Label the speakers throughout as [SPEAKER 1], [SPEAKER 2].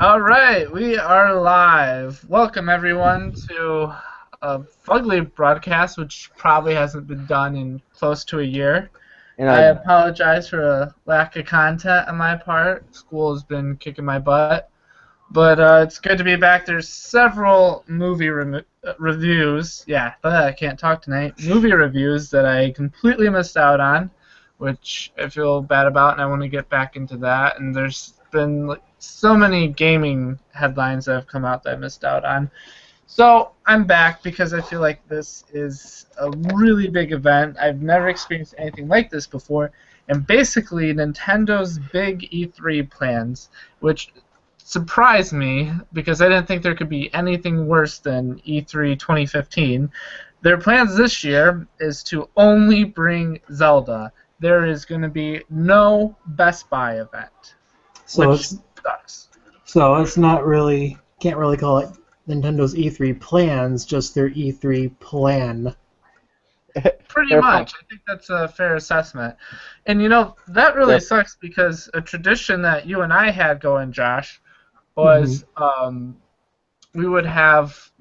[SPEAKER 1] All right, we are live. Welcome everyone to a Fugly broadcast, which probably hasn't been done in close to a year.
[SPEAKER 2] And
[SPEAKER 1] I
[SPEAKER 2] I
[SPEAKER 1] apologize for a lack of content on my part. School has been kicking my butt, but it's good to be back. There's several movie reviews. Yeah, I can't talk tonight. Movie reviews that I completely missed out on, which I feel bad about, and I want to get back into that. And there's been like, so many gaming headlines that have come out that I missed out on. So I'm back because I feel like this is a really big event. I've never experienced anything like this before. And basically, Nintendo's big E3 plans, which surprised me because I didn't think there could be anything worse than E3 2015. Their plans this year is to only bring Zelda. There is going to be no Best Buy event,
[SPEAKER 3] So
[SPEAKER 1] which
[SPEAKER 3] it's
[SPEAKER 1] sucks.
[SPEAKER 3] so it's not really can't really call it Nintendo's E3 plans, just their E3 plan.
[SPEAKER 1] Pretty
[SPEAKER 2] they're fine.
[SPEAKER 1] much. I think that's a fair assessment. And that really
[SPEAKER 2] They're
[SPEAKER 1] sucks because a tradition that you and I had going, Josh,
[SPEAKER 3] Hmm.
[SPEAKER 1] was we would have,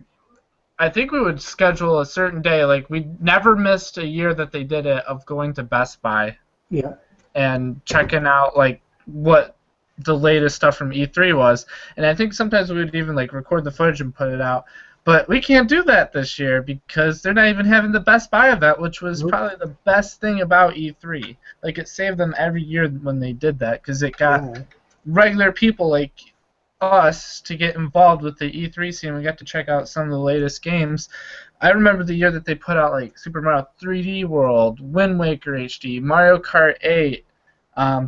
[SPEAKER 1] I think we would schedule a certain day. Like, we never missed a year that they did it of going to Best Buy
[SPEAKER 3] Yeah.
[SPEAKER 1] and checking out, like, what the latest stuff from E3 was. And I think sometimes we would even, like, record the footage and put it out. But we can't do that this year because they're not even having the Best Buy event, which was
[SPEAKER 3] Nope.
[SPEAKER 1] probably the best thing about E3. Like, it saved them every year when they did that because it got
[SPEAKER 3] Yeah.
[SPEAKER 1] regular people like us to get involved with the E3 scene. We got to check out some of the latest games. I remember the year that they put out like Super Mario 3D World, Wind Waker HD, Mario Kart 8,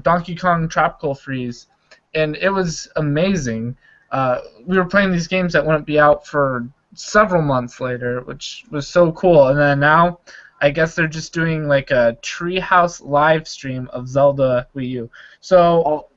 [SPEAKER 1] Donkey Kong Tropical Freeze, and it was amazing. We were playing these games that wouldn't be out for several months later, which was so cool. And then now, I guess they're just doing like a Treehouse live stream of Zelda Wii U. So
[SPEAKER 2] all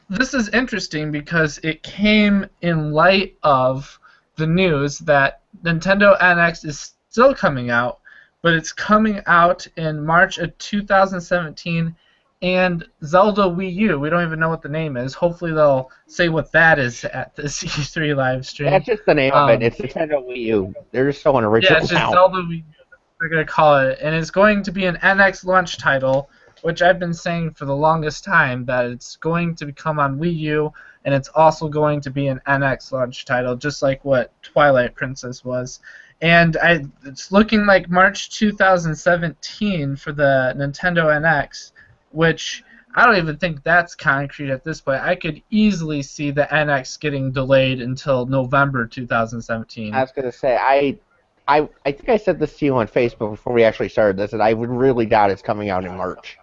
[SPEAKER 1] this is interesting because it came in light of the news that Nintendo NX is still coming out, but it's coming out in March of 2017, and Zelda Wii U. We don't even know what the name is. Hopefully they'll say what that is at this E3 live stream.
[SPEAKER 2] that's just the name of it.
[SPEAKER 1] Um,
[SPEAKER 2] It's Nintendo Wii U. They're just so
[SPEAKER 1] yeah,
[SPEAKER 2] unoriginal
[SPEAKER 1] it's just
[SPEAKER 2] now.
[SPEAKER 1] Zelda Wii U. We're gonna call it, and it's going to be an NX launch title, which I've been saying for the longest time that it's going to come on Wii U, and it's also going to be an NX launch title, just like what Twilight Princess was. And it's looking like March 2017 for the Nintendo NX, which I don't even think that's concrete at this point. I could easily see the NX getting delayed until November
[SPEAKER 2] I
[SPEAKER 1] 2017.
[SPEAKER 2] was gonna say I think I said this to you on Facebook before we actually started this, and I would really doubt it's coming out in March.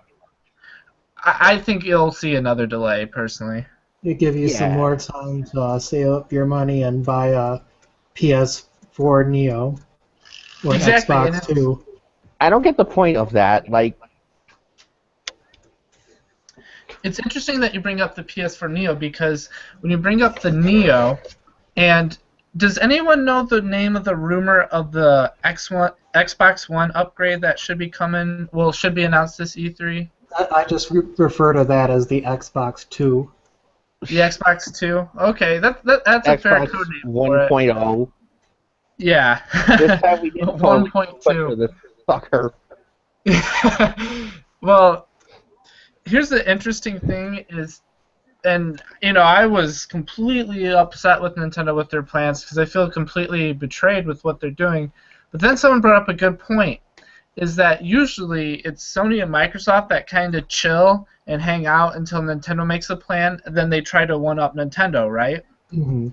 [SPEAKER 1] I think you'll see another delay, personally.
[SPEAKER 3] It give you some
[SPEAKER 2] Yeah,
[SPEAKER 3] more time to save up your money and buy a PS4 Neo or an
[SPEAKER 1] Exactly, and
[SPEAKER 3] Xbox Two.
[SPEAKER 2] I don't get the point of that. Like,
[SPEAKER 1] it's interesting that you bring up the PS4 Neo because when you bring up the Neo, and does anyone know the name of the rumor of the Xbox One upgrade that should be coming? Well, should be announced this E3.
[SPEAKER 3] I just refer to that as the Xbox Two.
[SPEAKER 1] The Xbox Two. Okay, that's a fair
[SPEAKER 2] Xbox
[SPEAKER 1] code name for it.
[SPEAKER 2] 1.0.
[SPEAKER 1] Yeah.
[SPEAKER 2] This time we didn't call it but for
[SPEAKER 1] 1.2.
[SPEAKER 2] this sucker.
[SPEAKER 1] Well, here's the interesting thing is, and I was completely upset with Nintendo with their plans because I feel completely betrayed with what they're doing. But then someone brought up a good point, is that usually it's Sony and Microsoft that kind of chill and hang out until Nintendo makes a plan, and then they try to one up Nintendo, right?
[SPEAKER 3] Hmm.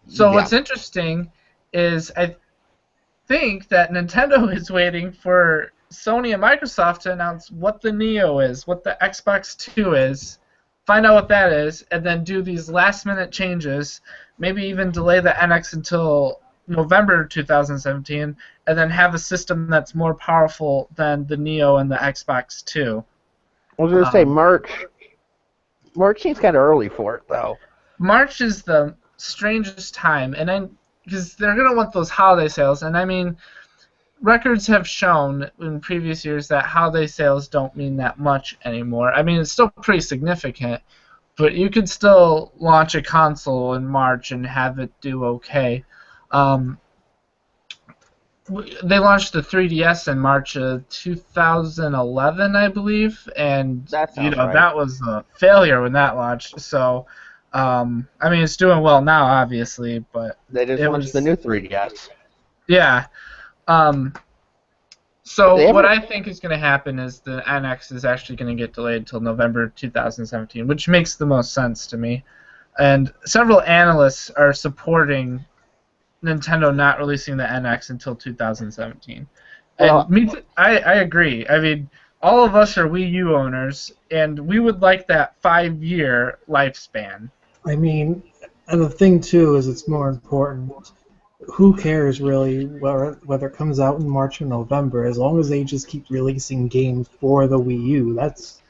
[SPEAKER 1] So
[SPEAKER 2] Yeah.
[SPEAKER 1] what's interesting is I think that Nintendo is waiting for Sony and Microsoft to announce what the Neo is, what the Xbox 2 is, find out what that is, and then do these last minute changes, maybe even delay the NX until November 2017, and then have a system that's more powerful than the Neo and the Xbox 2.
[SPEAKER 2] I was gonna say
[SPEAKER 1] Um,
[SPEAKER 2] March. March seems kind of early for it though.
[SPEAKER 1] March is the strangest time, and because they're gonna want those holiday sales, and I mean, records have shown in previous years that holiday sales don't mean that much anymore. I mean, it's still pretty significant, but you could still launch a console in March and have it do okay. They launched the 3DS in March of 2011, I believe, and
[SPEAKER 2] That sounds right.
[SPEAKER 1] that was a failure when that launched. So, I mean, it's doing well now, obviously, but
[SPEAKER 2] They just
[SPEAKER 1] it
[SPEAKER 2] launched the
[SPEAKER 1] was,
[SPEAKER 2] new 3DS.
[SPEAKER 1] yeah. Um,
[SPEAKER 2] Have
[SPEAKER 1] so
[SPEAKER 2] they
[SPEAKER 1] what
[SPEAKER 2] ever?
[SPEAKER 1] I think is going to happen is the NX is actually going to get delayed until November 2017, which makes the most sense to me. And several analysts are supporting Nintendo not releasing the NX until 2017. And
[SPEAKER 2] Well,
[SPEAKER 1] I agree. I mean, all of us are Wii U owners, and we would like that 5-year lifespan.
[SPEAKER 3] I mean, and the thing too is it's more important. Who cares really whether it comes out in March or November? As long as they just keep releasing games for the Wii U, that's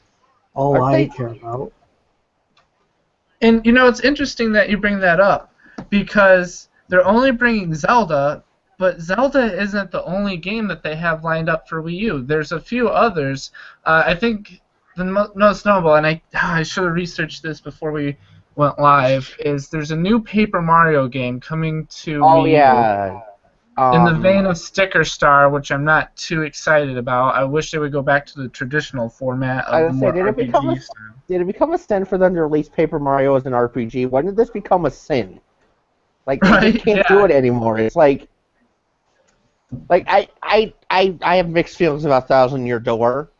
[SPEAKER 3] all
[SPEAKER 2] aren't
[SPEAKER 3] I
[SPEAKER 2] they?
[SPEAKER 3] care about.
[SPEAKER 1] And it's interesting that you bring that up because they're only bringing Zelda, but Zelda isn't the only game that they have lined up for Wii U. There's a few others. I think the most notable, and I should have researched this before we went live, is there's a new Paper Mario game coming to
[SPEAKER 2] Oh
[SPEAKER 1] Wii U
[SPEAKER 2] yeah.
[SPEAKER 1] in the vein
[SPEAKER 2] Um,
[SPEAKER 1] of Sticker Star, which I'm not too excited about. I wish they would go back to the traditional format
[SPEAKER 2] I
[SPEAKER 1] of the
[SPEAKER 2] was gonna say,
[SPEAKER 1] more RPG style.
[SPEAKER 2] did it become a sin for them to release Paper Mario as an RPG? When did this become a sin? Like they just
[SPEAKER 1] Right?
[SPEAKER 2] can't do
[SPEAKER 1] Yeah.
[SPEAKER 2] it anymore. It's like I have mixed feelings about Thousand Year Door,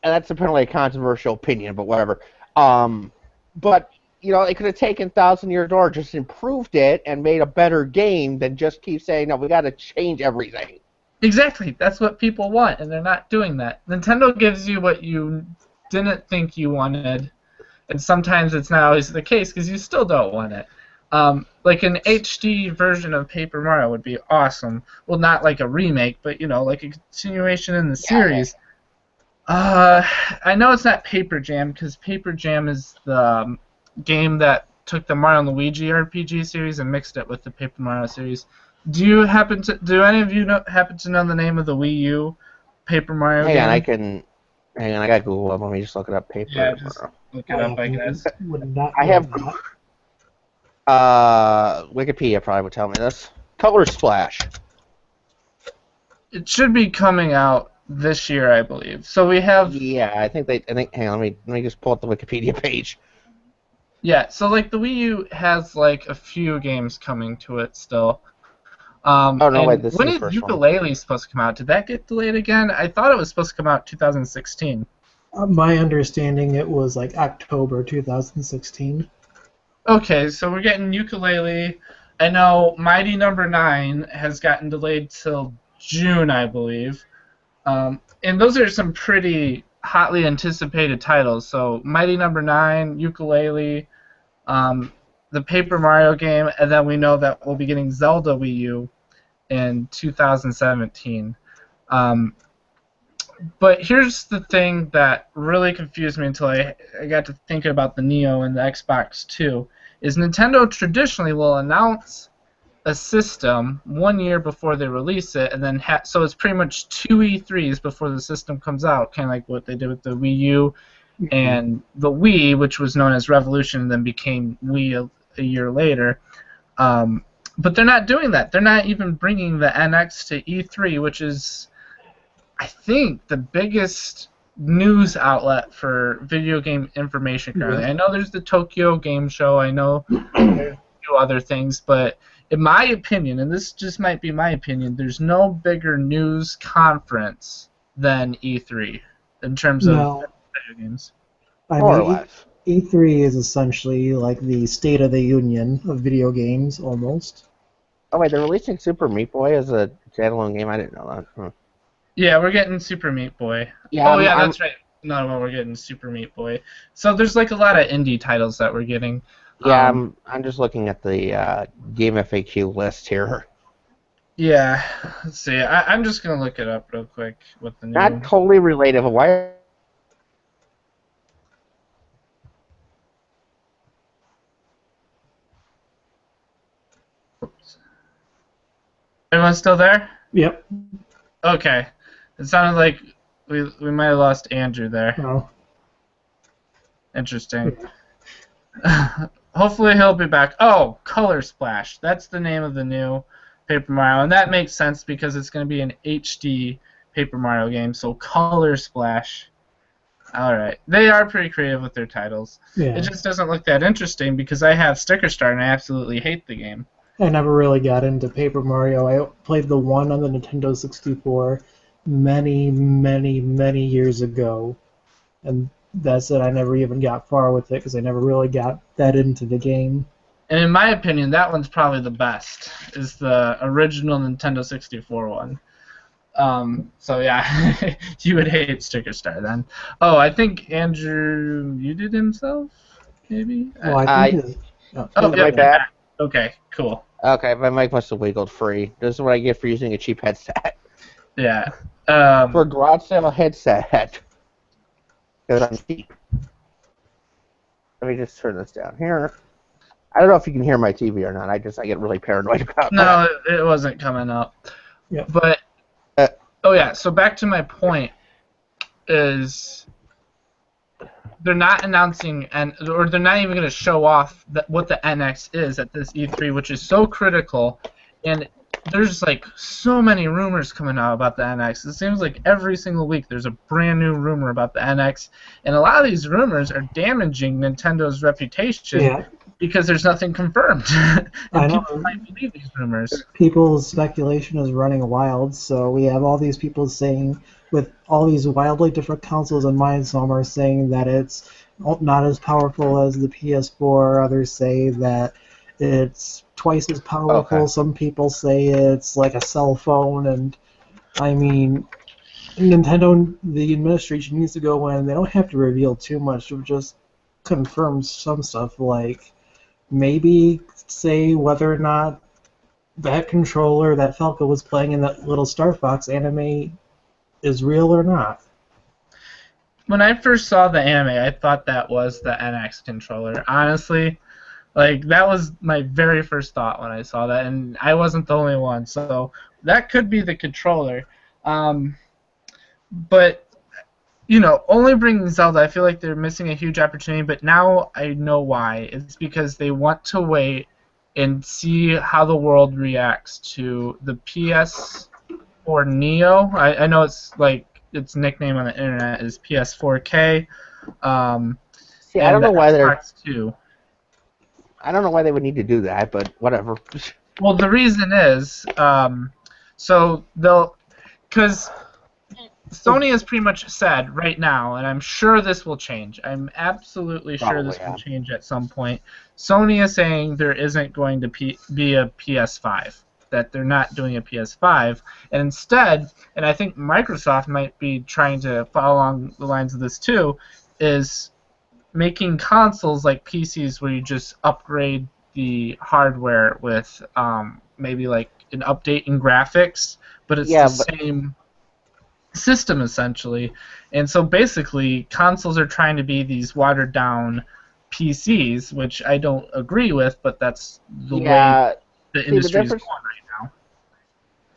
[SPEAKER 2] and that's apparently a controversial opinion, but whatever. But they could have taken Thousand Year Door, just improved it, and made a better game than just keep saying, no, we got to change everything.
[SPEAKER 1] Exactly. That's what people want, and they're not doing that. Nintendo gives you what you didn't think you wanted, and sometimes it's not always the case because you still don't want it. Like an HD version of Paper Mario would be awesome. Well, not like a remake, but like a continuation in the series. I know it's not Paper Jam because Paper Jam is the game that took the Mario and Luigi RPG series and mixed it with the Paper Mario series. Do any of you happen to know the name of the Wii U Paper Mario
[SPEAKER 2] Hang on,
[SPEAKER 1] game?
[SPEAKER 2] I got Google up. Let me just look it up. Paper
[SPEAKER 1] Yeah, just
[SPEAKER 2] Mario.
[SPEAKER 1] look it up, I guess.
[SPEAKER 3] Would not
[SPEAKER 2] I
[SPEAKER 3] know
[SPEAKER 2] have
[SPEAKER 3] that.
[SPEAKER 2] Wikipedia probably would tell me this. Color Splash.
[SPEAKER 1] It should be coming out this year, I believe. So we have
[SPEAKER 2] Yeah, I think. Hang on, let me just pull up the Wikipedia page.
[SPEAKER 1] so like the Wii U has like a few games coming to it still.
[SPEAKER 2] Oh no, wait,
[SPEAKER 1] And
[SPEAKER 2] this is
[SPEAKER 1] when
[SPEAKER 2] the
[SPEAKER 1] is
[SPEAKER 2] first one.
[SPEAKER 1] Yooka-Laylee supposed to come out? Did that get delayed again? I thought it was supposed to come out 2016.
[SPEAKER 3] My understanding, it was like October 2016.
[SPEAKER 1] Okay, so we're getting Yooka-Laylee. I know Mighty Number 9 has gotten delayed till June, I believe. And those are some pretty hotly anticipated titles. So Mighty Number 9, Yooka-Laylee, the Paper Mario game, and then we know that we'll be getting Zelda Wii U in 2017. But here's the thing that really confused me until I got to thinking about the Neo and the Xbox 2, is Nintendo traditionally will announce a system 1 year before they release it, and then so it's pretty much 2 E3s before the system comes out, kind of like what they did with the Wii U and the Wii, which was known as Revolution and then became Wii a year later. But they're not doing that. They're not even bringing the NX to E3, which is, I think, the biggest news outlet for video game information currently. I know there's the Tokyo Game Show. I know there's a few other things, but in my opinion, and this just might be my opinion, there's no bigger news conference than E3 in terms of
[SPEAKER 3] No,
[SPEAKER 1] video games.
[SPEAKER 3] I
[SPEAKER 2] More or
[SPEAKER 3] mean,
[SPEAKER 2] less.
[SPEAKER 3] E3 is essentially like the State of the Union of video games, almost.
[SPEAKER 2] Oh wait, they're releasing Super Meat Boy as a standalone game. I didn't know that. Huh.
[SPEAKER 1] Yeah, we're getting Super Meat Boy.
[SPEAKER 2] Yeah,
[SPEAKER 1] Oh yeah,
[SPEAKER 2] I'm
[SPEAKER 1] that's right. No, well, we're getting Super Meat Boy. So there's like a lot of indie titles that we're getting.
[SPEAKER 2] Yeah, I'm just looking at the Game FAQ list here.
[SPEAKER 1] Yeah, let's see. I'm just gonna look it up real quick. What the new?
[SPEAKER 2] Not totally related, but why?
[SPEAKER 1] Everyone still there?
[SPEAKER 3] Yep.
[SPEAKER 1] Okay. It sounded like we might have lost Andrew there.
[SPEAKER 3] Well,
[SPEAKER 1] Interesting. Hopefully he'll be back. Oh, Color Splash. That's the name of the new Paper Mario, and that makes sense because it's going to be an HD Paper Mario game. So Color Splash. All right, they are pretty creative with their titles.
[SPEAKER 3] Yeah.
[SPEAKER 1] It just doesn't look that interesting because I have Sticker Star and I absolutely hate the game.
[SPEAKER 3] I never really got into Paper Mario. I played the one on the Nintendo 64 many, many, many years ago, and that's it. I never even got far with it because I never really got that into the game.
[SPEAKER 1] And in my opinion, that one's probably the best. Is the original Nintendo 64 one. So yeah, you would hate Sticker Star then. Oh, I think Andrew muted himself, maybe.
[SPEAKER 3] Well, I think
[SPEAKER 1] Oh,
[SPEAKER 2] my bad.
[SPEAKER 1] Okay, cool.
[SPEAKER 2] Okay, my mic must have wiggled free. This is what I get for using a cheap headset.
[SPEAKER 1] Yeah.
[SPEAKER 2] For a garage sale headset. Because I'm cheap. Let me just turn this down here. I don't know if you can hear my TV or not. I get really paranoid about that.
[SPEAKER 1] No, it wasn't coming up.
[SPEAKER 3] Yeah.
[SPEAKER 1] But oh yeah, so back to my point is they're not announcing or they're not even going to show off what the NX is at this E3, which is so critical. And there's like so many rumors coming out about the NX. It seems like every single week there's a brand new rumor about the NX, and a lot of these rumors are damaging Nintendo's reputation because there's nothing confirmed. And
[SPEAKER 3] I know.
[SPEAKER 1] people might believe these rumors.
[SPEAKER 3] People's speculation is running wild, so we have all these people saying, with all these wildly different consoles in mind, some are saying that it's not as powerful as the PS4, others say that it's twice as powerful,
[SPEAKER 2] Okay.
[SPEAKER 3] Some people say it's like a cell phone, and I mean, Nintendo, the administration needs to go in, they don't have to reveal too much, just confirm some stuff, like maybe say whether or not that controller that Falco was playing in that little Star Fox anime is real or not.
[SPEAKER 1] When I first saw the anime, I thought that was the NX controller. Honestly, like that was my very first thought when I saw that, and I wasn't the only one. So that could be the controller. But only bringing Zelda, I feel like they're missing a huge opportunity. But now I know why. It's because they want to wait and see how the world reacts to the PS4 Neo. I know it's like its nickname on the internet is PS4K.
[SPEAKER 2] See, I don't know why
[SPEAKER 1] Xbox 2.
[SPEAKER 2] I don't know why they would need to do that, but whatever.
[SPEAKER 1] Well, the reason is, because Sony has pretty much said right now, and I'm sure this will change. I'm absolutely sure this will change at some point. Sony is saying there isn't going to be a PS5, that they're not doing a PS5, and instead, and I think Microsoft might be trying to follow along the lines of this too, is making consoles like PCs where you just upgrade the hardware with maybe like an update in graphics, but it's the same system essentially. And so basically consoles are trying to be these watered down PCs, which I don't agree with, but that's the way the industry is going right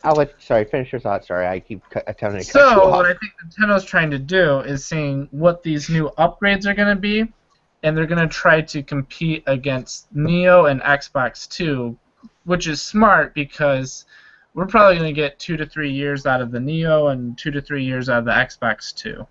[SPEAKER 1] now.
[SPEAKER 2] Sorry, finish your thought. Sorry, I keep attempting to cut you
[SPEAKER 1] So
[SPEAKER 2] off.
[SPEAKER 1] what I think Nintendo's trying to do is seeing what these new upgrades are going to be, and they're going to try to compete against Neo and Xbox 2, which is smart because we're probably going to get 2 to 3 years out of the Neo and 2 to 3 years out of the Xbox 2.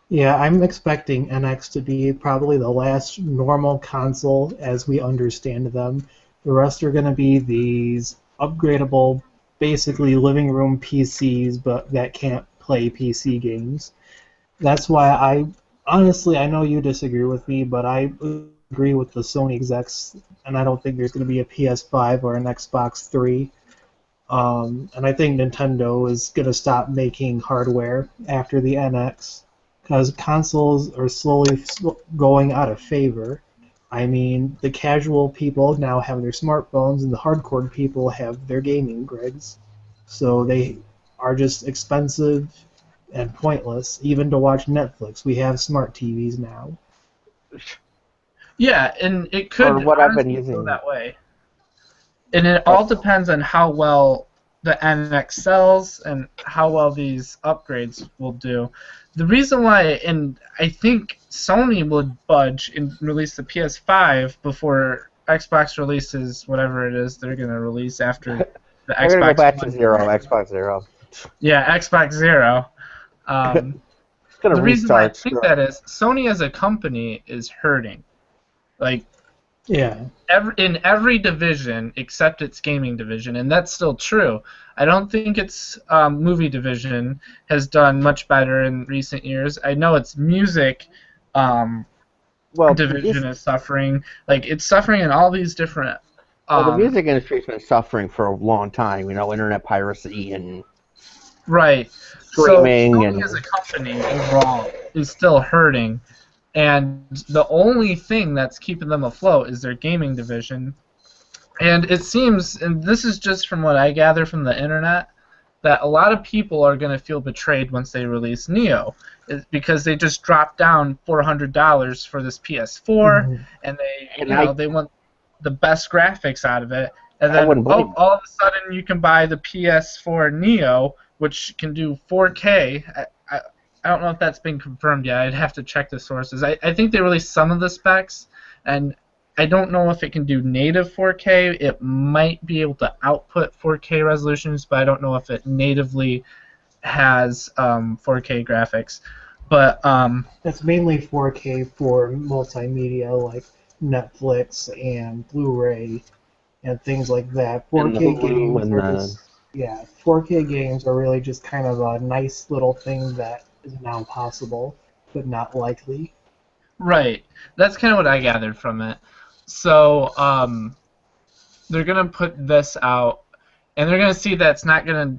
[SPEAKER 3] Yeah, I'm expecting NX to be probably the last normal console as we understand them. The rest are going to be these upgradable, basically living room PCs, but that can't play PC games. That's why honestly, I know you disagree with me, but I agree with the Sony execs, and I don't think there's going to be a PS5 or an Xbox 3. And I think Nintendo is going to stop making hardware after the NX, because consoles are slowly going out of favor. I mean, the casual people now have their smartphones, and the hardcore people have their gaming rigs. So they are just expensive and pointless, even to watch Netflix. We have smart TVs now.
[SPEAKER 1] Yeah, and it could
[SPEAKER 2] Or what I've been
[SPEAKER 1] honestly
[SPEAKER 2] using
[SPEAKER 1] go that way. And it all depends on how well the NX sells and how well these upgrades will do. The reason why, and I think Sony would budge and release the PS5 before Xbox releases whatever it is they're going to release after the
[SPEAKER 2] I'm gonna go
[SPEAKER 1] Xbox
[SPEAKER 2] back to
[SPEAKER 1] One.
[SPEAKER 2] Zero, Xbox Zero.
[SPEAKER 1] Yeah, Xbox Zero.
[SPEAKER 2] It's gonna
[SPEAKER 1] The reason why I
[SPEAKER 2] restart.
[SPEAKER 1] think that is Sony as a company is hurting. Like,
[SPEAKER 3] Yeah.
[SPEAKER 1] in every division except its gaming division, and that's still true. I don't think its movie division has done much better in recent years. I know its music
[SPEAKER 2] Well,
[SPEAKER 1] division is suffering. Like, it's suffering in all these different.
[SPEAKER 2] well, the music industry's been suffering for a long time. You know, internet piracy and
[SPEAKER 1] Right.
[SPEAKER 2] streaming
[SPEAKER 1] So Sony
[SPEAKER 2] and
[SPEAKER 1] as a company overall is still hurting, and the only thing that's keeping them afloat is their gaming division. And it seems, and this is just from what I gather from the internet, that a lot of people are going to feel betrayed once they release Neo, because they just dropped down $400 for this PS4,
[SPEAKER 3] Mhm.
[SPEAKER 1] and
[SPEAKER 2] And
[SPEAKER 1] they want the best graphics out of it, and
[SPEAKER 2] I
[SPEAKER 1] then
[SPEAKER 2] wouldn't blame them.
[SPEAKER 1] all of a sudden you can buy the PS4 Neo, which can do 4K. I don't know if that's been confirmed yet. I'd have to check the sources. I think they released some of the specs, and I don't know if it can do native 4K. It might be able to output 4K resolutions, but I don't know if it natively has 4K graphics. But
[SPEAKER 3] That's mainly 4K for multimedia like Netflix and Blu-ray and things like that.
[SPEAKER 2] And
[SPEAKER 3] 4K
[SPEAKER 2] Hulu
[SPEAKER 3] games
[SPEAKER 2] and
[SPEAKER 3] are just 4K games are really just kind of a nice little thing that is now possible, but not likely.
[SPEAKER 1] right, that's kind of what I gathered from it. So they're gonna put this out, and they're gonna see that it's not gonna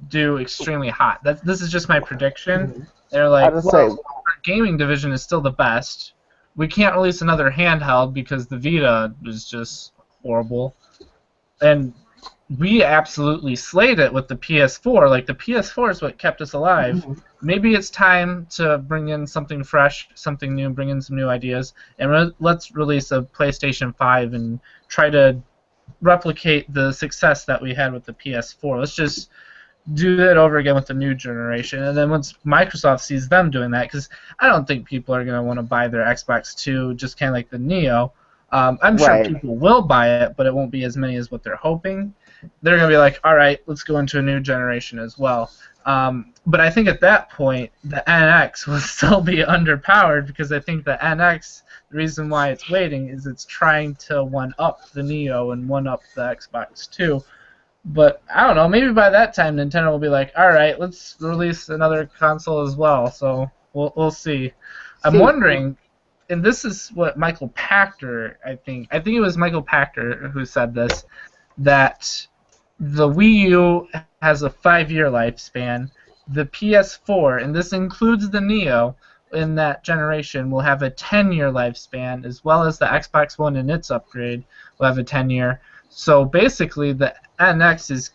[SPEAKER 1] do extremely hot. This is just my prediction. They're
[SPEAKER 2] I
[SPEAKER 1] like,
[SPEAKER 2] would
[SPEAKER 1] well,
[SPEAKER 2] say
[SPEAKER 1] our gaming division is still the best. We can't release another handheld because the Vita is just horrible, and we absolutely slayed it with the PS4. Like, the PS4 is what kept us alive. Maybe it's time to bring in something fresh, something new, bring in some new ideas, and let's release a PlayStation 5 and try to replicate the success that we had with the PS4. Let's just do that over again with the new generation. And then once Microsoft sees them doing that, because I don't think people are going to want to buy their Xbox 2 just kind of like the Neo. I'm sure
[SPEAKER 2] Right.
[SPEAKER 1] people will buy it, but it won't be as many as what they're hoping. They're going to be like, all right, let's go into a new generation as well. But I think at that point, the NX will still be underpowered, because I think the NX, the reason why it's waiting is it's trying to one-up the Neo and one-up the Xbox 2. But I don't know, maybe by that time Nintendo will be like, all right, let's release another console as well. So we'll see. I'm wondering, and this is what Michael Pachter, I think it was Michael Pachter who said this, that the Wii U has a 5-year lifespan. The PS4, and this includes the Neo in that generation, will have a 10-year lifespan, as well as the Xbox One and its upgrade will have a 10-year. So basically, the NX is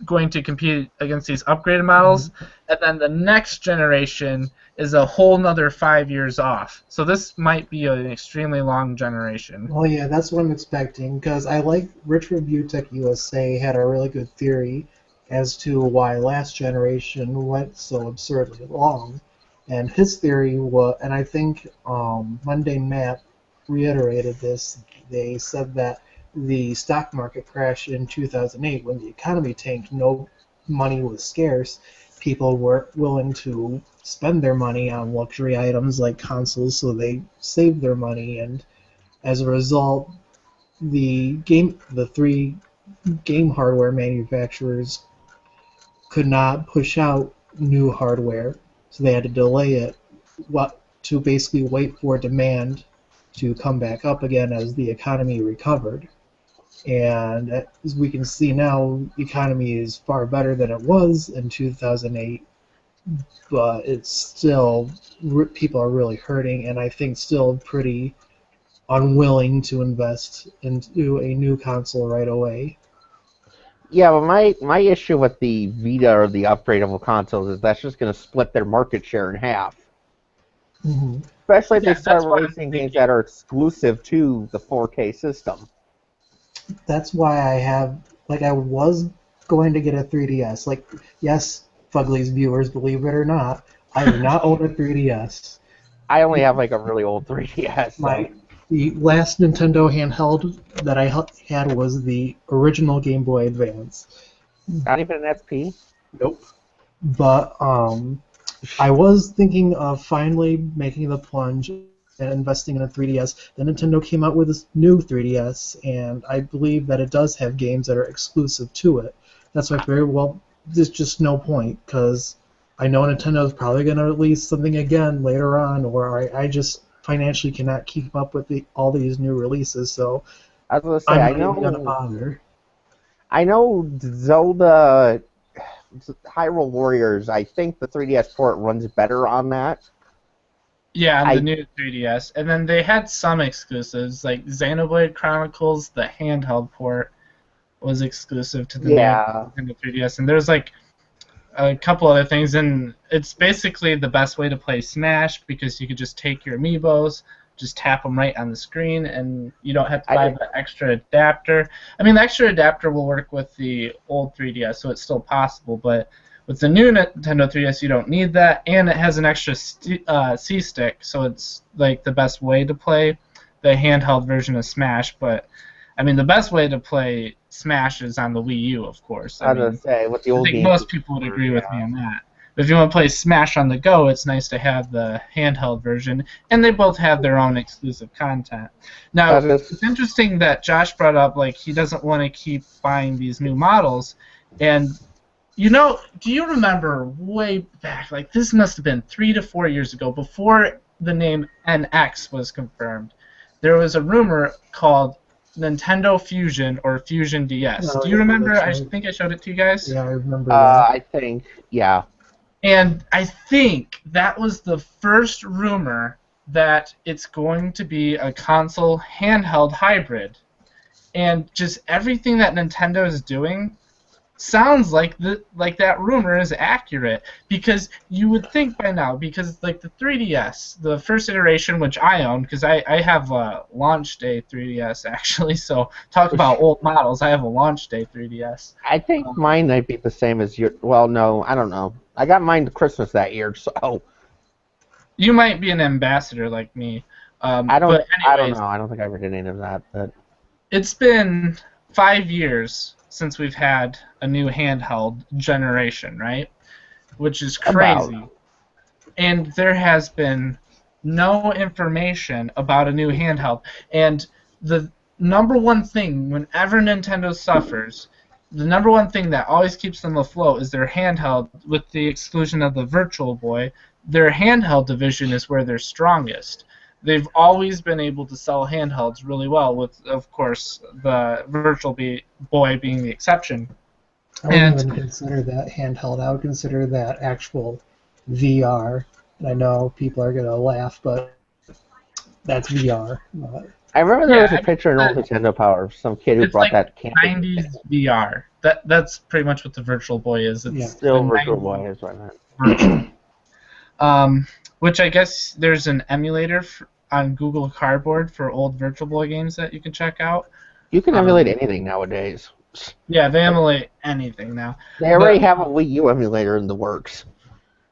[SPEAKER 1] going to compete against these upgraded models, and then the next generation is a whole nother 5 years off. So this might be an extremely long generation.
[SPEAKER 3] Well, yeah, that's what I'm expecting, because I like Rich Review Tech USA had a really good theory as to why last generation went so absurdly long. And his theory was, and I think Mundane Map reiterated this, they said that the stock market crashed in 2008 when the economy tanked, no money was scarce, people were willing to spend their money on luxury items like consoles, so they saved their money, and as a result, the three game hardware manufacturers could not push out new hardware, so they had to delay it to basically wait for demand to come back up again as the economy recovered. And as we can see now, the economy is far better than it was in 2008, but it's still, people are really hurting, and I think still pretty unwilling to invest into a new console right away.
[SPEAKER 2] Yeah, but my issue with the Vita or the upgradable consoles is that's just going to split their market share in half.
[SPEAKER 3] Mm-hmm.
[SPEAKER 2] Especially if they
[SPEAKER 1] Yeah,
[SPEAKER 2] start
[SPEAKER 1] that's what I'm
[SPEAKER 2] releasing games
[SPEAKER 1] thinking.
[SPEAKER 2] that are exclusive to the 4K system.
[SPEAKER 3] That's why I have like I was going to get a 3DS. Like, yes, Fugly's viewers, believe it or not, I do not own a 3DS.
[SPEAKER 2] I only have like a really old 3DS. So.
[SPEAKER 3] The last Nintendo handheld that I had was the original Game Boy Advance.
[SPEAKER 2] Not even an SP?
[SPEAKER 3] Nope. But I was thinking of finally making the plunge and investing in a 3DS. Then Nintendo came out with this new 3DS, and I believe that it does have games that are exclusive to it. That's why very well there's just no point, because I know Nintendo is probably going to release something again later on, or I just financially cannot keep up with all these new releases, so
[SPEAKER 2] I was going to say,
[SPEAKER 3] I'm not even going to bother.
[SPEAKER 2] I know Zelda Hyrule Warriors, I think the 3DS port runs better on that.
[SPEAKER 1] Yeah, on the new 3DS. And then they had some exclusives, like Xenoblade Chronicles, the handheld port was exclusive to the new Nintendo 3DS. And there's like a couple other things, and it's basically the best way to play Smash because you could just take your amiibos, just tap them right on the screen, and you don't have to buy the extra adapter. I mean, the extra adapter will work with the old 3DS, so it's still possible, but with the new Nintendo 3DS, you don't need that, and it has an extra C-stick, so it's like the best way to play the handheld version of Smash, but I mean, the best way to play Smash is on the Wii U, of course.
[SPEAKER 2] I was going to say, with the old
[SPEAKER 1] I think most people would agree with me on that. But if you want to play Smash on the go, it's nice to have the handheld version, and they both have their own exclusive content. Now, it's interesting that Josh brought up, like, he doesn't want to keep buying these new models, and, you know, do you remember way back, like, this must have been 3 to 4 years ago, before the name NX was confirmed, there was a rumor called Nintendo Fusion or Fusion DS. Do you remember? I think I showed it to you guys.
[SPEAKER 3] Yeah, I remember.
[SPEAKER 2] I think, yeah.
[SPEAKER 1] And I think that was the first rumor that it's going to be a console handheld hybrid. And just everything that Nintendo is doing sounds like that rumor is accurate, because you would think by now, because like the 3DS, the first iteration, which I own, because I have a launch day 3DS actually, so talk about old models, I have a launch day 3DS.
[SPEAKER 2] I think mine might be the same as your, well, no, I don't know. I got mine to Christmas that year, so.
[SPEAKER 1] You might be an ambassador like me.
[SPEAKER 2] I don't know. I don't think I ever did any of that, but.
[SPEAKER 1] It's been 5 years since we've had a new handheld generation, right? Which is crazy. And there has been no information about a new handheld. And the number one thing, whenever Nintendo suffers, the number one thing that always keeps them afloat is their handheld, with the exclusion of the Virtual Boy. Their handheld division is where they're strongest. They've always been able to sell handhelds really well, with, of course, the Virtual Boy being the exception.
[SPEAKER 3] I wouldn't even consider that handheld. I would consider that actual VR. And I know people are going to laugh, but that's VR.
[SPEAKER 2] I remember there was a picture in old Nintendo Power of some kid who brought that camping.
[SPEAKER 1] 90s VR. That's pretty much what the Virtual Boy is. It's
[SPEAKER 2] still Virtual Boy is what I meant.
[SPEAKER 1] Which I guess there's an emulator on Google Cardboard for old Virtual Boy games that you can check out.
[SPEAKER 2] You can emulate anything nowadays.
[SPEAKER 1] Yeah, they emulate anything now.
[SPEAKER 2] They already have a Wii U emulator in the works.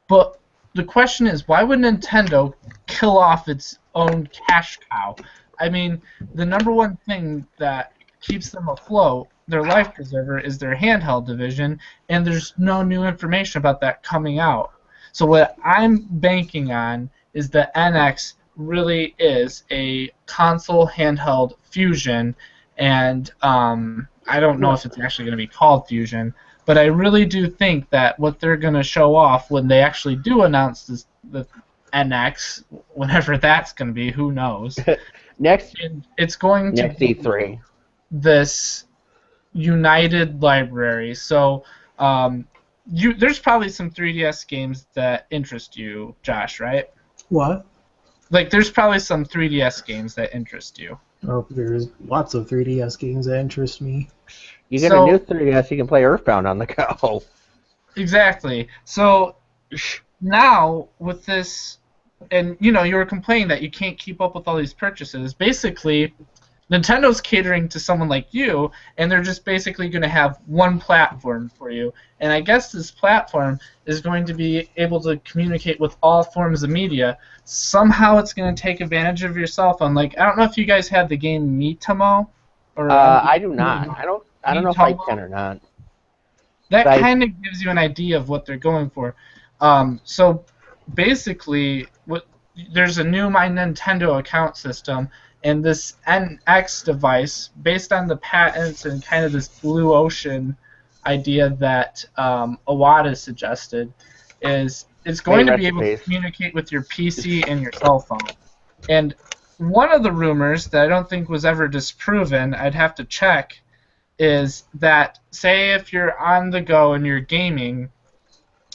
[SPEAKER 1] But the question is, why would Nintendo kill off its own cash cow? I mean, the number one thing that keeps them afloat, their life preserver, is their handheld division, and there's no new information about that coming out. So what I'm banking on is that NX really is a console handheld fusion, and I don't know if it's actually going to be called Fusion, but I really do think that what they're going to show off when they actually do announce the NX, whenever that's going to be, who knows. It's going to
[SPEAKER 2] be E3.
[SPEAKER 1] This united library. So there's probably some 3DS games that interest you, Josh, right?
[SPEAKER 3] What?
[SPEAKER 1] Like, there's probably some 3DS games that interest you.
[SPEAKER 3] Oh, there's lots of 3DS games that interest me.
[SPEAKER 2] You get a new 3DS, you can play Earthbound on the go.
[SPEAKER 1] Exactly. So now with this, and you know, you were complaining that you can't keep up with all these purchases. Basically, Nintendo's catering to someone like you, and they're just basically going to have one platform for you. And I guess this platform is going to be able to communicate with all forms of media. Somehow it's going to take advantage of your cell phone. Like, I don't know if you guys have the game Miitomo. Or
[SPEAKER 2] I do not. I don't know if I
[SPEAKER 1] Miitomo.
[SPEAKER 2] can or not.
[SPEAKER 1] That
[SPEAKER 2] Right.
[SPEAKER 1] kind of gives you an idea of what they're going for. So basically, there's a new My Nintendo account system, and this NX device, based on the patents and kind of this blue ocean idea that Iwata suggested, is it's going to be able to
[SPEAKER 2] recipes.
[SPEAKER 1] communicate with your PC and your cell phone. And one of the rumors that I don't think was ever disproven, I'd have to check, is that say if you're on the go and you're gaming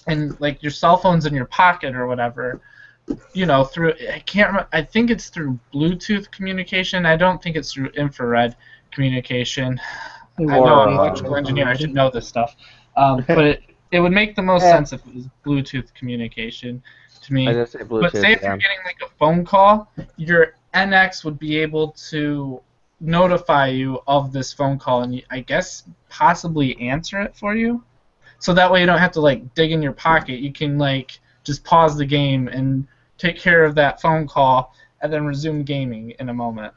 [SPEAKER 1] and like your cell phone's in your pocket or whatever, you know, through I think it's through Bluetooth communication. I don't think it's through infrared communication. I know I'm an electrical engineer, I should know this stuff. But it would make the most sense if it was Bluetooth communication to me.
[SPEAKER 2] I just say Bluetooth.
[SPEAKER 1] But say if you're getting like a phone call, your NX would be able to notify you of this phone call and I guess possibly answer it for you. So that way you don't have to like dig in your pocket. You can like just pause the game and take care of that phone call and then resume gaming in a moment.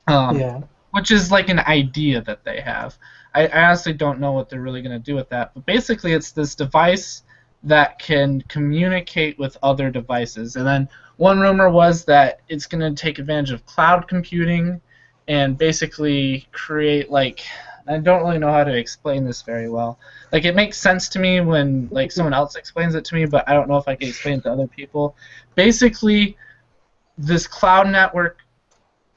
[SPEAKER 3] Yeah.
[SPEAKER 1] Which is like an idea that they have. I honestly don't know what they're really going to do with that. But basically it's this device that can communicate with other devices. And then one rumor was that it's going to take advantage of cloud computing and basically create like, I don't really know how to explain this very well. Like it makes sense to me when like someone else explains it to me, but I don't know if I can explain it to other people. Basically, this cloud network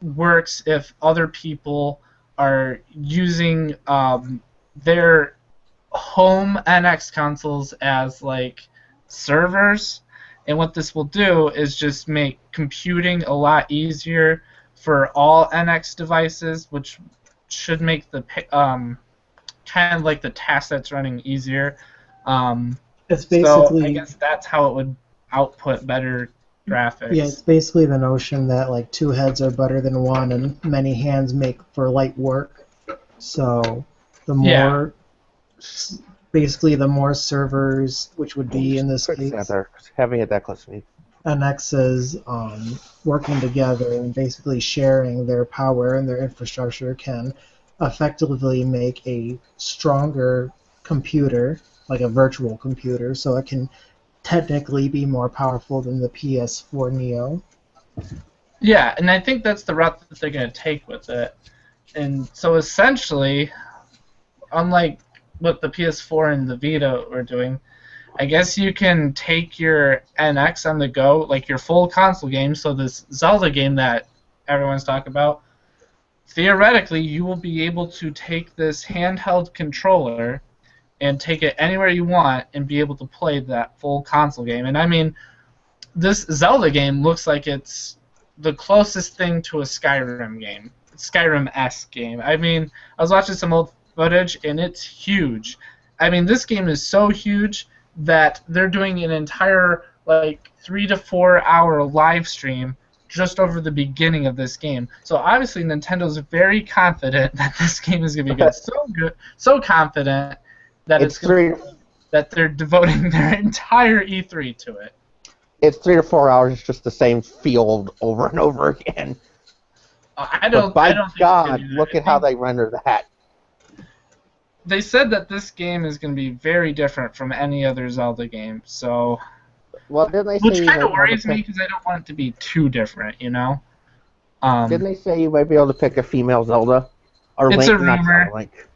[SPEAKER 1] works if other people are using their home NX consoles as like servers, and what this will do is just make computing a lot easier for all NX devices, which should make the kind of like the task that's running easier.
[SPEAKER 3] It's
[SPEAKER 1] So
[SPEAKER 3] basically
[SPEAKER 1] I guess that's how it would output better graphics.
[SPEAKER 3] yeah, it's basically the notion that like two heads are better than one, and many hands make for light work. So the more, basically the more servers, which would be in this case
[SPEAKER 2] Having it that close to me.
[SPEAKER 3] NXs working together and basically sharing their power and their infrastructure can effectively make a stronger computer, like a virtual computer, so it can technically be more powerful than the PS4 Neo.
[SPEAKER 1] Yeah, and I think that's the route that they're going to take with it. And so essentially, unlike what the PS4 and the Vita were doing, I guess you can take your NX on the go, like your full console game, so this Zelda game that everyone's talking about, theoretically you will be able to take this handheld controller and take it anywhere you want and be able to play that full console game. And I mean, this Zelda game looks like it's the closest thing to a Skyrim game. Skyrim-esque game. I mean, I was watching some old footage and it's huge. I mean, this game is so huge that they're doing an entire like 3 to 4 hour live stream just over the beginning of this game. So obviously Nintendo's very confident that this game is going to be good. So good, so confident that that they're devoting their entire E3 to it.
[SPEAKER 2] It's 3 to 4 hours. It's just the same field over and over again.
[SPEAKER 1] I don't.
[SPEAKER 2] But by
[SPEAKER 1] I don't think
[SPEAKER 2] God,
[SPEAKER 1] they do that.
[SPEAKER 2] look at how they render that.
[SPEAKER 1] They said that this game is going to be very different from any other Zelda game. So,
[SPEAKER 2] Well, didn't they say
[SPEAKER 1] which
[SPEAKER 2] you
[SPEAKER 1] kind
[SPEAKER 2] might
[SPEAKER 1] of
[SPEAKER 2] be able to
[SPEAKER 1] worries me
[SPEAKER 2] pick-
[SPEAKER 1] because I don't want it to be too different, you know.
[SPEAKER 2] Didn't they say you might be able to pick a female Zelda? Or
[SPEAKER 1] It's
[SPEAKER 2] Link,
[SPEAKER 1] a
[SPEAKER 2] not
[SPEAKER 1] rumor.
[SPEAKER 2] Zelda, Link.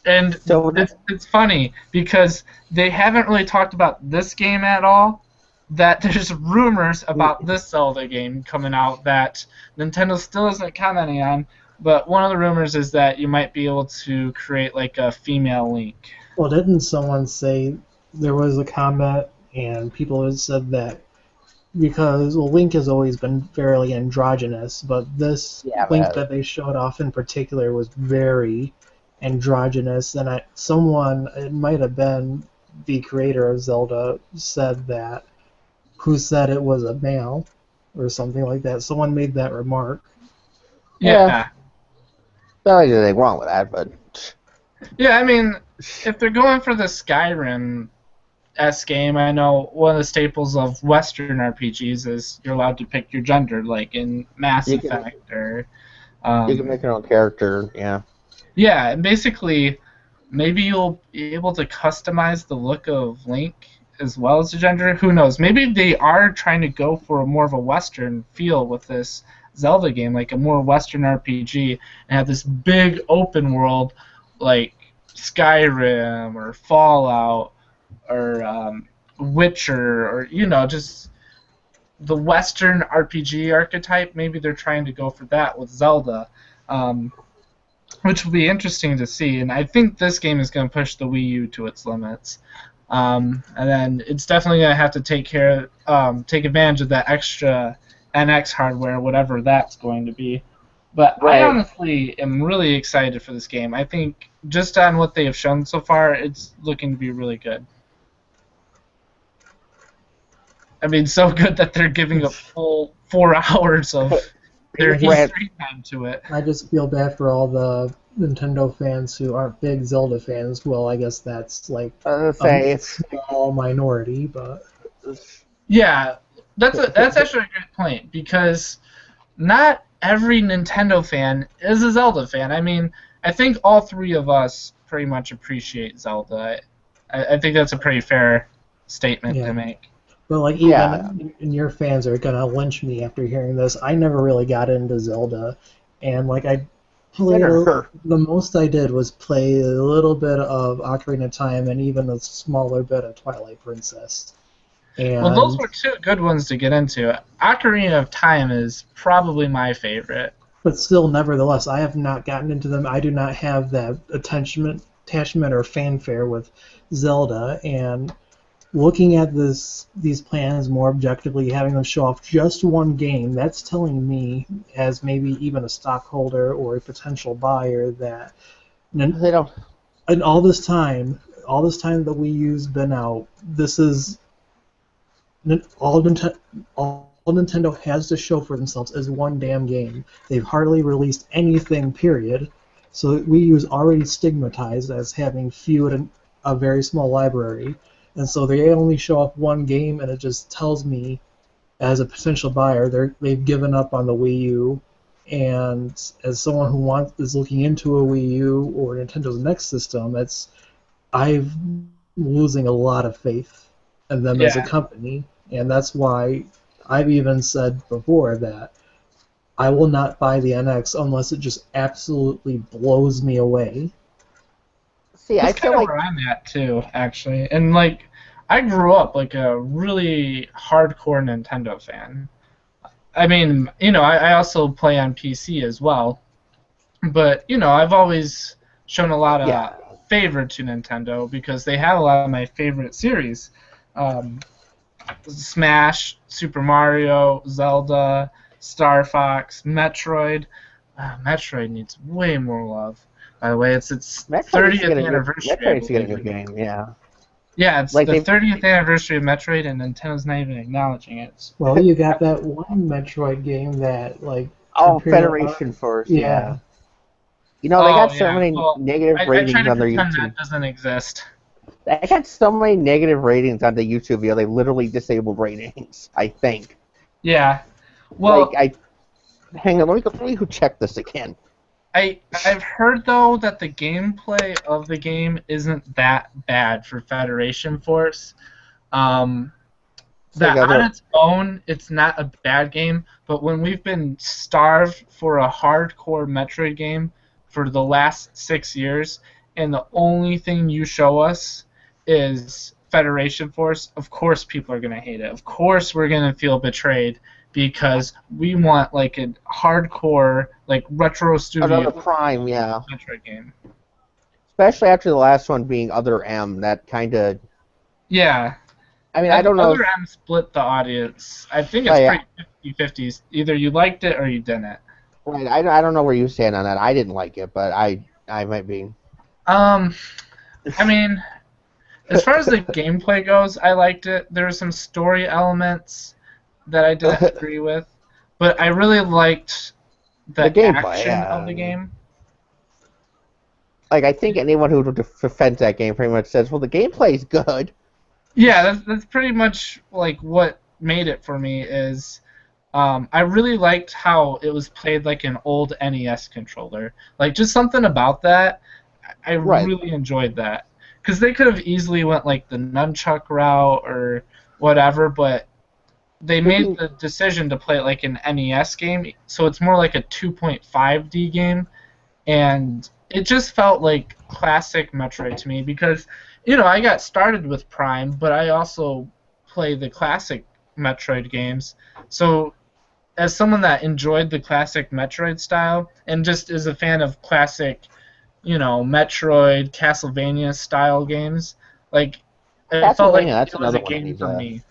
[SPEAKER 1] And
[SPEAKER 2] So
[SPEAKER 1] it's funny because they haven't really talked about this game at all. That there's rumors about this Zelda game coming out that Nintendo still isn't commenting on. But one of the rumors is that you might be able to create like a female Link.
[SPEAKER 3] Well, didn't someone say there was a comment and people had said that because Link has always been fairly androgynous, but this Link that they showed off in particular was very androgynous, and it might have been the creator of Zelda said that, who said it was a male or something like that. Someone made that remark.
[SPEAKER 1] Yeah.
[SPEAKER 2] not like there's anything wrong with that, but
[SPEAKER 1] Yeah, I mean, if they're going for the Skyrim S game, I know one of the staples of Western RPGs is you're allowed to pick your gender, like in Mass
[SPEAKER 2] You can-
[SPEAKER 1] Effect or.
[SPEAKER 2] you can make your own character. Yeah.
[SPEAKER 1] Yeah, and basically, maybe you'll be able to customize the look of Link as well as the gender. Who knows? Maybe they are trying to go for a more of a Western feel with this Zelda game, like a more Western RPG, and have this big open world like Skyrim or Fallout or Witcher or just the Western RPG archetype. Maybe they're trying to go for that with Zelda. Which will be interesting to see, and I think this game is going to push the Wii U to its limits. And then it's definitely going to have to take advantage of that extra NX hardware, whatever that's going to be. But
[SPEAKER 2] Right.
[SPEAKER 1] I honestly am really excited for this game. I think just on what they have shown so far, it's looking to be really good. I mean, so good that they're giving a full 4 hours of their
[SPEAKER 2] Right.
[SPEAKER 1] E3 time to it.
[SPEAKER 3] I just feel bad for all the Nintendo fans who aren't big Zelda fans. Well, I guess that's like
[SPEAKER 2] Say
[SPEAKER 3] a
[SPEAKER 2] it's
[SPEAKER 3] small minority, but
[SPEAKER 1] Yeah, that's actually a good point because not every Nintendo fan is a Zelda fan. I mean, I think all three of us pretty much appreciate Zelda. I think that's a pretty fair statement
[SPEAKER 3] Yeah.
[SPEAKER 1] to make.
[SPEAKER 3] but like even
[SPEAKER 2] Yeah.
[SPEAKER 3] and your fans are gonna lynch me after hearing this. I never really got into Zelda, and like I played
[SPEAKER 2] Sure.
[SPEAKER 3] the most I did was play a little bit of Ocarina of Time and even a smaller bit of Twilight Princess. And
[SPEAKER 1] Well, those were two good ones to get into. Ocarina of Time is probably my favorite.
[SPEAKER 3] but still, nevertheless, I have not gotten into them. I do not have that attachment or fanfare with Zelda, and looking at these plans more objectively, having them show off just one game, that's telling me, as maybe even a stockholder or a potential buyer, that
[SPEAKER 2] They don't.
[SPEAKER 3] and all this time the Wii U's been out, this is all Nintendo has to show for themselves is one damn game. They've hardly released anything, period. So Wii U is already stigmatized as having few and a very small library, and so they only show off one game, and it just tells me, as a potential buyer, they've given up on the Wii U. And as someone who is looking into a Wii U or Nintendo's next system, I'm losing a lot of faith in them as a
[SPEAKER 1] Yeah.
[SPEAKER 3] company, and that's why I've even said before that I will not buy the NX unless it just absolutely blows me away.
[SPEAKER 2] See, I
[SPEAKER 1] That's
[SPEAKER 2] feel
[SPEAKER 1] kind of
[SPEAKER 2] like
[SPEAKER 1] where I'm at too, actually. And like, I grew up like a really hardcore Nintendo fan. I mean, I also play on PC as well, but I've always shown a lot of
[SPEAKER 2] Yeah.
[SPEAKER 1] favor to Nintendo because they have a lot of my favorite series. Smash, Super Mario, Zelda, Star Fox, Metroid. Metroid needs way more love. By the way, it's its
[SPEAKER 2] Metroid needs to
[SPEAKER 1] 30th
[SPEAKER 2] get a new-
[SPEAKER 1] anniversary.
[SPEAKER 2] Metroid
[SPEAKER 1] I
[SPEAKER 2] needs to get a new
[SPEAKER 1] believe.
[SPEAKER 2] game. Yeah.
[SPEAKER 1] Yeah, it's
[SPEAKER 2] Like
[SPEAKER 1] the
[SPEAKER 2] they-
[SPEAKER 1] 30th anniversary of Metroid, and Nintendo's not even acknowledging it.
[SPEAKER 3] Well, you got that one Metroid game that, like,
[SPEAKER 2] Oh,
[SPEAKER 3] compared to
[SPEAKER 2] Federation Force.
[SPEAKER 3] yeah.
[SPEAKER 2] Yeah. You know, they got so many
[SPEAKER 1] Well,
[SPEAKER 2] negative
[SPEAKER 1] I try
[SPEAKER 2] ratings
[SPEAKER 1] to
[SPEAKER 2] on their
[SPEAKER 1] pretend
[SPEAKER 2] YouTube.
[SPEAKER 1] that doesn't exist.
[SPEAKER 2] They got so many negative ratings on the YouTube video. They literally disabled ratings. I think.
[SPEAKER 1] Yeah. Well,
[SPEAKER 2] Hang on. Let me go check this again.
[SPEAKER 1] I've heard though that the gameplay of the game isn't that bad for Federation Force. That
[SPEAKER 2] Like
[SPEAKER 1] on
[SPEAKER 2] other-
[SPEAKER 1] its own, it's not a bad game. But when we've been starved for a hardcore Metroid game for the last 6 years, and the only thing you show us is Federation Force, of course people are gonna hate it. Of course we're gonna feel betrayed because we want like a hardcore, like retro studio
[SPEAKER 2] Another Prime, yeah.
[SPEAKER 1] Metroid game.
[SPEAKER 2] Especially after the last one being Other M, that kind of.
[SPEAKER 1] Yeah.
[SPEAKER 2] I mean, I don't know.
[SPEAKER 1] Other M split the audience. I think it's
[SPEAKER 2] Oh, yeah.
[SPEAKER 1] pretty 50-50. Either you liked it or you didn't.
[SPEAKER 2] Right, I don't know where you stand on that. I didn't like it, but I might be.
[SPEAKER 1] I mean, as far as the gameplay goes, I liked it. There were some story elements that I didn't agree with, but I really liked the
[SPEAKER 2] The gameplay,
[SPEAKER 1] action
[SPEAKER 2] yeah.
[SPEAKER 1] of the game.
[SPEAKER 2] Like, I think anyone who defends that game pretty much says, well, the gameplay's good.
[SPEAKER 1] Yeah, that's pretty much like what made it for me is I really liked how it was played like an old NES controller. Like just something about that, I
[SPEAKER 2] Right.
[SPEAKER 1] really enjoyed that. Because they could have easily went like the nunchuck route or whatever, but they made the decision to play it like an NES game, so it's more like a 2.5D game, and it just felt like classic Metroid to me because, I got started with Prime, but I also play the classic Metroid games. So, as someone that enjoyed the classic Metroid style and just is a fan of classic, Metroid, Castlevania style games, like it felt like
[SPEAKER 2] Castlevania, that's
[SPEAKER 1] it was a
[SPEAKER 2] another one that
[SPEAKER 1] game
[SPEAKER 2] needs
[SPEAKER 1] for
[SPEAKER 2] a...
[SPEAKER 1] me.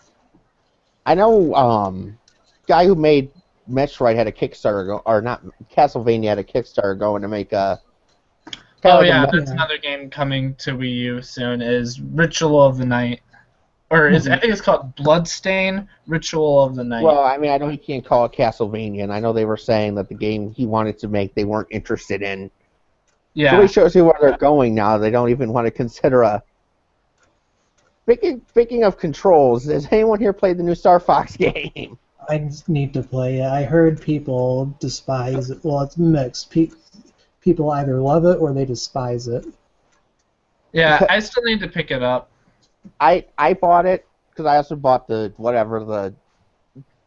[SPEAKER 2] I know, guy who made Metroid had a Kickstarter, or not, Castlevania had a Kickstarter going to make a...
[SPEAKER 1] Oh
[SPEAKER 2] like
[SPEAKER 1] yeah,
[SPEAKER 2] a
[SPEAKER 1] that's another game coming to Wii U soon. Is Ritual of the Night, or I think it's called Bloodstain Ritual of the Night.
[SPEAKER 2] Well, I mean, I know he can't call it Castlevania, and I know they were saying that the game he wanted to make they weren't interested in.
[SPEAKER 1] Yeah.
[SPEAKER 2] So it shows you where they're going now. They don't even want to consider a... Speaking of controls, has anyone here played the new Star Fox game?
[SPEAKER 3] I just need to play it. I heard people despise it. Well, it's mixed. People either love it or they despise it.
[SPEAKER 1] Yeah, I still need to pick it up.
[SPEAKER 2] I bought it because I also bought the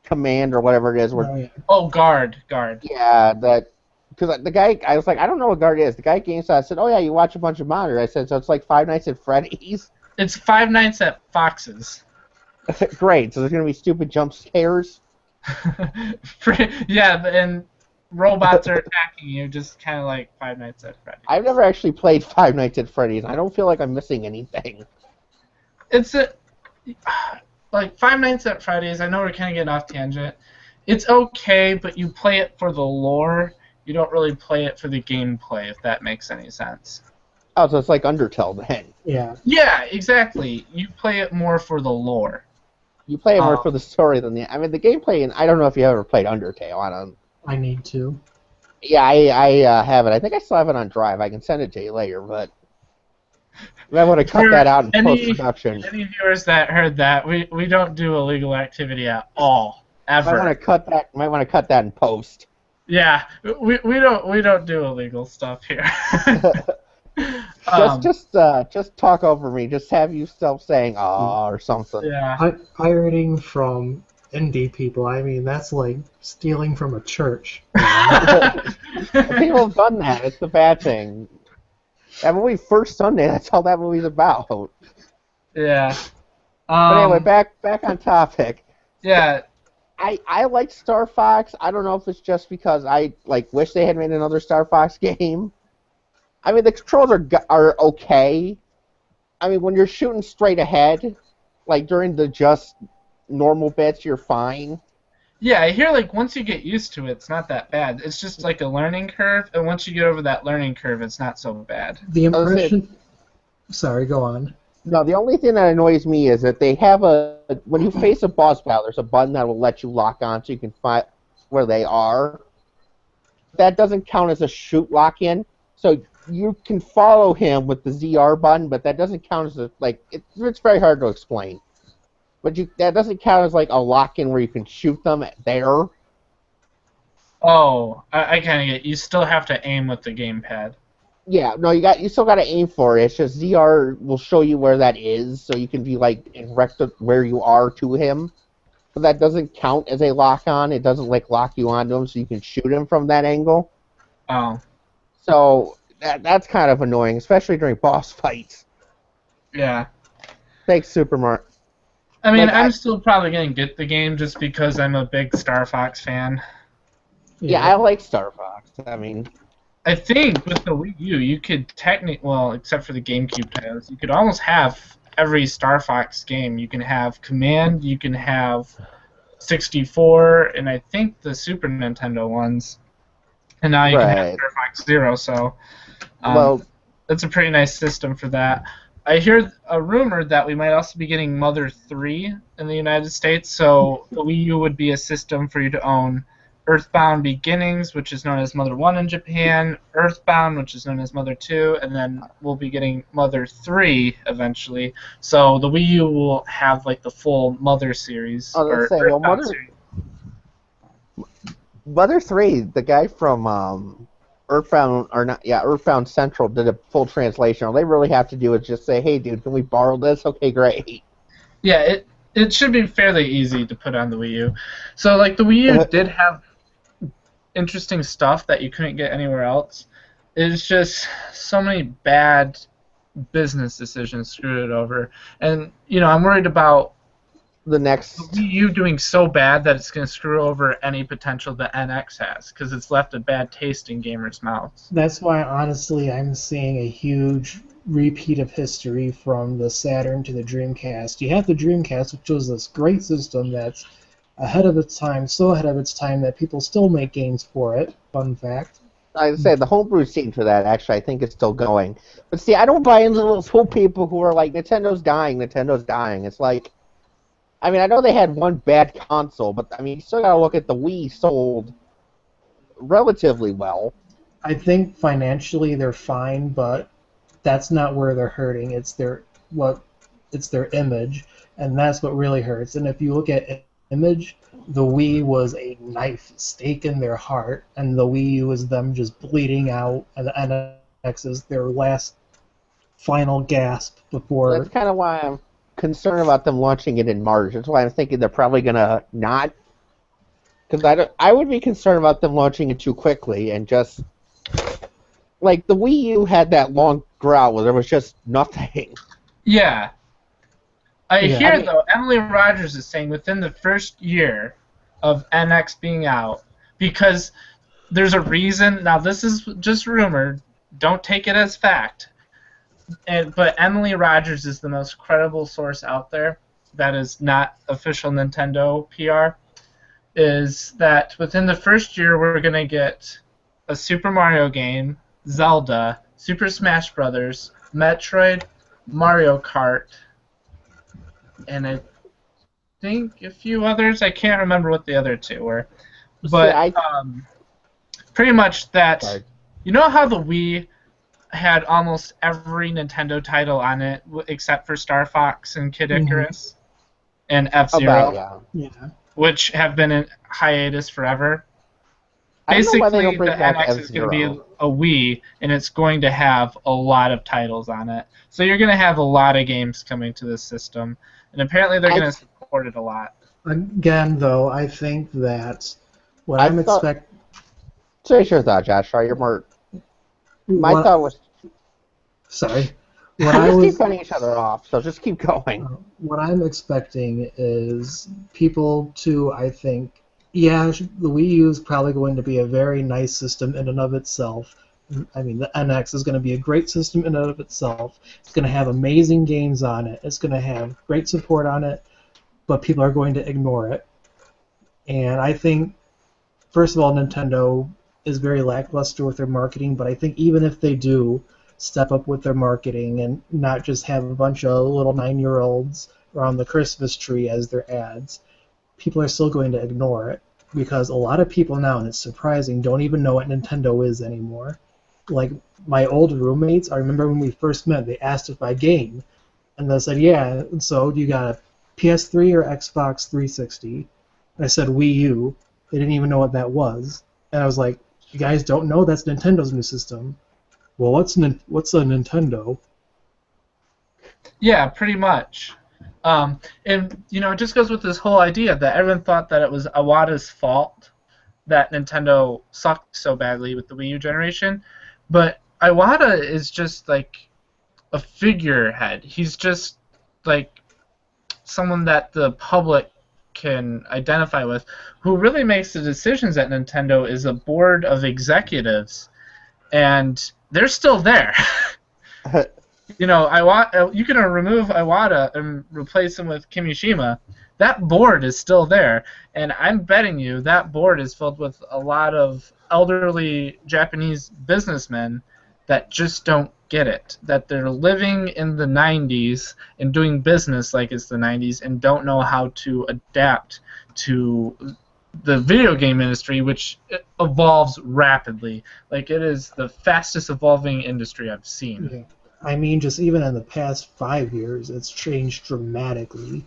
[SPEAKER 2] command or whatever it is. Where,
[SPEAKER 3] Oh, yeah.
[SPEAKER 1] Oh, Guard.
[SPEAKER 2] yeah, that because the guy, I was like, I don't know what Guard is. The guy at GameStop said, oh yeah, you watch a bunch of monitors. I said, so it's like Five Nights at Freddy's.
[SPEAKER 1] It's Five Nights at Fox's.
[SPEAKER 2] Great. So there's gonna be stupid jump scares.
[SPEAKER 1] Yeah, and robots are attacking you, just kind of like Five Nights at Freddy's.
[SPEAKER 2] I've never actually played Five Nights at Freddy's. I don't feel like I'm missing anything.
[SPEAKER 1] It's like Five Nights at Freddy's. I know we're kind of getting off tangent. It's okay, but you play it for the lore. You don't really play it for the gameplay, if that makes any sense.
[SPEAKER 2] Oh, so it's like Undertale then.
[SPEAKER 3] Yeah.
[SPEAKER 1] Yeah, exactly. You play it more for the lore.
[SPEAKER 2] You play it more for the story than the... I mean, the gameplay, and I don't know if you ever played Undertale. I don't...
[SPEAKER 3] I need to.
[SPEAKER 2] Yeah, I have it. I think I still have it on Drive. I can send it to you later, but... I want to cut that out in post-production.
[SPEAKER 1] Any viewers that heard that, we don't do illegal activity at all, ever.
[SPEAKER 2] Might want to cut that in post.
[SPEAKER 1] Yeah, we don't do illegal stuff here.
[SPEAKER 2] Just talk over me. Just have yourself saying "ah" or something.
[SPEAKER 1] Yeah.
[SPEAKER 3] Pirating from indie people. I mean, that's like stealing from a church.
[SPEAKER 2] People have done that. It's the bad thing. That movie, First Sunday, that's all that movie's about.
[SPEAKER 1] Yeah.
[SPEAKER 2] But anyway, back on topic.
[SPEAKER 1] Yeah.
[SPEAKER 2] I like Star Fox. I don't know if it's just because I wish they had made another Star Fox game. I mean, the controls are okay. I mean, when you're shooting straight ahead, like during the just normal bits, you're fine.
[SPEAKER 1] Yeah, I hear once you get used to it, it's not that bad. It's just like a learning curve, and once you get over that learning curve, it's not so bad.
[SPEAKER 3] The impression... Sorry, go on.
[SPEAKER 2] No, the only thing that annoys me is that they have when you face a boss battle, there's a button that will let you lock on so you can find where they are. That doesn't count as a shoot lock-in, so you can follow him with the ZR button, but that doesn't count as it's very hard to explain. But that doesn't count as a lock-in where you can shoot them there.
[SPEAKER 1] Oh, I kind of get. You still have to aim with the gamepad.
[SPEAKER 2] Yeah, no, you still got to aim for it. It's just ZR will show you where that is, so you can be direct where you are to him. But that doesn't count as a lock-on. It doesn't lock you onto him, so you can shoot him from that angle.
[SPEAKER 1] Oh.
[SPEAKER 2] So that's kind of annoying, especially during boss fights.
[SPEAKER 1] Yeah.
[SPEAKER 2] Thanks, Super Mario.
[SPEAKER 1] I mean, I'm still probably gonna get the game just because I'm a big Star Fox fan.
[SPEAKER 2] Yeah, I like Star Fox. I mean,
[SPEAKER 1] I think with the Wii U, you could except for the GameCube titles, you could almost have every Star Fox game. You can have Command, you can have 64, and I think the Super Nintendo ones. And now you can have Star Fox Zero, so that's a pretty nice system for that. I hear a rumor that we might also be getting Mother 3 in the United States, so the Wii U would be a system for you to own Earthbound Beginnings, which is known as Mother 1 in Japan, Earthbound, which is known as Mother 2, and then we'll be getting Mother 3 eventually. So the Wii U will have like the full Mother series.
[SPEAKER 2] Oh, let's
[SPEAKER 1] or
[SPEAKER 2] say, well,
[SPEAKER 1] Earthbound series.
[SPEAKER 2] Mother 3, the guy from Earthbound, or not, yeah, Earthbound Central did a full translation. All they really have to do is just say, hey, dude, can we borrow this? Okay, great.
[SPEAKER 1] Yeah, it should be fairly easy to put on the Wii U. So like the Wii U did have interesting stuff that you couldn't get anywhere else. It's just so many bad business decisions screwed it over. And, I'm worried about
[SPEAKER 2] The next...
[SPEAKER 1] the Wii U doing so bad that it's going to screw over any potential the NX has, because it's left a bad taste in gamers' mouths.
[SPEAKER 3] That's why, honestly, I'm seeing a huge repeat of history from the Saturn to the Dreamcast. You have the Dreamcast, which was this great system that's ahead of its time, so ahead of its time that people still make games for it. Fun fact.
[SPEAKER 2] I say the homebrew scene for that, actually, I think it's still going. But see, I don't buy into those whole people who are like, Nintendo's dying, Nintendo's dying. It's like, I mean, I know they had one bad console, but I mean, you still gotta look at the Wii sold relatively well.
[SPEAKER 3] I think financially they're fine, but that's not where they're hurting. It's their image, and that's what really hurts. And if you look at image, the Wii was a knife stake in their heart, and the Wii U is them just bleeding out, and the NX is their last final gasp before.
[SPEAKER 2] That's kind of why I'm concerned about them launching it in March. That's why I'm thinking they're probably gonna not. Because I would be concerned about them launching it too quickly and just like the Wii U had that long drought where there was just nothing.
[SPEAKER 1] Yeah. I hear, though, Emily Rogers is saying within the first year of NX being out, because there's a reason. Now, this is just rumored. Don't take it as fact. But Emily Rogers is the most credible source out there that is not official Nintendo PR, is that within the first year we're going to get a Super Mario game, Zelda, Super Smash Brothers, Metroid, Mario Kart, and I think a few others. I can't remember what the other two were. But pretty much that.
[SPEAKER 2] Sorry.
[SPEAKER 1] You know how the Wii had almost every Nintendo title on it except for Star Fox and Kid Icarus and F-Zero, which have been in hiatus forever? Basically, the NX is going to be a Wii, and it's going to have a lot of titles on it. So you're going to have a lot of games coming to this system, and apparently they're going to support it a lot.
[SPEAKER 3] Again, though, I think that what I'm expecting...
[SPEAKER 2] Say your thought, Josh. Sorry, you're more... My thought was...
[SPEAKER 3] Sorry.
[SPEAKER 2] We just keep cutting each other off, so just keep going.
[SPEAKER 3] What I'm expecting is people to, I think... Yeah, the Wii U is probably going to be a very nice system in and of itself. I mean, the NX is going to be a great system in and of itself. It's going to have amazing games on it. It's going to have great support on it, but people are going to ignore it. And I think, first of all, Nintendo is very lackluster with their marketing, but I think even if they do step up with their marketing and not just have a bunch of little 9-year-olds around the Christmas tree as their ads, people are still going to ignore it, because a lot of people now, and it's surprising, don't even know what Nintendo is anymore. Like, my old roommates, I remember when we first met, they asked if I game, and they said, yeah, and so do you got a PS3 or Xbox 360? I said Wii U. They didn't even know what that was. And I was like, you guys don't know? That's Nintendo's new system. Well, what's a Nintendo?
[SPEAKER 1] Yeah, pretty much. And, it just goes with this whole idea that everyone thought that it was Iwata's fault that Nintendo sucked so badly with the Wii U generation. But Iwata is just, like, a figurehead. He's just, like, someone that the public can identify with. Who really makes the decisions at Nintendo is a board of executives. And they're still there. You can remove Iwata and replace him with Kimishima. That board is still there, and I'm betting you that board is filled with a lot of elderly Japanese businessmen that just don't get it. That they're living in the 90s and doing business like it's the 90s and don't know how to adapt to the video game industry, which evolves rapidly. Like, it is the fastest evolving industry I've seen.
[SPEAKER 3] Yeah. I mean, just even in the past 5 years, it's changed dramatically.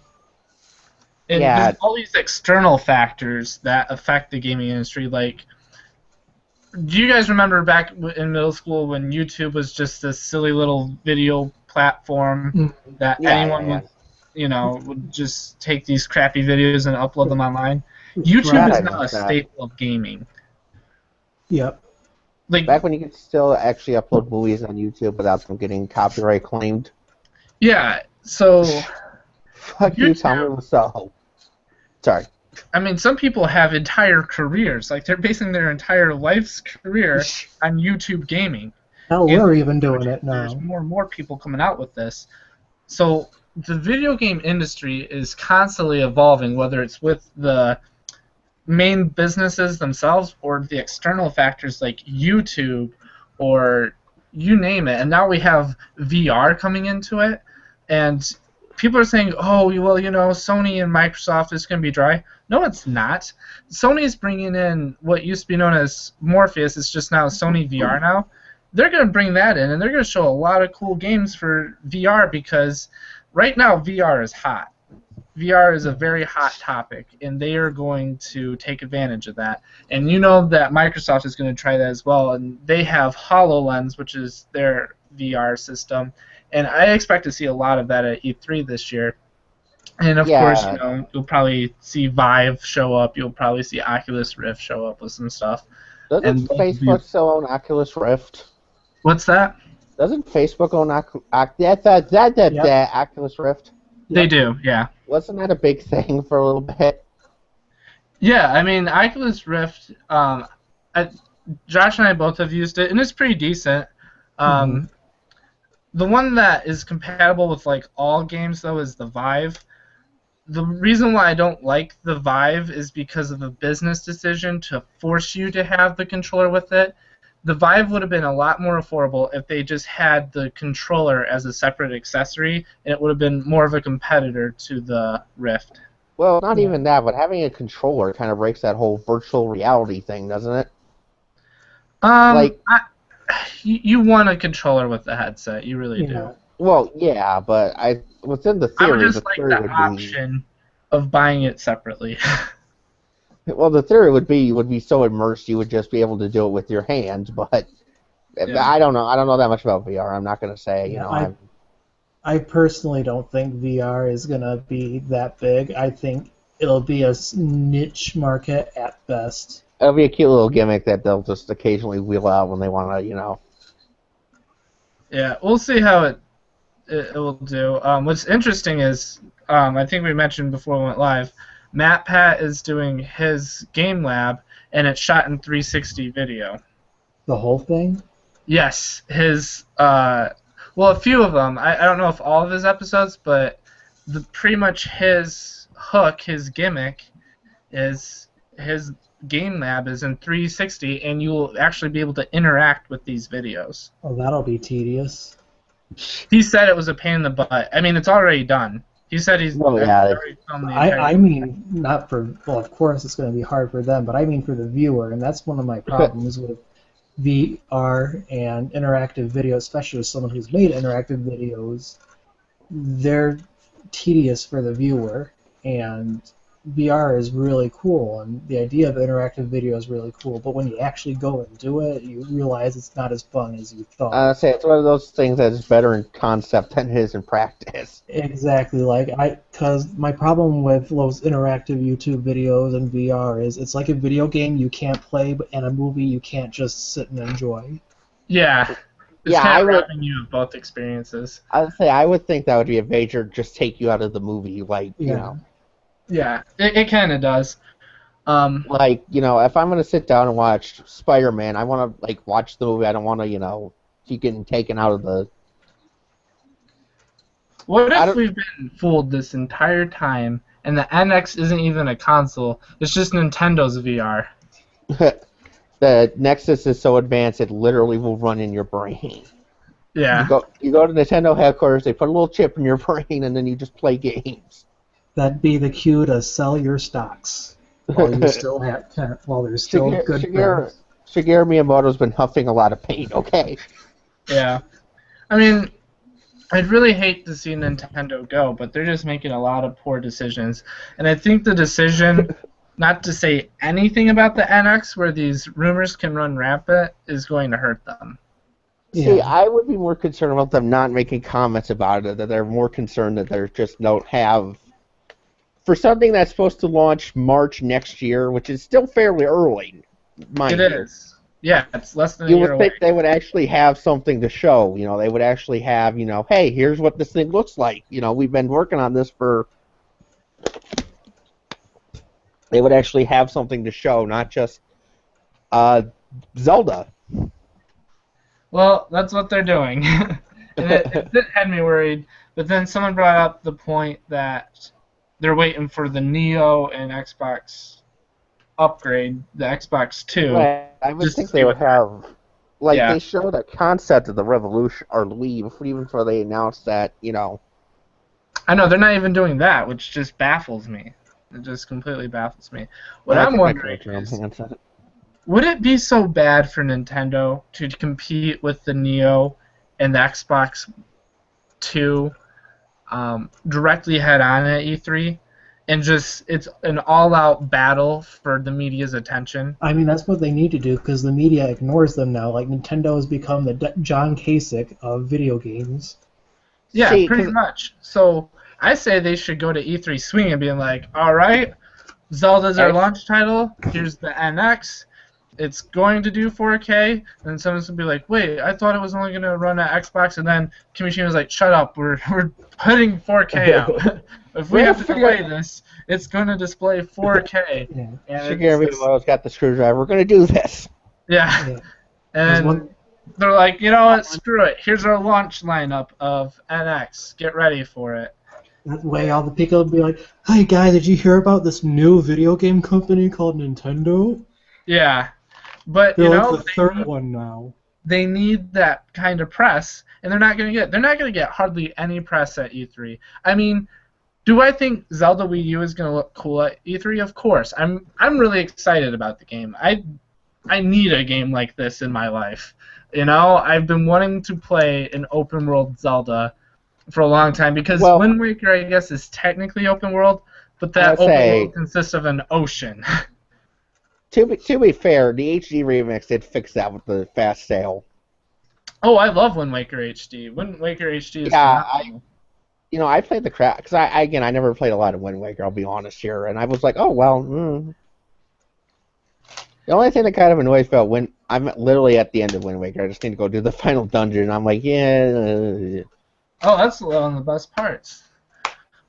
[SPEAKER 1] And
[SPEAKER 2] Yeah.
[SPEAKER 1] there's all these external factors that affect the gaming industry. Like, do you guys remember back in middle school when YouTube was just this silly little video platform that anyone would, would just take these crappy videos and upload them online? YouTube
[SPEAKER 3] Right.
[SPEAKER 1] is now a staple of gaming.
[SPEAKER 3] Yep.
[SPEAKER 1] Like,
[SPEAKER 2] Back when you could still actually upload movies on YouTube without them getting copyright claimed.
[SPEAKER 1] yeah, so
[SPEAKER 2] Fuck you, Tom Wiseau. Sorry.
[SPEAKER 1] I mean, some people have entire careers. Like, they're basing their entire life's career on YouTube gaming.
[SPEAKER 3] Hell, we're even doing it now.
[SPEAKER 1] There's more and more people coming out with this. So the video game industry is constantly evolving, whether it's with the main businesses themselves or the external factors like YouTube or you name it. And now we have VR coming into it, and people are saying, oh, well, Sony and Microsoft is going to be dry. No, it's not. Sony is bringing in what used to be known as Morpheus. It's just now Sony VR now. They're going to bring that in, and they're going to show a lot of cool games for VR because right now VR is hot. VR is a very hot topic, and they are going to take advantage of that. And you know that Microsoft is going to try that as well, and they have HoloLens, which is their VR system, and I expect to see a lot of that at E3 this year. And of course, you'll probably see Vive show up. You'll probably see Oculus Rift show up with some stuff.
[SPEAKER 2] Doesn't Facebook still own Oculus Rift?
[SPEAKER 1] What's that?
[SPEAKER 2] Doesn't Facebook own Oculus Rift?
[SPEAKER 1] They do, yeah.
[SPEAKER 2] Wasn't that a big thing for a little bit?
[SPEAKER 1] Yeah, I mean, Oculus Rift, Josh and I both have used it, and it's pretty decent. The one that is compatible with, like, all games, though, is the Vive. The reason why I don't like the Vive is because of a business decision to force you to have the controller with it. The Vive would have been a lot more affordable if they just had the controller as a separate accessory, and it would have been more of a competitor to the Rift.
[SPEAKER 2] Well, not even that, but having a controller kind of breaks that whole virtual reality thing, doesn't it?
[SPEAKER 1] You want a controller with the headset, you really do.
[SPEAKER 2] Well, yeah, but within the theory,
[SPEAKER 1] I would just like the option of buying it separately.
[SPEAKER 2] Well, the theory would be you would be so immersed you would just be able to do it with your hands, but I don't know. I don't know that much about VR. I'm not going to say,
[SPEAKER 3] I personally don't think VR is going to be that big. I think it'll be a niche market at best.
[SPEAKER 2] It'll be a cute little gimmick that they'll just occasionally wheel out when they want to,
[SPEAKER 1] Yeah, we'll see how it will do. What's interesting is, I think we mentioned before we went live, MatPat is doing his game lab, and it's shot in 360 video.
[SPEAKER 3] The whole thing?
[SPEAKER 1] Yes, his a few of them. I don't know if all of his episodes, but pretty much his hook, his gimmick, is his game lab is in 360, and you'll actually be able to interact with these videos.
[SPEAKER 3] Oh, that'll be tedious.
[SPEAKER 1] He said it was a pain in the butt. I mean, it's already done. He said he's already filmed the entire
[SPEAKER 3] I mean, not for, well, of course it's going to be hard for them, but I mean for the viewer, and that's one of my problems with VR and interactive video, especially with someone who's made interactive videos. They're tedious for the viewer, and VR is really cool, and the idea of interactive video is really cool, but when you actually go and do it, you realize it's not as fun as you thought.
[SPEAKER 2] It's one of those things that's better in concept than it is in practice.
[SPEAKER 3] Exactly, because my problem with those interactive YouTube videos and VR is it's like a video game you can't play, and a movie you can't just sit and enjoy.
[SPEAKER 1] Yeah. It's kind of robbing you of both experiences.
[SPEAKER 2] I would think that would be a major just take you out of the movie, you know.
[SPEAKER 1] Yeah, it kind of does.
[SPEAKER 2] If I'm going to sit down and watch Spider-Man, I want to, watch the movie. I don't want to, keep getting taken out of the...
[SPEAKER 1] What if we've been fooled this entire time, and the NX isn't even a console, it's just Nintendo's VR?
[SPEAKER 2] The Nexus is so advanced, it literally will run in your brain.
[SPEAKER 1] Yeah.
[SPEAKER 2] You go to Nintendo headquarters, they put a little chip in your brain, and then you just play games.
[SPEAKER 3] That'd be the cue to sell your stocks. while you still while there's still good things.
[SPEAKER 2] Shigeru Miyamoto's been huffing a lot of paint. Okay.
[SPEAKER 1] Yeah. I mean, I'd really hate to see Nintendo go, but they're just making a lot of poor decisions. And I think the decision not to say anything about the NX, where these rumors can run rampant, is going to hurt them.
[SPEAKER 2] See, I would be more concerned about them not making comments about it, that they're more concerned that they just don't have... For something that's supposed to launch March next year, which is still fairly early, mind you.
[SPEAKER 1] It is. Yeah, it's less than a year away.
[SPEAKER 2] You would think they would actually have something to show. You know, they would actually have, you know, hey, here's what this thing looks like. You know, we've been working on this for... They would actually have something to show, not just Zelda.
[SPEAKER 1] Well, that's what they're doing. And it had me worried. But then someone brought up the point that they're waiting for the Neo and Xbox upgrade, the Xbox 2.
[SPEAKER 2] Right. I would think they would have... Like, they showed a concept of the Revolution, or Wii, even before they announced that, you know...
[SPEAKER 1] I know, they're not even doing that, which just baffles me. It just completely baffles me. What I'm wondering is, would it be so bad for Nintendo to compete with the Neo and the Xbox 2 directly head-on at E3? And just, it's an all-out battle for the media's attention.
[SPEAKER 3] I mean, that's what they need to do, because the media ignores them now. Like, Nintendo has become the John Kasich of video games.
[SPEAKER 1] Yeah, pretty much. So I say they should go to E3 swinging and being like, all right, Zelda's our launch title. Here's the NX. It's going to do 4K. And someone's going to be like, wait, I thought it was only going to run at Xbox. And then Kimishima was like, shut up. We're putting 4K out. If we have to delay this, it's going to display 4K.
[SPEAKER 2] Shigeru Miyamoto's got the screwdriver. We're going to do this.
[SPEAKER 1] Yeah. And they're like, you know what? Screw it. Here's our launch lineup of NX. Get ready for it.
[SPEAKER 3] That way all the people will be like, hey guys, did you hear about this new video game company called Nintendo?
[SPEAKER 1] Yeah. But,
[SPEAKER 3] they're
[SPEAKER 1] you know,
[SPEAKER 3] like the third one now.
[SPEAKER 1] They need that kind of press, and they're not going to get hardly any press at E3. I mean, do I think Zelda Wii U is going to look cool at E3? Of course. I'm really excited about the game. I need a game like this in my life. You know, I've been wanting to play an open world Zelda for a long time, because Wind Waker, I guess, is technically open world, but that open world consists of an ocean.
[SPEAKER 2] To be fair, the HD remix did fix that with the fast sale.
[SPEAKER 1] Oh, I love Wind Waker HD. Wind Waker HD is phenomenal.
[SPEAKER 2] I played the crap, because I never played a lot of Wind Waker, I'll be honest here, and I was like, oh, well, The only thing that kind of annoys me about I'm literally at the end of Wind Waker, I just need to go do the final dungeon, and I'm like, yeah.
[SPEAKER 1] Oh, that's one of the best parts.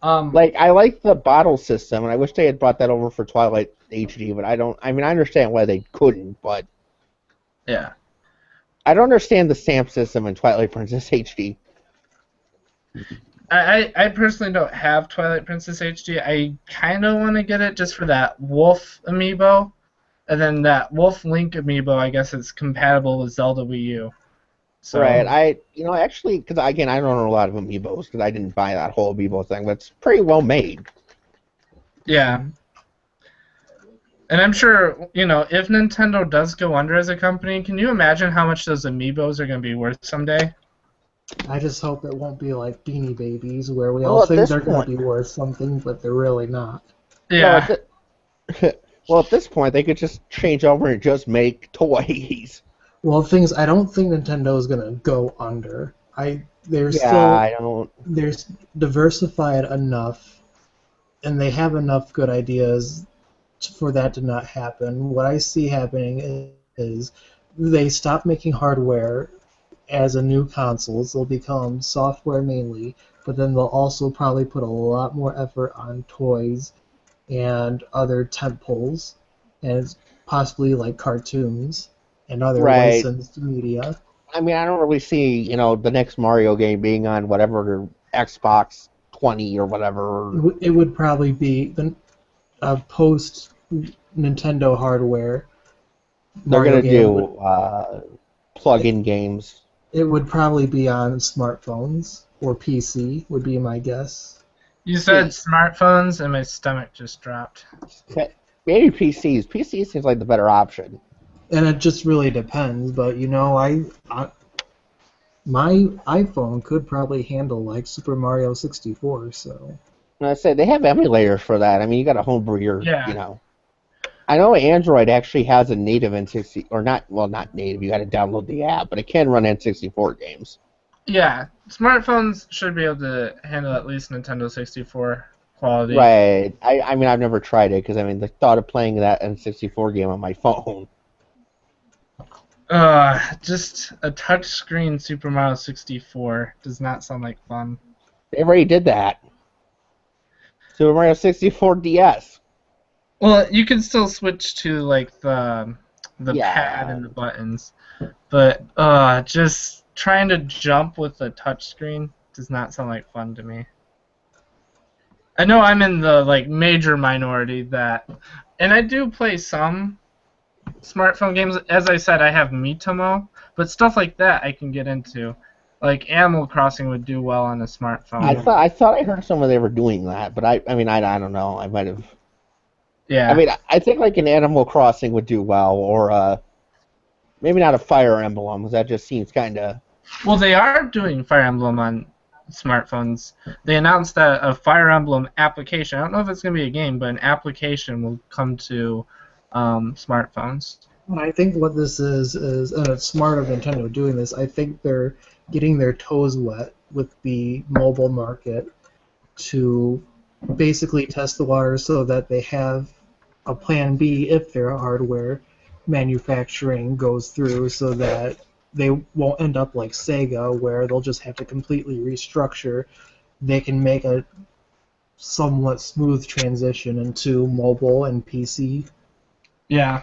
[SPEAKER 2] I like the bottle system, and I wish they had brought that over for Twilight HD, but I understand why they couldn't, but...
[SPEAKER 1] Yeah.
[SPEAKER 2] I don't understand the stamp system in Twilight Princess HD.
[SPEAKER 1] I personally don't have Twilight Princess HD. I kind of want to get it just for that Wolf amiibo, and then that Wolf Link amiibo, I guess it's compatible with Zelda Wii U. So,
[SPEAKER 2] right, actually, because again, I don't know a lot of amiibos, because I didn't buy that whole amiibo thing, but it's pretty well made.
[SPEAKER 1] Yeah. And I'm sure, if Nintendo does go under as a company, can you imagine how much those amiibos are going to be worth someday?
[SPEAKER 3] I just hope it won't be like Beanie Babies, where we all think they're going to be worth something, but they're really not.
[SPEAKER 1] Yeah.
[SPEAKER 2] Well, at this point, they could just change over and just make toys.
[SPEAKER 3] Well, I don't think Nintendo is gonna go under. They're diversified enough, and they have enough good ideas for that to not happen. What I see happening is they stop making hardware as a new consoles. They'll become software mainly, but then they'll also probably put a lot more effort on toys and other tentpoles, and possibly like cartoons and other licensed media.
[SPEAKER 2] I mean, I don't really see, the next Mario game being on whatever Xbox 20 or whatever.
[SPEAKER 3] It would probably be post Nintendo hardware.
[SPEAKER 2] They're going to do plug-in games.
[SPEAKER 3] It would probably be on smartphones or PC, would be my guess.
[SPEAKER 1] You said smartphones, and my stomach just dropped.
[SPEAKER 2] Okay. maybe PCs. PC seems like the better option.
[SPEAKER 3] And it just really depends. But my iPhone could probably handle like Super Mario 64. So
[SPEAKER 2] And I say they have emulators for that. I mean, you got to homebrew your,
[SPEAKER 1] Yeah.
[SPEAKER 2] I know Android actually has a native N60, or not, well, not native. You got to download the app, but it can run N64 games.
[SPEAKER 1] Yeah, smartphones should be able to handle at least Nintendo 64 quality.
[SPEAKER 2] Right. I mean, I've never tried it because I mean, the thought of playing that N64 game on my phone.
[SPEAKER 1] Just a touchscreen Super Mario 64 does not sound like fun.
[SPEAKER 2] They already did that. Super Mario 64 DS.
[SPEAKER 1] Well, you can still switch to like the pad and the buttons, but just trying to jump with a touchscreen does not sound like fun to me. I know I'm in the like major minority that, and I do play some smartphone games. As I said, I have Miitomo, but stuff like that I can get into. Like Animal Crossing would do well on a smartphone.
[SPEAKER 2] I thought I heard someone they were doing that, but I mean I don't know. I might have.
[SPEAKER 1] Yeah.
[SPEAKER 2] I mean I think like an Animal Crossing would do well, or maybe not a Fire Emblem, because that just seems kind of.
[SPEAKER 1] Well, they are doing Fire Emblem on smartphones. They announced that a Fire Emblem application, I don't know if it's going to be a game, but an application will come to smartphones.
[SPEAKER 3] And I think what this is, and it's smart of Nintendo doing this, I think they're getting their toes wet with the mobile market to basically test the waters so that they have a plan B if their hardware manufacturing goes through, so that they won't end up like Sega where they'll just have to completely restructure. They can make a somewhat smooth transition into mobile and PC.
[SPEAKER 1] Yeah.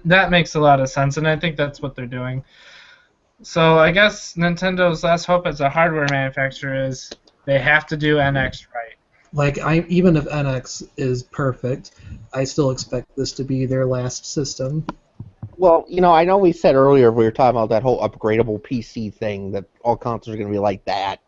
[SPEAKER 1] That makes a lot of sense, and I think that's what they're doing. So I guess Nintendo's last hope as a hardware manufacturer is they have to do NX right.
[SPEAKER 3] Like, even if NX is perfect, I still expect this to be their last system.
[SPEAKER 2] Well, I know we said earlier we were talking about that whole upgradable PC thing, that all consoles are going to be like that.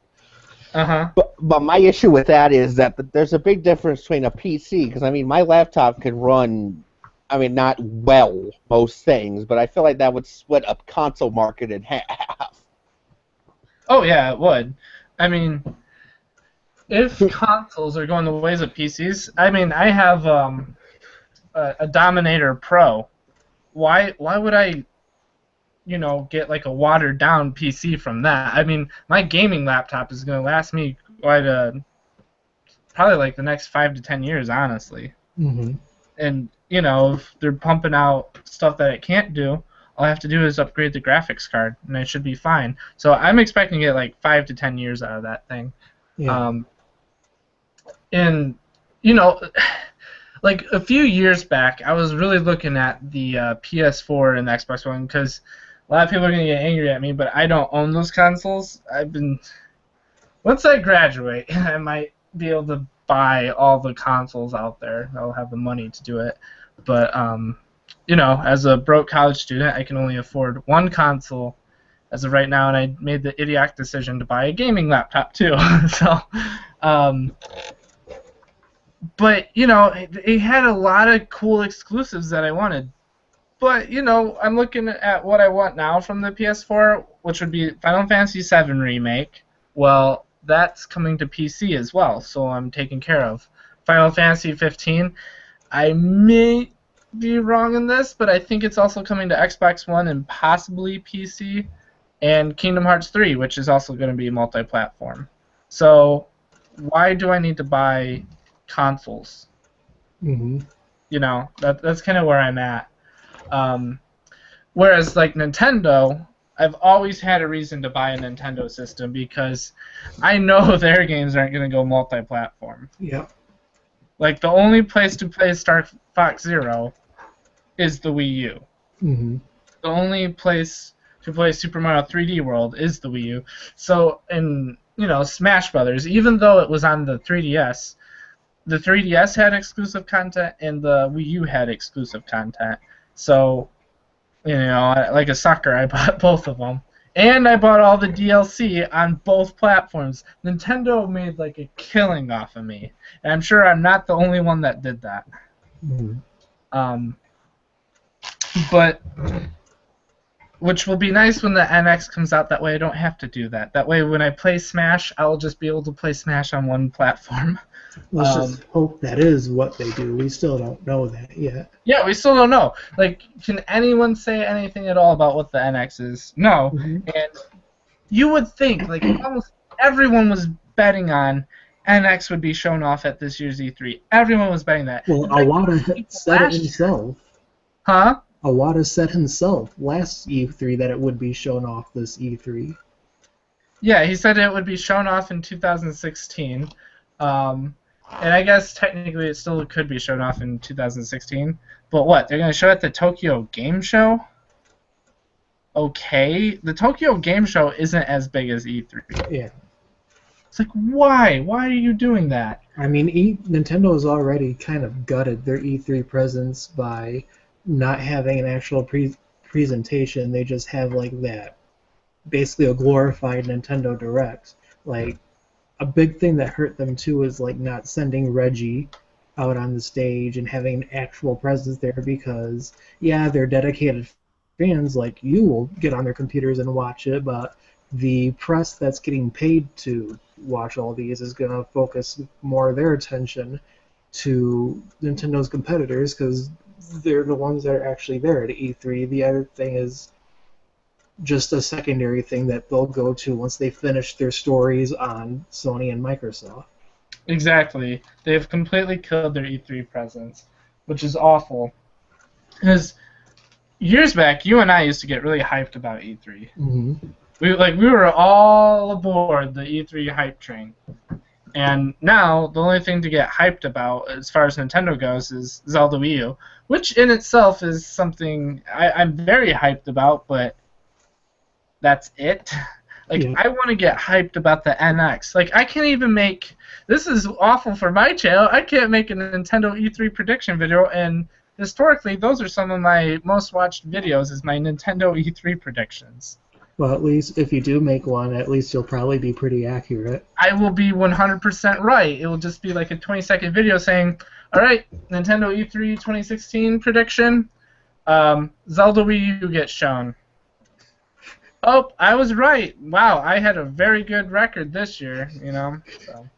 [SPEAKER 1] Uh-huh.
[SPEAKER 2] But my issue with that is that there's a big difference between a PC, because, I mean, my laptop can run, I mean, not well, most things, but I feel like that would split a console market in half.
[SPEAKER 1] Oh, yeah, it would. I mean, if consoles are going the ways of PCs, I mean, I have a Dominator Pro. Why would I, get like a watered down PC from that? I mean, my gaming laptop is going to last me probably like the next 5 to 10 years, honestly.
[SPEAKER 3] Mm-hmm.
[SPEAKER 1] And, if they're pumping out stuff that it can't do, all I have to do is upgrade the graphics card, and I should be fine. So I'm expecting to get like 5 to 10 years out of that thing.
[SPEAKER 3] Yeah.
[SPEAKER 1] And, like a few years back, I was really looking at the PS4 and the Xbox One, because a lot of people are going to get angry at me, but I don't own those consoles. Once I graduate, I might be able to buy all the consoles out there. I'll have the money to do it. But, as a broke college student, I can only afford one console as of right now, and I made the idiotic decision to buy a gaming laptop too. So, but, it had a lot of cool exclusives that I wanted. But, I'm looking at what I want now from the PS4, which would be Final Fantasy VII Remake. Well, that's coming to PC as well, so I'm taken care of. Final Fantasy 15, I may be wrong in this, but I think it's also coming to Xbox One and possibly PC. And Kingdom Hearts 3, which is also going to be multi-platform. So, why do I need to buy consoles?
[SPEAKER 3] Mm-hmm.
[SPEAKER 1] That's kind of where I'm at. Whereas, like Nintendo, I've always had a reason to buy a Nintendo system because I know their games aren't going to go multi-platform.
[SPEAKER 3] Yeah.
[SPEAKER 1] Like, the only place to play Star Fox Zero is the Wii U.
[SPEAKER 3] Mm-hmm.
[SPEAKER 1] The only place to play Super Mario 3D World is the Wii U. So, in, Smash Brothers, even though it was on the 3DS had exclusive content and the Wii U had exclusive content. So, like a sucker, I bought both of them. And I bought all the DLC on both platforms. Nintendo made like a killing off of me. And I'm sure I'm not the only one that did that.
[SPEAKER 3] Mhm.
[SPEAKER 1] Um, but which will be nice when the NX comes out. That way I don't have to do that. That way when I play Smash, I'll just be able to play Smash on one platform.
[SPEAKER 3] Let's just hope that is what they do. We still don't know that yet.
[SPEAKER 1] Yeah, we still don't know. Like, can anyone say anything at all about what the NX is? No.
[SPEAKER 3] Mhm.
[SPEAKER 1] And you would think, like, almost everyone was betting on NX would be shown off at this year's E3. Everyone was betting that.
[SPEAKER 3] Well,
[SPEAKER 1] In fact,
[SPEAKER 3] Awada said it
[SPEAKER 1] last year-
[SPEAKER 3] himself.
[SPEAKER 1] Huh?
[SPEAKER 3] Awada said himself last E3 that it would be shown off this E3.
[SPEAKER 1] Yeah, he said it would be shown off in 2016. And I guess technically it still could be shown off in 2016. But what? They're going to show it at the Tokyo Game Show? Okay. The Tokyo Game Show isn't as big as E3.
[SPEAKER 3] Yeah.
[SPEAKER 1] It's like, why? Why are you doing that?
[SPEAKER 3] I mean, Nintendo has already kind of gutted their E3 presence by not having an actual presentation. They just have like that, basically a glorified Nintendo Direct. Like, a big thing that hurt them too is like not sending Reggie out on the stage and having an actual presence there, because yeah, they're dedicated fans like you will get on their computers and watch it, but the press that's getting paid to watch all these is going to focus more of their attention to Nintendo's competitors, because they're the ones that are actually there at E3. The other thing is just a secondary thing that they'll go to once they finish their stories on Sony and Microsoft.
[SPEAKER 1] Exactly. They've completely killed their E3 presence, which is awful. Because years back, you and I used to get really hyped about E3.
[SPEAKER 3] Mm-hmm.
[SPEAKER 1] We were all aboard the E3 hype train. And now the only thing to get hyped about as far as Nintendo goes is Zelda Wii U, which in itself is something I'm very hyped about, but that's it. Like,
[SPEAKER 3] Yeah.
[SPEAKER 1] I want to get hyped about the NX. Like, I can't even make... This is awful for my channel. I can't make a Nintendo E3 prediction video, and historically, those are some of my most watched videos, is my Nintendo E3 predictions.
[SPEAKER 3] Well, at least if you do make one, at least you'll probably be pretty accurate.
[SPEAKER 1] I will be 100% right. It will just be like a 20-second video saying, all right, Nintendo E3 2016 prediction, Zelda Wii U gets shown. Oh, I was right. Wow, I had a very good record this year, you know. So.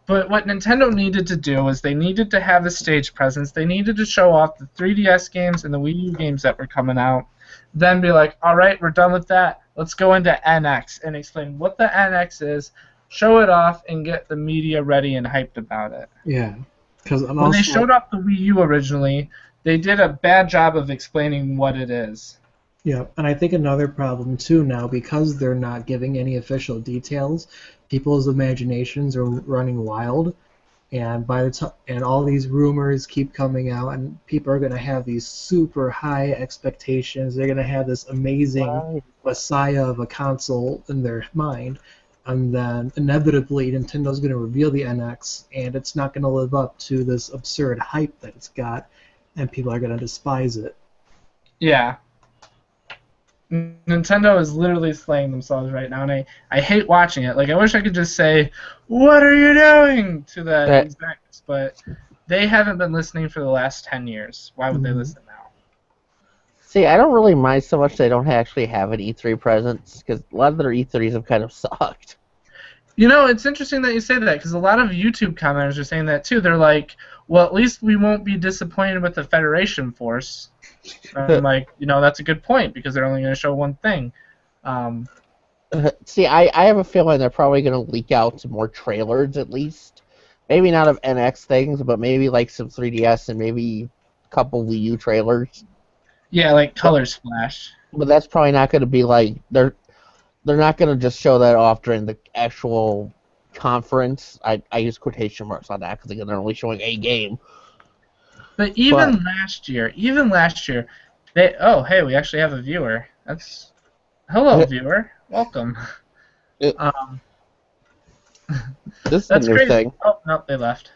[SPEAKER 1] But what Nintendo needed to do was they needed to have a stage presence. They needed to show off the 3DS games and the Wii U games that were coming out. Then be like, all right, we're done with that. Let's go into NX and explain what the NX is, show it off, and get the media ready and hyped about it.
[SPEAKER 3] Yeah, because
[SPEAKER 1] when they showed off the Wii U originally, they did a bad job of explaining what it is.
[SPEAKER 3] Yeah, and I think another problem too now, because they're not giving any official details, people's imaginations are running wild, and by the time and all these rumors keep coming out, and people are going to have these super high expectations. They're going to have this amazing messiah of a console in their mind, and then inevitably Nintendo's going to reveal the NX, and it's not going to live up to this absurd hype that it's got, and people are going to despise it.
[SPEAKER 1] Yeah. Nintendo is literally slaying themselves right now, and I hate watching it. Like, I wish I could just say, "What are you doing?" to the execs, but they haven't been listening for the last 10 years. Why would they listen now?
[SPEAKER 2] See, I don't really mind so much they don't actually have an E3 presence, because a lot of their E3s have kind of sucked.
[SPEAKER 1] You know, it's interesting that you say that, because a lot of YouTube commenters are saying that too. They're like, well, at least we won't be disappointed with the Federation Force. I'm like, you know, that's a good point, because they're only going to show one thing.
[SPEAKER 2] See, I have a feeling they're probably going to leak out some more trailers, at least. Maybe not of NX things, but maybe like some 3DS and maybe a couple Wii U trailers.
[SPEAKER 1] Yeah, like Color Splash.
[SPEAKER 2] But that's probably not going to be like... They're not going to just show that off during the actual conference. I use quotation marks on that, because again, they're only showing a game.
[SPEAKER 1] But even last year, they... Oh, hey, we actually have a viewer. That's... Hello, viewer. Welcome.
[SPEAKER 2] This is
[SPEAKER 1] That's
[SPEAKER 2] a new
[SPEAKER 1] crazy.
[SPEAKER 2] thing.
[SPEAKER 1] Oh, no, they left.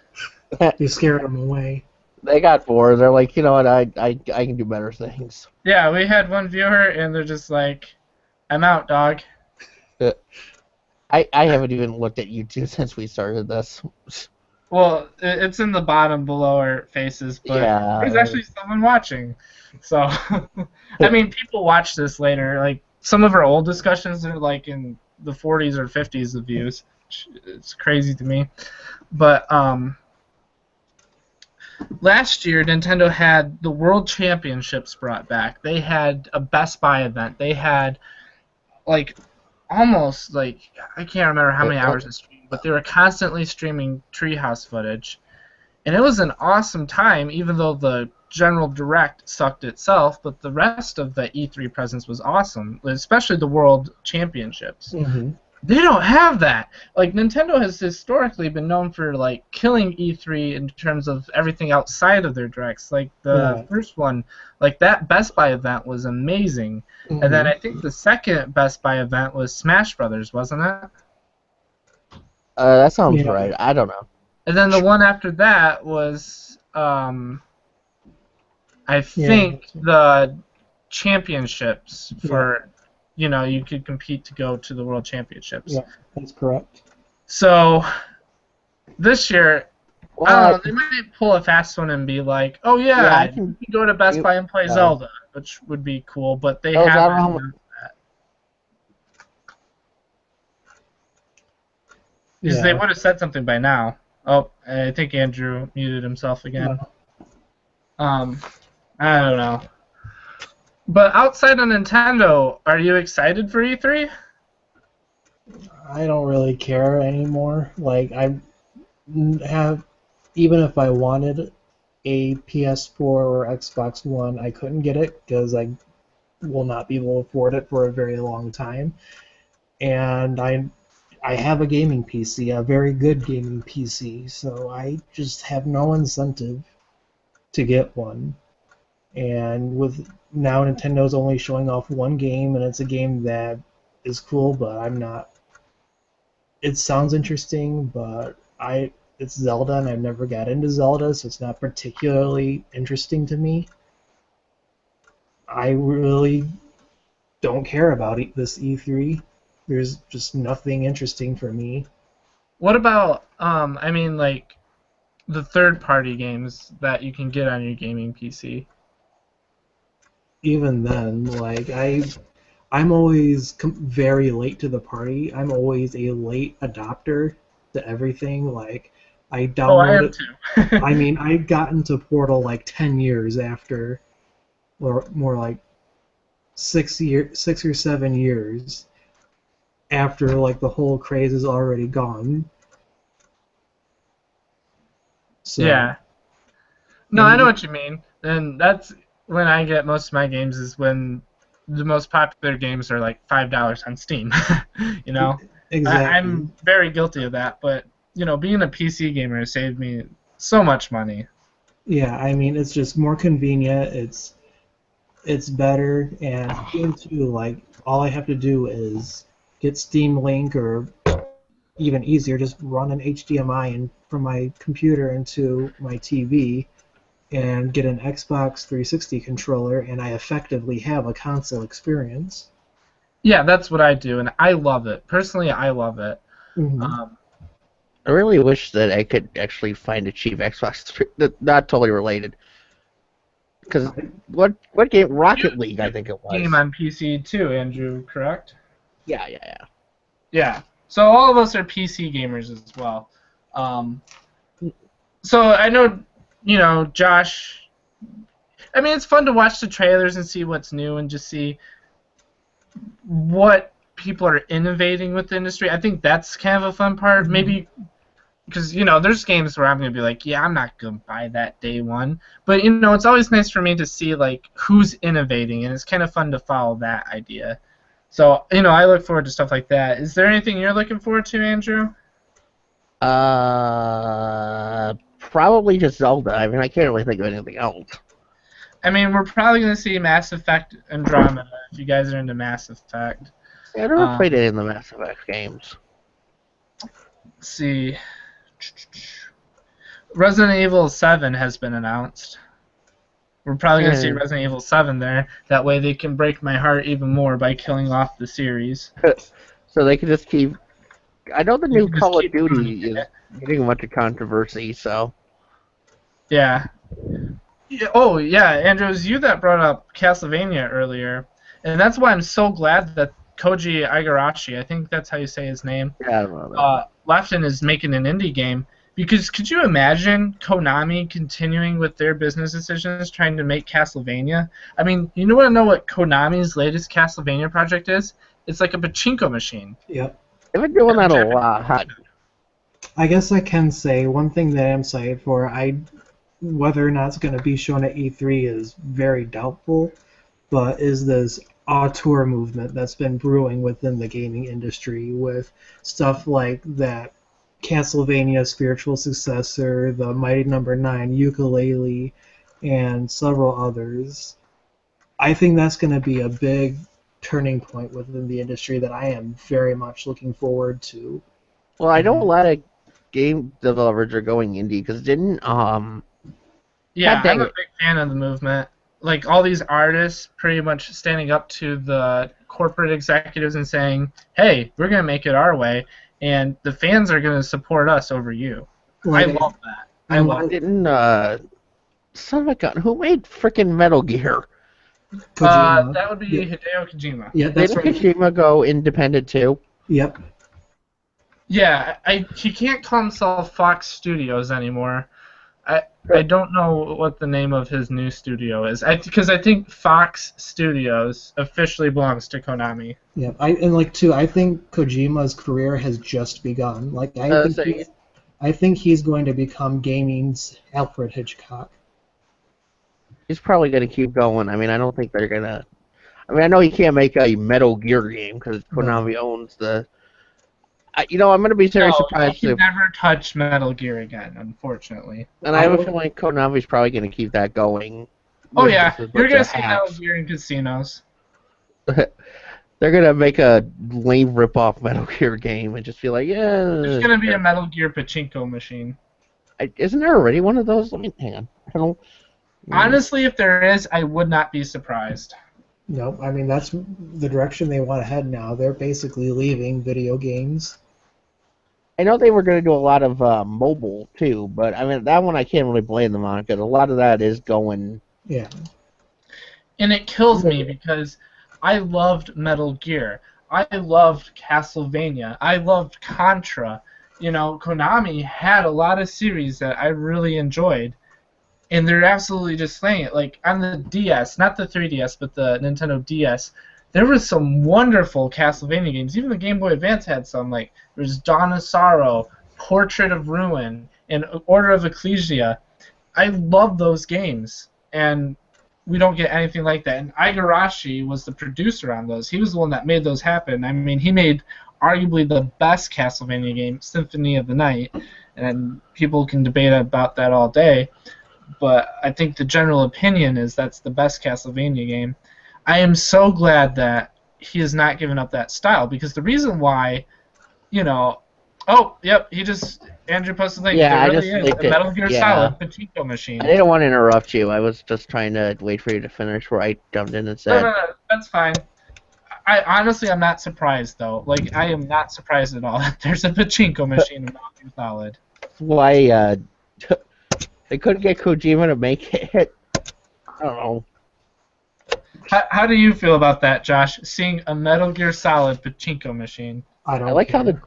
[SPEAKER 3] You scared them away.
[SPEAKER 2] They got bored. They're like, you know what, I can do better things.
[SPEAKER 1] Yeah, we had one viewer, and they're just like, I'm out, dog.
[SPEAKER 2] I haven't even looked at YouTube since we started this.
[SPEAKER 1] Well, it's in the bottom below our faces, but there's
[SPEAKER 2] Yeah.
[SPEAKER 1] actually someone watching. So, I mean, people watch this later. Like some of our old discussions are like in the 40s or 50s of views. It's crazy to me. But last year, Nintendo had the World Championships brought back. They had a Best Buy event. They had like almost like I can't remember how many hours of stream, but they were constantly streaming Treehouse footage, and it was an awesome time. Even though the general direct sucked itself, but the rest of the E3 presence was awesome, especially the World Championships.
[SPEAKER 3] Mm-hmm.
[SPEAKER 1] They don't have that. Like Nintendo has historically been known for like killing E3 in terms of everything outside of their directs. Like the
[SPEAKER 3] Right.
[SPEAKER 1] first one, like that Best Buy event was amazing.
[SPEAKER 3] Mm-hmm.
[SPEAKER 1] And then I think the second Best Buy event was Smash Brothers, wasn't it?
[SPEAKER 2] That sounds
[SPEAKER 3] Yeah.
[SPEAKER 2] right. I don't know.
[SPEAKER 1] And then the one after that was I think the championships for you could compete to go to the World Championships.
[SPEAKER 3] Yeah, that's correct.
[SPEAKER 1] So this year, I don't know,
[SPEAKER 2] Well,
[SPEAKER 1] they might pull a fast one and be like, oh
[SPEAKER 2] Yeah,
[SPEAKER 1] yeah,
[SPEAKER 2] I
[SPEAKER 1] you
[SPEAKER 2] can-
[SPEAKER 1] can go to Best Buy and play
[SPEAKER 2] yeah.
[SPEAKER 1] Zelda, which would be cool, but they
[SPEAKER 2] I don't know
[SPEAKER 1] haven't.
[SPEAKER 2] how much-
[SPEAKER 1] Because they
[SPEAKER 3] Yeah.
[SPEAKER 1] would have said something by now. Oh, I think Andrew muted himself again. I don't know. But outside of Nintendo, are you excited for E3?
[SPEAKER 3] I don't really care anymore. Like I have, even if I wanted a PS4 or Xbox One, I couldn't get it because I will not be able to afford it for a very long time. And I have a gaming PC, a very good gaming PC, so I just have no incentive to get one. And with now Nintendo's only showing off one game, and it's a game that is cool, but I'm not. It sounds interesting, but it's Zelda, and I've never got into Zelda, so it's not particularly interesting to me. I really don't care about this E3. There's just nothing interesting for me.
[SPEAKER 1] What about, I mean, like, the third-party games that you can get on your gaming PC?
[SPEAKER 3] Even then, like I'm always very late to the party. I'm always a late adopter to everything. Like I
[SPEAKER 1] Oh, I am
[SPEAKER 3] downloaded.
[SPEAKER 1] too.
[SPEAKER 3] I mean, I got into Portal like 10 years after, or more like 6 or 7 years after like the whole craze is already gone. So,
[SPEAKER 1] Yeah. No, I know what you mean. And that's when I get most of my games is when the most popular games are like $5 on Steam. You know?
[SPEAKER 3] exactly.
[SPEAKER 1] I'm very guilty of that, but, being a PC gamer has saved me so much money.
[SPEAKER 3] Yeah, I mean it's just more convenient. It's better, and too, like all I have to do is get Steam Link, or even easier, just run an HDMI from my computer into my TV, and get an Xbox 360 controller, and I effectively have a console experience.
[SPEAKER 1] Yeah, that's what I do, and I love it. Personally, I love it.
[SPEAKER 3] Mhm.
[SPEAKER 2] I really wish that I could actually find a cheap Xbox. Not totally related. Because what game? Rocket League, I think it was.
[SPEAKER 1] Game on PC too, Andrew, correct?
[SPEAKER 2] Yeah.
[SPEAKER 1] Yeah. So all of us are PC gamers as well. So I know, Josh. I mean, it's fun to watch the trailers and see what's new and just see what people are innovating with the industry. I think that's kind of a fun part. Maybe because there's games where I'm gonna be like, yeah, I'm not gonna buy that day one. But it's always nice for me to see like who's innovating, and it's kind of fun to follow that idea. So I look forward to stuff like that. Is there anything you're looking forward to, Andrew?
[SPEAKER 2] Probably just Zelda. I mean, I can't really think of anything else.
[SPEAKER 1] I mean, we're probably gonna see Mass Effect Andromeda if you guys are into Mass Effect.
[SPEAKER 2] I never played any of the Mass Effect games.
[SPEAKER 1] Let's see. Resident Evil 7 has been announced. We're probably going to see Resident Evil 7 there. That way they can break my heart even more by killing off the series.
[SPEAKER 2] So they can just keep I know the
[SPEAKER 1] You
[SPEAKER 2] new
[SPEAKER 1] can just
[SPEAKER 2] Call of
[SPEAKER 1] keep running
[SPEAKER 2] Duty is
[SPEAKER 1] it.
[SPEAKER 2] getting a bunch of controversy, so.
[SPEAKER 1] Yeah. Oh, yeah, Andrew, it was you that brought up Castlevania earlier, and that's why I'm so glad that Koji Igarashi, I think that's how you say his name,
[SPEAKER 2] Yeah, I don't know that.
[SPEAKER 1] left and is making an indie game. Because could you imagine Konami continuing with their business decisions, trying to make Castlevania? I mean, you want to know what Konami's latest Castlevania project is? It's like a pachinko machine.
[SPEAKER 3] Yep.
[SPEAKER 2] They've been doing that a
[SPEAKER 1] Japanese
[SPEAKER 2] lot.
[SPEAKER 3] I guess I can say one thing that I'm excited for. Whether or not it's going to be shown at E3 is very doubtful, but is this auteur movement that's been brewing within the gaming industry with stuff like that Castlevania spiritual successor, the Mighty Number 9 ukulele, and several others. I think that's going to be a big turning point within the industry that I am very much looking forward to.
[SPEAKER 2] Well, I know a lot of game developers are going indie because
[SPEAKER 1] Yeah,
[SPEAKER 2] God dang
[SPEAKER 1] I'm a
[SPEAKER 2] it.
[SPEAKER 1] big fan of the movement. Like all these artists pretty much standing up to the corporate executives and saying, "Hey, we're gonna make it our way, and the fans are gonna support us over you." I
[SPEAKER 3] Like,
[SPEAKER 1] love that. I
[SPEAKER 3] and
[SPEAKER 1] love it.
[SPEAKER 2] Didn't son of a gun, who made freaking Metal Gear?
[SPEAKER 3] Kojima.
[SPEAKER 1] That would be
[SPEAKER 3] Yeah,
[SPEAKER 1] Hideo Kojima.
[SPEAKER 3] yeah, that's
[SPEAKER 2] Didn't
[SPEAKER 3] right.
[SPEAKER 2] Kojima go independent too?
[SPEAKER 3] Yep.
[SPEAKER 1] Yeah, he can't call himself Fox Studios anymore. I don't know what the name of his new studio is. Because I think Fox Studios officially belongs to Konami.
[SPEAKER 3] Yeah, I think Kojima's career has just begun. Like
[SPEAKER 2] So
[SPEAKER 3] I think he's going to become gaming's Alfred Hitchcock.
[SPEAKER 2] he's probably going to keep going. I mean, I don't think they're going to. I mean, I know he can't make a Metal Gear game because Konami owns the. I'm going to be very
[SPEAKER 1] No,
[SPEAKER 2] surprised
[SPEAKER 1] he can
[SPEAKER 2] if.
[SPEAKER 1] never touch Metal Gear again, unfortunately.
[SPEAKER 2] And I have a feeling Konami's probably going to keep that going.
[SPEAKER 1] Oh
[SPEAKER 2] with
[SPEAKER 1] yeah,
[SPEAKER 2] just a
[SPEAKER 1] you're
[SPEAKER 2] bunch
[SPEAKER 1] gonna
[SPEAKER 2] of
[SPEAKER 1] see Metal
[SPEAKER 2] hacks.
[SPEAKER 1] Gear in casinos.
[SPEAKER 2] They're going to make a lame rip-off Metal Gear game and just be like, yeah.
[SPEAKER 1] There's gonna be a Metal Gear pachinko machine.
[SPEAKER 2] Isn't there already one of those? Let me hang on. I don't.
[SPEAKER 1] Honestly, if there is, I would not be surprised.
[SPEAKER 3] No, I mean that's the direction they want to head now. They're basically leaving video games.
[SPEAKER 2] I know they were going to do a lot of mobile too, but I mean that one I can't really blame them on because a lot of that is going.
[SPEAKER 3] Yeah.
[SPEAKER 1] And it kills me because I loved Metal Gear. I loved Castlevania. I loved Contra. You know, Konami had a lot of series that I really enjoyed. And they're absolutely just slaying it. Like, on the DS, not the 3DS, but the Nintendo DS, there was some wonderful Castlevania games. Even the Game Boy Advance had some. Like, there's Dawn of Sorrow, Portrait of Ruin, and Order of Ecclesia. I love those games. And we don't get anything like that. And Igarashi was the producer on those. He was the one that made those happen. I mean, he made arguably the best Castlevania game, Symphony of the Night, and people can debate about that all day, but I think the general opinion is that's the best Castlevania game. I am so glad that he has not given up that style, because the reason why, oh, yep, Andrew posted a link.
[SPEAKER 2] Yeah,
[SPEAKER 1] there
[SPEAKER 2] I
[SPEAKER 1] really
[SPEAKER 2] just
[SPEAKER 1] is
[SPEAKER 2] linked
[SPEAKER 1] a
[SPEAKER 2] it.
[SPEAKER 1] Metal Gear
[SPEAKER 2] Yeah.
[SPEAKER 1] Solid pachinko machine.
[SPEAKER 2] I didn't want to interrupt you. I was just trying to wait for you to finish where I jumped in and
[SPEAKER 1] No,
[SPEAKER 2] said.
[SPEAKER 1] no, that's fine. Honestly, I'm not surprised though. Like, I am not surprised at all. There's a pachinko machine in Metal Gear Solid.
[SPEAKER 2] Why they couldn't get Kojima to make it. I don't know.
[SPEAKER 1] How do you feel about that, Josh? Seeing a Metal Gear Solid pachinko machine.
[SPEAKER 3] I don't
[SPEAKER 2] I like how the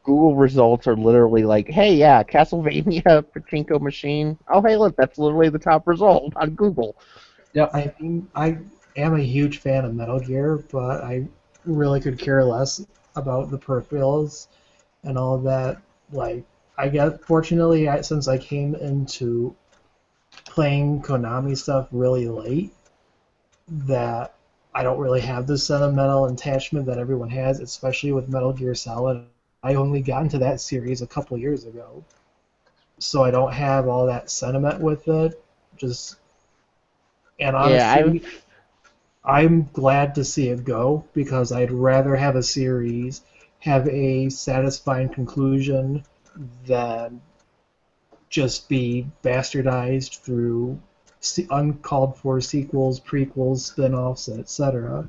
[SPEAKER 2] Google results are literally like, hey, yeah, Castlevania pachinko machine. Oh, hey, look, that's literally the top result on Google.
[SPEAKER 1] Yep.
[SPEAKER 3] I mean, I am a huge fan of Metal Gear, but I really could care less about the peripherals and all of that. Like, I guess, fortunately, since I came into playing Konami stuff really late, that I don't really have the sentimental attachment that everyone has, especially with Metal Gear Solid. I only got into that series a couple years ago, so I don't have all that sentiment with it. And honestly, I'm glad to see it go, because I'd rather have a series have a satisfying conclusion than just be bastardized through uncalled for sequels, prequels, spin-offs, etc.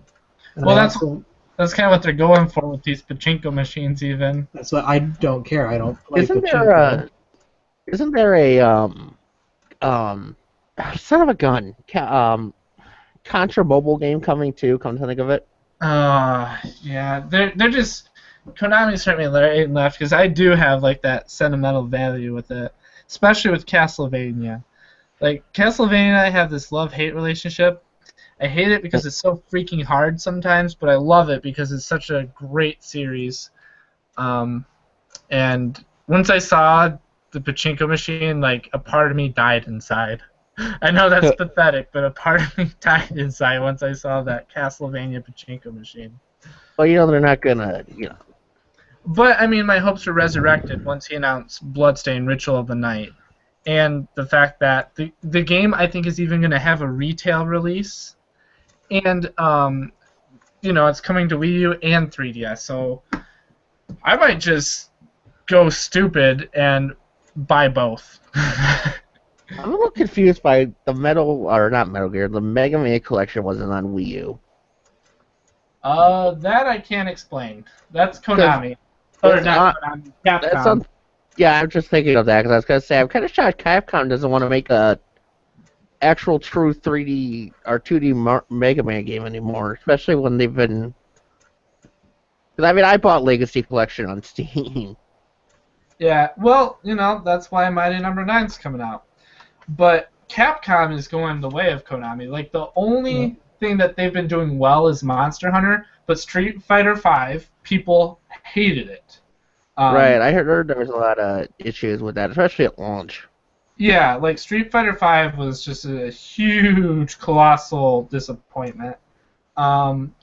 [SPEAKER 3] And
[SPEAKER 1] Well,
[SPEAKER 3] I
[SPEAKER 1] that's
[SPEAKER 3] also,
[SPEAKER 1] That's kind of what they're going for with these pachinko machines, even.
[SPEAKER 3] That's why I don't care. I don't play
[SPEAKER 2] Isn't there
[SPEAKER 3] pachinko.
[SPEAKER 2] isn't there a um son of a gun Contra mobile game coming too? Come to think of it.
[SPEAKER 1] Yeah, they're just Konami's hurt me right and left because I do have like that sentimental value with it, especially with Castlevania. Like Castlevania, I have this love-hate relationship. I hate it because it's so freaking hard sometimes, but I love it because it's such a great series. Um, and once I saw the pachinko machine, like a part of me died inside. I know that's pathetic, but a part of me died inside once I saw that Castlevania pachinko machine.
[SPEAKER 2] Well, they're not gonna.
[SPEAKER 1] But I mean, my hopes were resurrected once he announced Bloodstained: Ritual of the Night, and the fact that the game I think is even going to have a retail release, and it's coming to Wii U and 3DS. So I might just go stupid and buy both.
[SPEAKER 2] I'm a little confused by the not Metal Gear, the Mega Man collection wasn't on Wii U.
[SPEAKER 1] That I can't explain. That's Konami. Or not Konami, Capcom.
[SPEAKER 2] Yeah, I'm just thinking of that because I was gonna say I'm kind of shocked Capcom doesn't want to make a actual true 3D or 2D Mega Man game anymore, especially when they've been. Because I mean, I bought Legacy Collection on Steam.
[SPEAKER 1] Yeah, well, that's why Mighty Number 9's coming out. But Capcom is going the way of Konami. Like, the only thing that they've been doing well is Monster Hunter, but Street Fighter V, people hated it.
[SPEAKER 2] Right, I heard there was a lot of issues with that, especially at launch.
[SPEAKER 1] Yeah, like Street Fighter V was just a huge, colossal disappointment.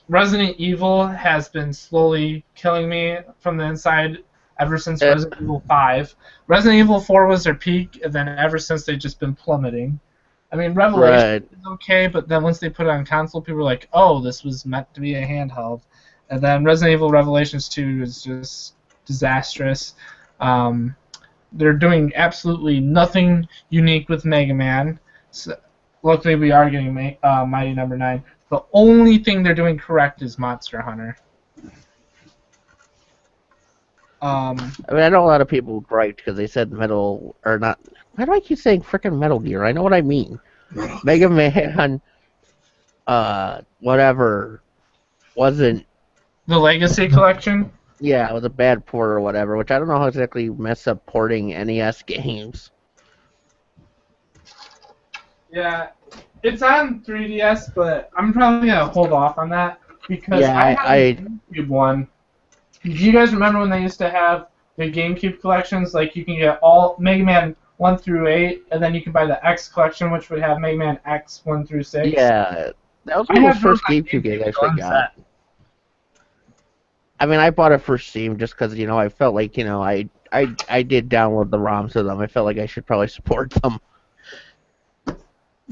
[SPEAKER 1] Resident Evil has been slowly killing me from the inside ever since Resident Evil 5. Resident Evil 4 was their peak, and then ever since they've just been plummeting. I mean, Revelation is okay, but then once they put it on console, people were like, oh, this was meant to be a handheld. And then Resident Evil Revelations 2 is just disastrous. They're doing absolutely nothing unique with Mega Man. So, luckily, we are getting Mighty Number 9. The only thing they're doing correct is Monster Hunter.
[SPEAKER 2] I mean, I know a lot of people griped because they said Metal or not. Why do I keep saying frickin' Metal Gear? I know what I mean. Mega Man, whatever, wasn't.
[SPEAKER 1] The Legacy Collection?
[SPEAKER 2] Yeah, it was a bad port or whatever, which I don't know how exactly mess up porting NES games.
[SPEAKER 1] Yeah, it's on 3DS, but I'm probably gonna hold off on that because I have a GameCube one. Do you guys remember when they used to have the GameCube collections? Like you can get all Mega Man 1 through 8, and then you can buy the X collection, which would have Mega Man X 1 through 6.
[SPEAKER 2] Yeah, that was one of the first GameCube games I actually got. I mean, I bought it for Steam just because I felt like I did download the ROMs to them. I felt like I should probably support them.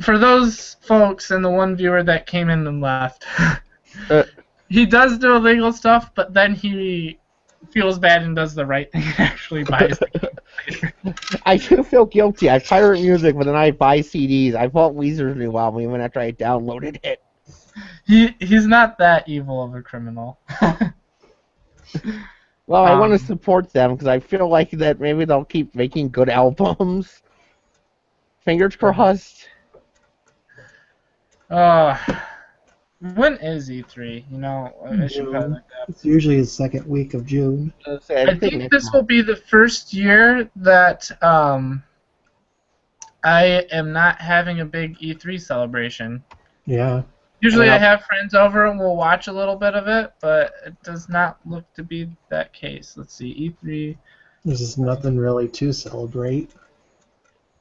[SPEAKER 1] For those folks and the one viewer that came in and left, he does do illegal stuff, but then he feels bad and does the right thing and actually buys the game.
[SPEAKER 2] I do feel guilty. I pirate music, but then I buy CDs. I bought Weezer's new album even after I downloaded it.
[SPEAKER 1] He's not that evil of a criminal.
[SPEAKER 2] Well, I want to support them because I feel like that maybe they'll keep making good albums. Fingers crossed.
[SPEAKER 1] When is E3? I should probably look that up.
[SPEAKER 3] It's usually the second week of June.
[SPEAKER 1] I think this will be the first year that I am not having a big E3 celebration.
[SPEAKER 3] Yeah.
[SPEAKER 1] Usually I have friends over and we'll watch a little bit of it, but it does not look to be that case. Let's see, E3.
[SPEAKER 3] There's just nothing really to celebrate.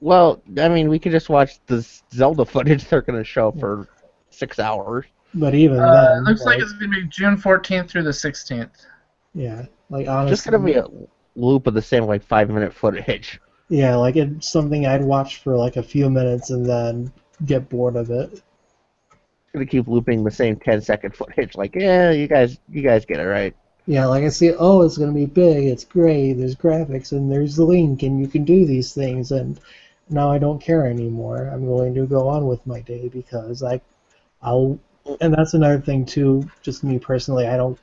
[SPEAKER 2] Well, I mean, we could just watch the Zelda footage they're going to show for 6 hours.
[SPEAKER 3] But even then...
[SPEAKER 1] It looks like it's going to be June 14th through the 16th.
[SPEAKER 3] Yeah, like honestly...
[SPEAKER 2] Just going to be a loop of the same, 5-minute footage.
[SPEAKER 3] Yeah, like it's something I'd watch for a few minutes and then get bored of it.
[SPEAKER 2] Going to keep looping the same 10-second footage. You guys get it, right?
[SPEAKER 3] Yeah, I see, it's going to be big, it's great, there's graphics, and there's the link, and you can do these things, and now I don't care anymore. I'm going to go on with my day because I'll And that's another thing too. Just me personally, I don't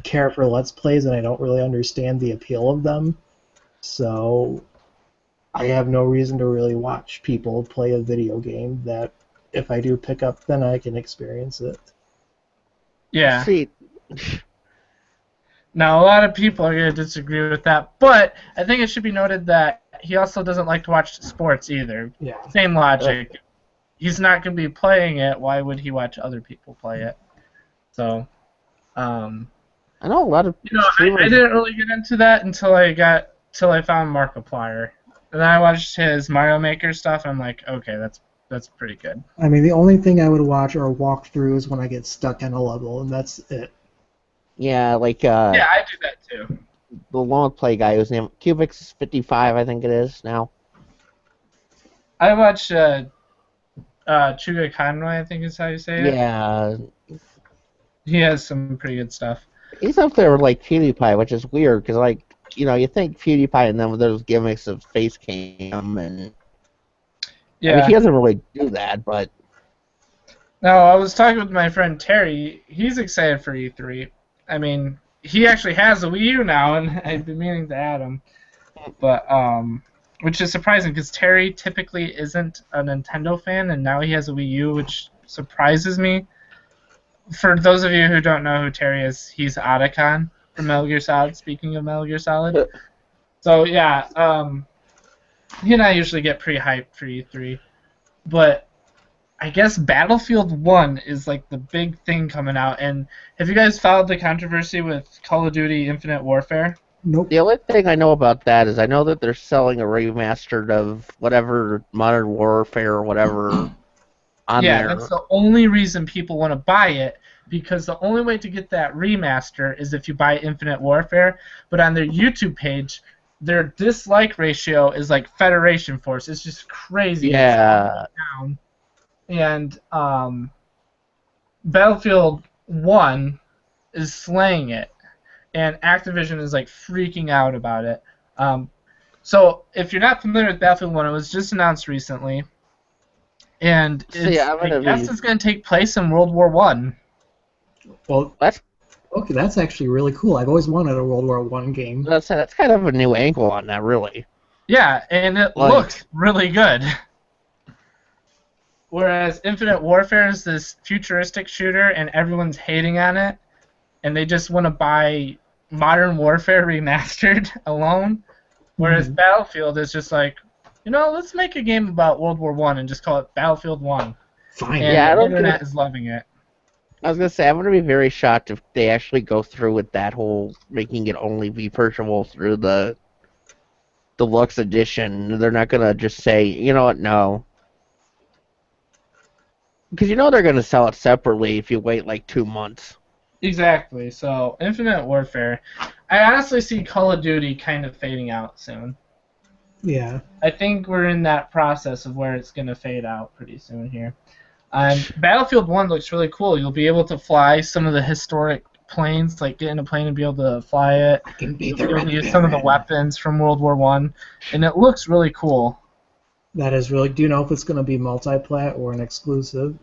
[SPEAKER 3] care for Let's Plays, and I don't really understand the appeal of them. So I have no reason to really watch people play a video game that, if I do pick up, then I can experience it.
[SPEAKER 1] Yeah.
[SPEAKER 2] See,
[SPEAKER 1] Now, a lot of people are going to disagree with that, but I think it should be noted that he also doesn't like to watch sports either.
[SPEAKER 3] Yeah.
[SPEAKER 1] Same logic. He's not going to be playing it. Why would he watch other people play it? So,
[SPEAKER 2] I know a lot of
[SPEAKER 1] I
[SPEAKER 2] streamers.
[SPEAKER 1] didn't really get into that until I found Markiplier, and then I watched his Mario Maker stuff. And I'm like, okay, that's pretty good.
[SPEAKER 3] I mean, the only thing I would watch or walk through is when I get stuck in a level, and that's it.
[SPEAKER 2] Yeah, like
[SPEAKER 1] Yeah, I do that too.
[SPEAKER 2] the long play guy whose name Cubix55, I think it is now.
[SPEAKER 1] I watch Chuga Conroy, I think is how you say it.
[SPEAKER 2] Yeah,
[SPEAKER 1] He has some pretty good stuff.
[SPEAKER 2] he's up there with like PewDiePie, which is weird because you think PewDiePie and then with those gimmicks of face cam and
[SPEAKER 1] Yeah.
[SPEAKER 2] I mean, he doesn't really do that, but
[SPEAKER 1] No, I was talking with my friend Terry. He's excited for E3. I mean, he actually has a Wii U now, and I've been meaning to add him. But which is surprising because Terry typically isn't a Nintendo fan, and now he has a Wii U, which surprises me. For those of you who don't know who Terry is, he's Otacon from Metal Gear Solid. Speaking of Metal Gear Solid, so yeah, he and I usually get pretty hyped for E3, but I guess Battlefield 1 is like the big thing coming out. And have you guys followed the controversy with Call of Duty Infinite Warfare?
[SPEAKER 3] Nope.
[SPEAKER 2] the only thing I know about that is I know that they're selling a remastered of whatever Modern Warfare or whatever on
[SPEAKER 1] Yeah,
[SPEAKER 2] there.
[SPEAKER 1] that's the only reason people want to buy it, because the only way to get that remaster is if you buy Infinite Warfare. But on their YouTube page, their dislike ratio is like Federation Force. It's just crazy.
[SPEAKER 2] Yeah.
[SPEAKER 1] It's down. And Battlefield 1 is slaying it, and Activision is like freaking out about it. So if you're not familiar with Battlefield 1, it was just announced recently, and
[SPEAKER 2] See, I'm
[SPEAKER 1] I
[SPEAKER 2] gonna
[SPEAKER 1] guess
[SPEAKER 2] be-
[SPEAKER 1] it's going to take place in World War One.
[SPEAKER 3] Well,
[SPEAKER 2] That's
[SPEAKER 3] okay, that's actually really cool. I've always wanted a World War I game.
[SPEAKER 2] that's kind of a new angle on that, really.
[SPEAKER 1] Yeah, and it
[SPEAKER 2] Like-
[SPEAKER 1] looks really good. Whereas Infinite Warfare is this futuristic shooter, and everyone's hating on it, and they just want to buy Modern Warfare Remastered alone. Whereas
[SPEAKER 3] Mhm.
[SPEAKER 1] Battlefield is just like, let's make a game about World War One and just call it Battlefield 1.
[SPEAKER 3] Fine.
[SPEAKER 1] And
[SPEAKER 2] Yeah, I
[SPEAKER 1] the
[SPEAKER 2] don't
[SPEAKER 1] internet
[SPEAKER 2] think-
[SPEAKER 1] is loving it.
[SPEAKER 2] I was gonna say I'm gonna be very shocked if they actually go through with that whole making it only be purchasable through the deluxe edition. They're not gonna just say, you know what, no. Because they're gonna sell it separately if you wait like 2 months.
[SPEAKER 1] Exactly. So Infinite Warfare, I honestly see Call of Duty kind of fading out soon.
[SPEAKER 3] Yeah.
[SPEAKER 1] I think we're in that process of where it's going to fade out pretty soon here. Battlefield 1 looks really cool. You'll be able to fly some of the historic planes, like get in a plane and be able to fly it.
[SPEAKER 3] I can be
[SPEAKER 1] You'll
[SPEAKER 3] the
[SPEAKER 1] be able to
[SPEAKER 3] Red
[SPEAKER 1] use some of the
[SPEAKER 3] Baron.
[SPEAKER 1] weapons from World War One, and it looks really cool.
[SPEAKER 3] That is really. Do you know if it's going to be multi-plat or an exclusive?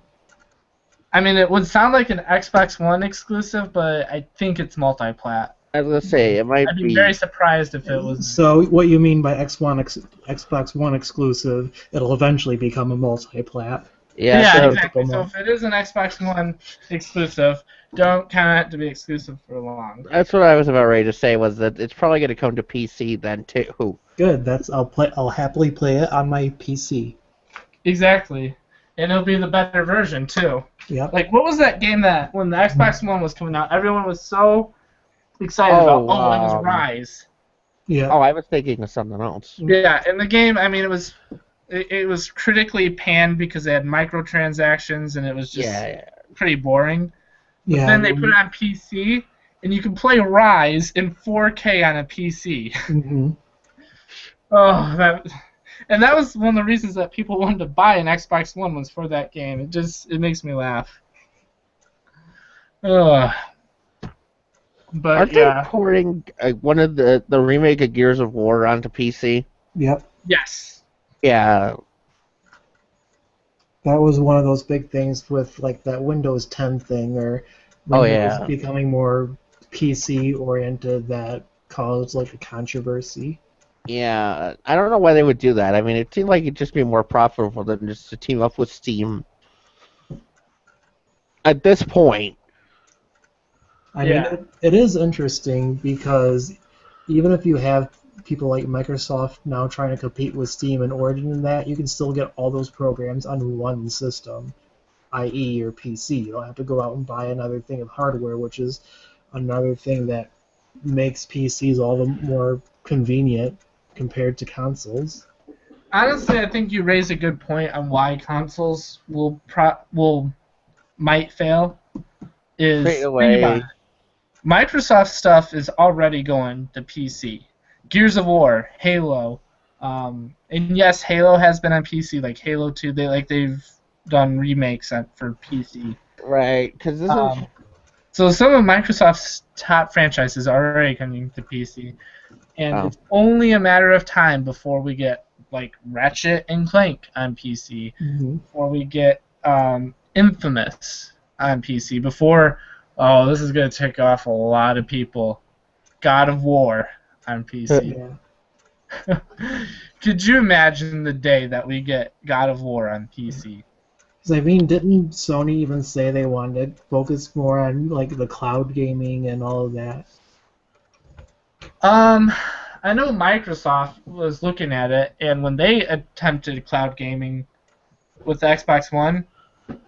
[SPEAKER 1] I mean, it would sound like an Xbox One exclusive, but I think it's multi-plat.
[SPEAKER 2] I was gonna say it might
[SPEAKER 1] I'd be
[SPEAKER 2] be.
[SPEAKER 1] very surprised if it was.
[SPEAKER 3] So what you mean by Xbox One exclusive? It'll eventually become a multi-plat.
[SPEAKER 2] Yeah,
[SPEAKER 1] Yeah,
[SPEAKER 2] so-
[SPEAKER 1] exactly. So if it is an Xbox One exclusive, don't count it to be exclusive for long.
[SPEAKER 2] That's what I was about ready to say. Was that it's probably gonna come to PC then too.
[SPEAKER 3] Good. I'll happily play it on my PC.
[SPEAKER 1] Exactly. And it'll be the better version, too.
[SPEAKER 3] Yep.
[SPEAKER 1] Like, what was that game that, when the Xbox One was coming out, everyone was so excited about? Oh, it was Rise.
[SPEAKER 3] Yeah.
[SPEAKER 2] Oh, I was thinking of something else.
[SPEAKER 1] Yeah, and the game, I mean, it was critically panned because they had microtransactions, and it was just
[SPEAKER 2] Yeah.
[SPEAKER 1] pretty boring. But
[SPEAKER 3] Yeah.
[SPEAKER 1] then they put it on PC, and you can play Rise in 4K on a PC.
[SPEAKER 3] Mhm.
[SPEAKER 1] Oh, and that was one of the reasons that people wanted to buy an Xbox One was for that game. It makes me laugh. Ugh. But
[SPEAKER 2] Aren't they
[SPEAKER 1] yeah,
[SPEAKER 2] porting one of the remake of Gears of War onto PC?
[SPEAKER 3] Yep.
[SPEAKER 1] yes.
[SPEAKER 2] Yeah.
[SPEAKER 3] That was one of those big things with like that Windows 10 thing, or
[SPEAKER 2] Oh
[SPEAKER 3] Windows
[SPEAKER 2] yeah,
[SPEAKER 3] becoming more PC oriented that caused like a controversy.
[SPEAKER 2] yeah. I don't know why they would do that. I mean, it seemed like it'd just be more profitable than just to team up with Steam. At this point,
[SPEAKER 3] I mean,
[SPEAKER 1] Yeah.
[SPEAKER 3] it is interesting because even if you have people like Microsoft now trying to compete with Steam and Origin and that, you can still get all those programs on one system, i.e. your PC. You don't have to go out and buy another thing of hardware, which is another thing that makes PCs all the more convenient compared to consoles.
[SPEAKER 1] Honestly, I think you raise a good point on why consoles will might fail.
[SPEAKER 2] straight
[SPEAKER 1] Is think about it.
[SPEAKER 2] away,
[SPEAKER 1] Microsoft stuff is already going to PC. Gears of War, Halo, and yes, Halo has been on PC. Like Halo 2, they've done remakes for PC.
[SPEAKER 2] right? Because this is
[SPEAKER 1] So some of Microsoft's top franchises are already coming to PC, and
[SPEAKER 2] oh,
[SPEAKER 1] it's only a matter of time before we get like Ratchet and Clank on PC,
[SPEAKER 3] Hmm.
[SPEAKER 1] before we get Infamous on PC, before this is gonna tick off a lot of people. God of War on PC.
[SPEAKER 3] Yeah.
[SPEAKER 1] Could you imagine the day that we get God of War on PC?
[SPEAKER 3] 'Cause, I mean, didn't Sony even say they wanted to focus more on like the cloud gaming and all of that?
[SPEAKER 1] Um, I know Microsoft was looking at it, and when they attempted cloud gaming with the Xbox One,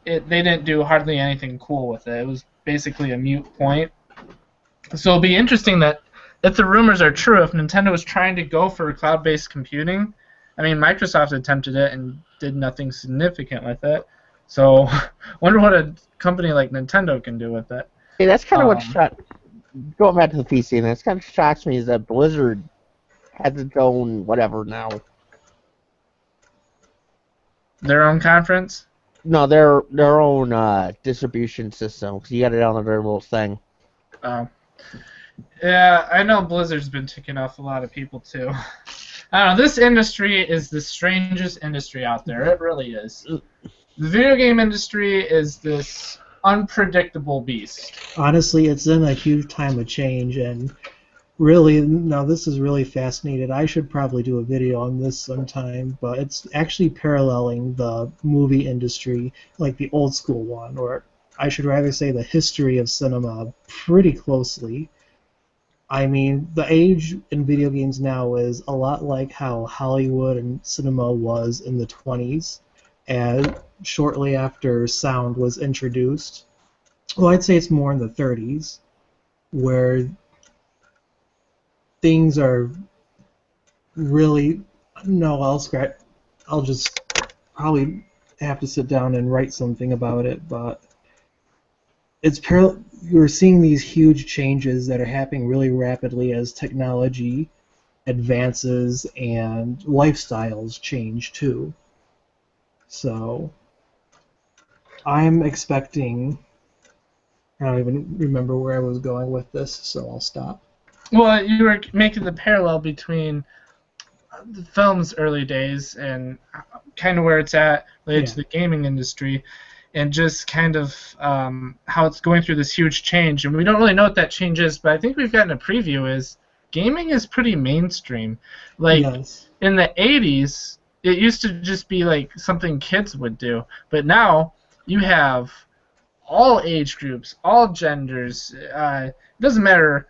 [SPEAKER 1] they didn't do hardly anything cool with it. It was basically a mute point. So it'll be interesting that if the rumors are true, if Nintendo was trying to go for cloud-based computing, I mean, Microsoft attempted it and did nothing significant with it. So, wonder what a company like Nintendo can do with it.
[SPEAKER 2] see, that's kind of what
[SPEAKER 1] Um,
[SPEAKER 2] shot. Going back to the PC, and that's kind of shocks me is that Blizzard has its own whatever now.
[SPEAKER 1] their own conference.
[SPEAKER 2] No, their own distribution system because you got it on their little thing.
[SPEAKER 1] Um, yeah, I know Blizzard's been ticking off a lot of people too. I don't know. This industry is the strangest industry out there. It really is. The video game industry is this unpredictable beast.
[SPEAKER 3] Honestly, it's in a huge time of change, and really, now this is really fascinating. I should probably do a video on this sometime, but it's actually paralleling the movie industry, like the old school one, or I should rather say the history of cinema, pretty closely. I mean, the age in video games now is a lot like how Hollywood and cinema was in the 20s, and shortly after sound was introduced. Well, I'd say it's more in the 30s, where things are really no. I'll just probably have to sit down and write something about it. But you're seeing these huge changes that are happening really rapidly as technology advances and lifestyles change too. So I'm expecting. I don't even remember where I was going with this, so I'll stop.
[SPEAKER 1] Well, you were making the parallel between the film's early days and kind of where it's at related to the gaming industry, and just kind of how it's going through this huge change. And we don't really know what that change is, but I think we've gotten a preview is gaming is pretty mainstream. Like
[SPEAKER 3] Yes.
[SPEAKER 1] in the 80s, it used to just be like something kids would do, but now you have all age groups, all genders. It doesn't matter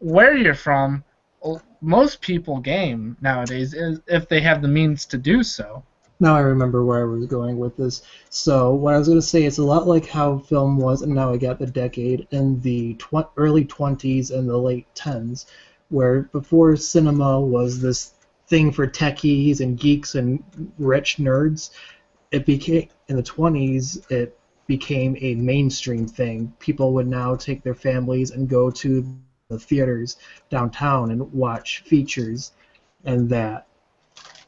[SPEAKER 1] where you're from. Most people game nowadays if they have the means to do so.
[SPEAKER 3] Now I remember where I was going with this. So what I was going to say, it's a lot like how film was, and now I got the decade in the early 20s and the late 10s, where before cinema was this thing for techies and geeks and rich nerds. It became in the 20s. It became a mainstream thing. People would now take their families and go to the theaters downtown and watch features and that.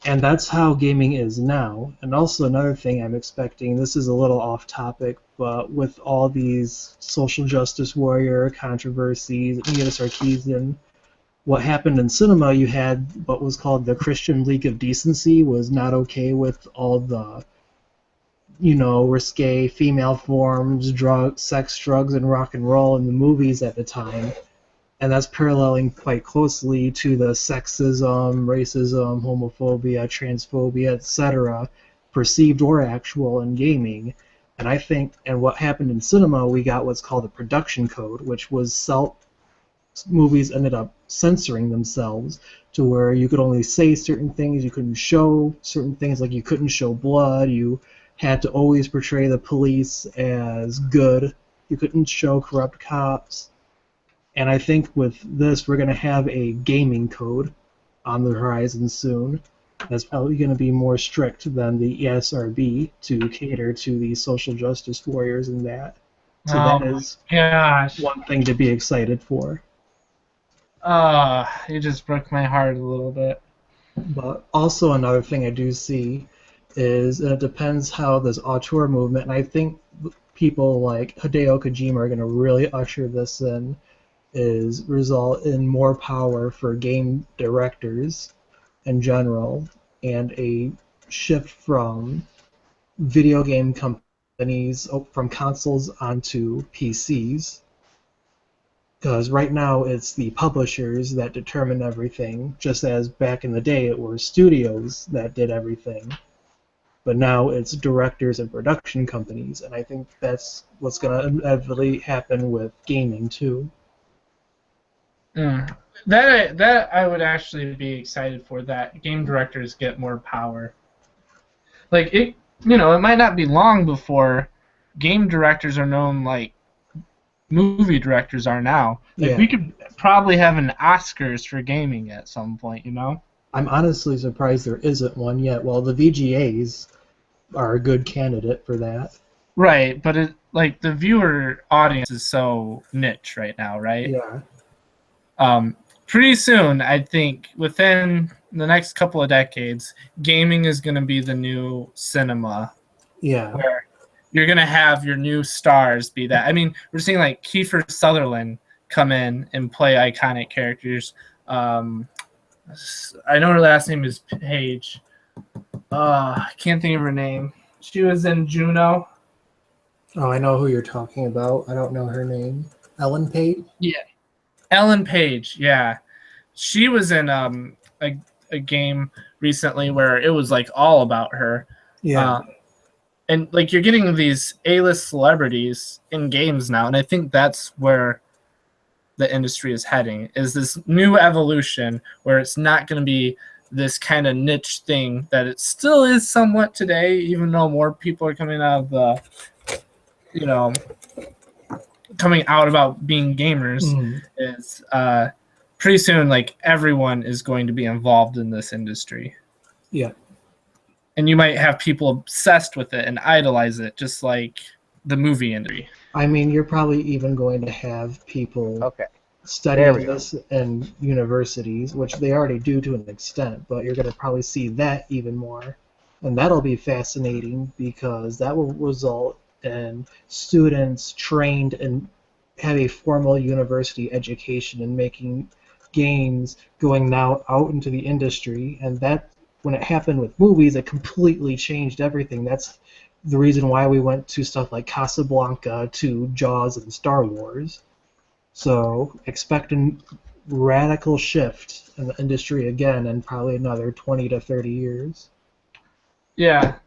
[SPEAKER 3] And that's how gaming is now. And also another thing I'm expecting, this is a little off topic, but with all these social justice warrior controversies, Anita Sarkeesian, what happened in cinema, you had what was called the Christian League of Decency was not okay with all the risque female forms, sex, drugs, and rock and roll in the movies at the time. And that's paralleling quite closely to the sexism, racism, homophobia, transphobia, etc., perceived or actual in gaming. And I think, and what happened in cinema, we got what's called a production code, which was movies ended up censoring themselves to where you could only say certain things, you couldn't show certain things, like you couldn't show blood, you had to always portray the police as good, you couldn't show corrupt cops. And I think with this, we're going to have a gaming code on the horizon soon. That's probably going to be more strict than the ESRB to cater to the social justice warriors and that. So that is one thing to be excited for.
[SPEAKER 1] You just broke my heart a little bit.
[SPEAKER 3] But also another thing I do see is it depends how this auteur movement, and I think people like Hideo Kojima are going to really usher this in, is result in more power for game directors in general, and a shift from video game companies from consoles onto PCs. Because right now it's the publishers that determine everything, just as back in the day it were studios that did everything. But now it's directors and production companies, and I think that's what's going to inevitably happen with gaming too.
[SPEAKER 1] That I would actually be excited for, that game directors get more power. Like it might not be long before game directors are known like movie directors are now. Like we could probably have an Oscars for gaming at some point,
[SPEAKER 3] I'm honestly surprised there isn't one yet. Well, the VGAs are a good candidate for that.
[SPEAKER 1] Right, but the viewer audience is so niche right now, right?
[SPEAKER 3] Yeah.
[SPEAKER 1] Pretty soon, I think, within the next couple of decades, gaming is going to be the new cinema.
[SPEAKER 3] Yeah.
[SPEAKER 1] Where you're going to have your new stars be that. I mean, we're seeing like Kiefer Sutherland come in and play iconic characters. I know her last name is Paige. I can't think of her name. She was in Juno.
[SPEAKER 3] Oh, I know who you're talking about. I don't know her name. Ellen Page?
[SPEAKER 1] Yeah. Ellen Page, yeah. She was in a game recently where it was like all about her.
[SPEAKER 3] Yeah.
[SPEAKER 1] And like you're getting these A-list celebrities in games now, and I think that's where the industry is heading, is this new evolution where it's not going to be this kind of niche thing that it still is somewhat today, even though more people are coming out of the, coming out about being gamers. Is pretty soon like everyone is going to be involved in this industry.
[SPEAKER 3] Yeah.
[SPEAKER 1] And you might have people obsessed with it and idolize it, just like the movie industry.
[SPEAKER 3] I mean, you're probably even going to have people studying this in universities, which they already do to an extent, but you're going to probably see that even more. And that'll be fascinating because that will result in students trained and have a formal university education in making games going now out into the industry. And that, when it happened with movies, it completely changed everything. That's the reason why we went to stuff like Casablanca, to Jaws, and Star Wars. So expect a radical shift in the industry again in probably another 20 to 30 years.
[SPEAKER 1] Yeah.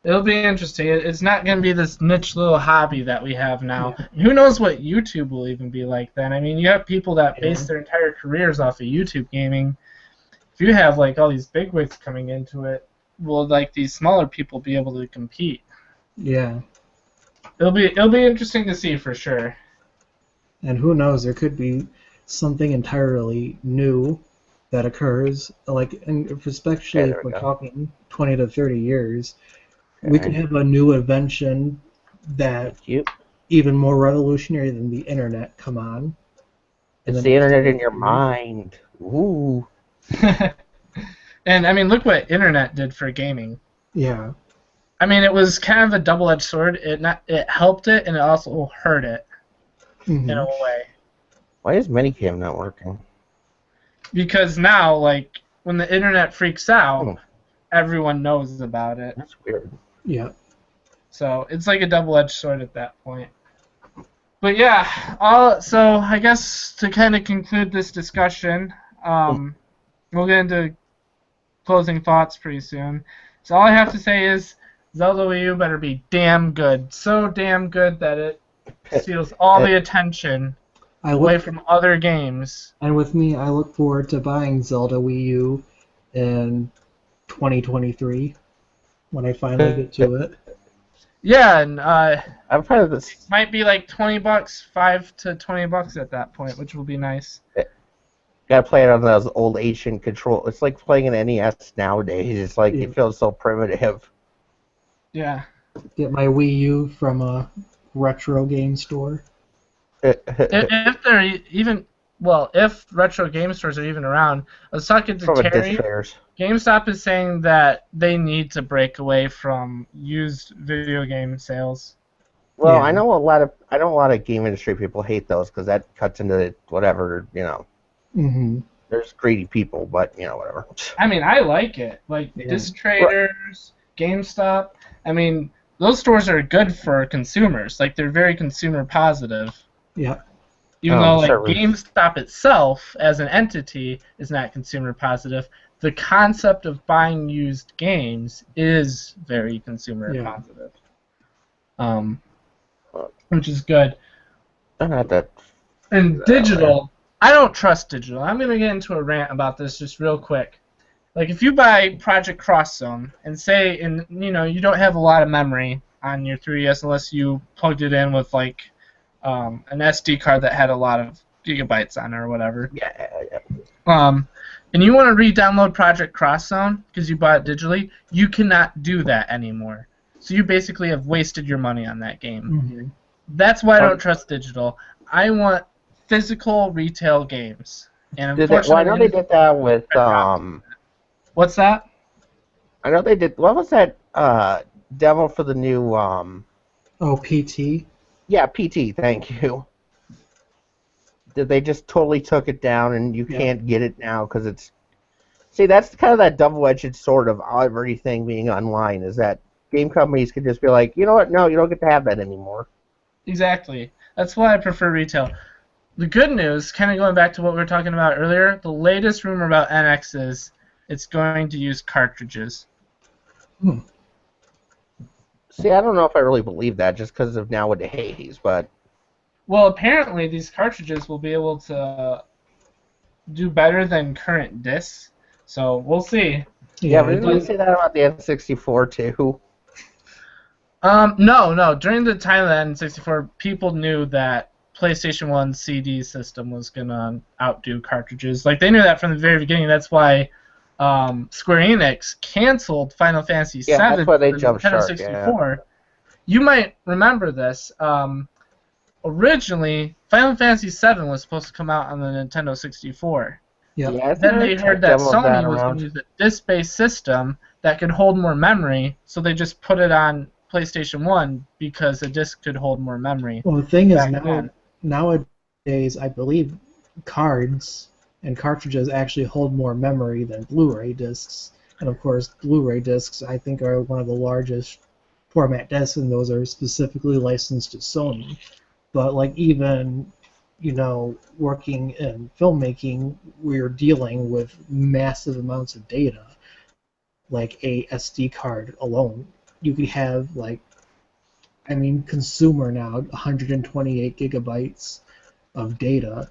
[SPEAKER 1] It'll be interesting. It's not going to be this niche little hobby that we have now. Yeah. Who knows what YouTube will even be like then? I mean, you have people that base their entire careers off of YouTube gaming. If you have like all these bigwigs coming into it, will like these smaller people be able to compete?
[SPEAKER 3] Yeah.
[SPEAKER 1] It'll be interesting to see for sure.
[SPEAKER 3] And who knows, there could be something entirely new that occurs, like, and especially if we're talking 20 to 30 years, we could have a new invention that even more revolutionary than the internet come on.
[SPEAKER 2] It's the internet in your mind. Ooh.
[SPEAKER 1] And I mean, look what internet did for gaming.
[SPEAKER 3] Yeah.
[SPEAKER 1] I mean, it was kind of a double-edged sword. It helped it, and it also hurt it in a way.
[SPEAKER 2] Why is Minicam not working?
[SPEAKER 1] Because now, like, when the internet freaks out, everyone knows about it.
[SPEAKER 2] That's weird.
[SPEAKER 3] Yeah.
[SPEAKER 1] So it's like a double-edged sword at that point. But yeah, so I guess to kind of conclude this discussion, we'll get into closing thoughts pretty soon. So all I have to say is Zelda Wii U better be damn good. So damn good that it steals all the attention away from other games.
[SPEAKER 3] And with me, I look forward to buying Zelda Wii U in 2023 when I finally get to it.
[SPEAKER 1] Yeah, and
[SPEAKER 2] I've heard this.
[SPEAKER 1] it might be like $20, $5 to $20 at that point, which will be nice.
[SPEAKER 2] Gotta play it on those old ancient control. It's like playing an NES nowadays. It's like it feels so primitive.
[SPEAKER 1] Yeah.
[SPEAKER 3] Get my Wii U from a retro game store.
[SPEAKER 1] If they're even, well, if retro game stores are even around, I was talking to
[SPEAKER 2] From a
[SPEAKER 1] Terry.
[SPEAKER 2] disc traders.
[SPEAKER 1] GameStop is saying that they need to break away from used video game sales.
[SPEAKER 2] Well,
[SPEAKER 3] Yeah.
[SPEAKER 2] I know a lot of game industry people hate those because that cuts into whatever,
[SPEAKER 3] Mm-hmm.
[SPEAKER 2] There's greedy people, but whatever.
[SPEAKER 1] I mean, I like it. Like
[SPEAKER 3] Yeah.
[SPEAKER 1] Disc Traders, GameStop. I mean, those stores are good for consumers. Like they're very consumer positive.
[SPEAKER 3] Yeah.
[SPEAKER 1] Even though like
[SPEAKER 2] certainly.
[SPEAKER 1] GameStop itself as an entity is not consumer positive, the concept of buying used games is very consumer positive. Which is good.
[SPEAKER 2] Not that.
[SPEAKER 1] And digital, I don't trust digital. I'm going to get into a rant about this just real quick. Like if you buy Project Cross Zone and say you don't have a lot of memory on your 3DS unless you plugged it in with like an SD card that had a lot of gigabytes on it or whatever.
[SPEAKER 2] Yeah.
[SPEAKER 1] And you want to re-download Project Cross Zone because you bought it digitally, you cannot do that anymore. So you basically have wasted your money on that game.
[SPEAKER 3] Mm-hmm.
[SPEAKER 1] That's why I don't trust digital. I want physical retail games. And
[SPEAKER 2] Well, I know they did that with.
[SPEAKER 1] What's that?
[SPEAKER 2] I know they did. What was that demo for the new?
[SPEAKER 3] Oh, PT?
[SPEAKER 2] Yeah, PT. Thank you. They just totally took it down, and you can't get it now because it's. See, that's kind of that double-edged sword of everything being online. Is that game companies could just be like, you know what? No, you don't get to have that anymore.
[SPEAKER 1] Exactly. That's why I prefer retail. The good news, kind of going back to what we were talking about earlier, the latest rumor about NX is it's going to use cartridges.
[SPEAKER 2] See, I don't know if I really believe that just because of nowadays, but...
[SPEAKER 1] Well, apparently these cartridges will be able to do better than current discs, so we'll see.
[SPEAKER 2] Yeah, but didn't you say that about the N64 too?
[SPEAKER 1] No. During the time of the N64, people knew that PlayStation 1 CD system was going to outdo cartridges. Like, they knew that from the very beginning. That's why Square Enix canceled Final Fantasy VII
[SPEAKER 2] that's why they
[SPEAKER 1] for the
[SPEAKER 2] jumped
[SPEAKER 1] Nintendo
[SPEAKER 2] shark,
[SPEAKER 1] 64. Yeah. You might remember this. Originally, Final Fantasy VII was supposed to come out on the Nintendo 64.
[SPEAKER 3] Yeah.
[SPEAKER 1] Then they heard that Sony was going to use a disc-based system that could hold more memory, so they just put it on PlayStation 1 because a disc could hold more memory.
[SPEAKER 3] Well, the thing is, nowadays, I believe cards and cartridges actually hold more memory than Blu-ray discs. And of course, Blu-ray discs, I think, are one of the largest format discs, and those are specifically licensed to Sony. But like even, working in filmmaking, we're dealing with massive amounts of data. Like a SD card alone, you could have consumer now 128 gigabytes of data,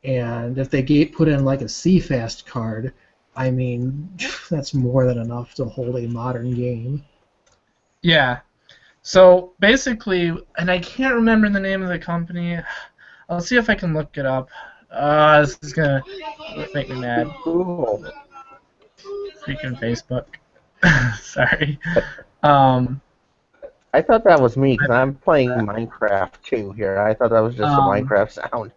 [SPEAKER 3] and if they put in like a CFast card, that's more than enough to hold a modern game.
[SPEAKER 1] Yeah. So basically, and I can't remember the name of the company. I'll see if I can look it up. This is gonna make me mad.
[SPEAKER 2] Cool.
[SPEAKER 1] Freaking Facebook. Sorry.
[SPEAKER 2] I thought that was me because I'm playing Minecraft too here. I thought that was just a Minecraft sound.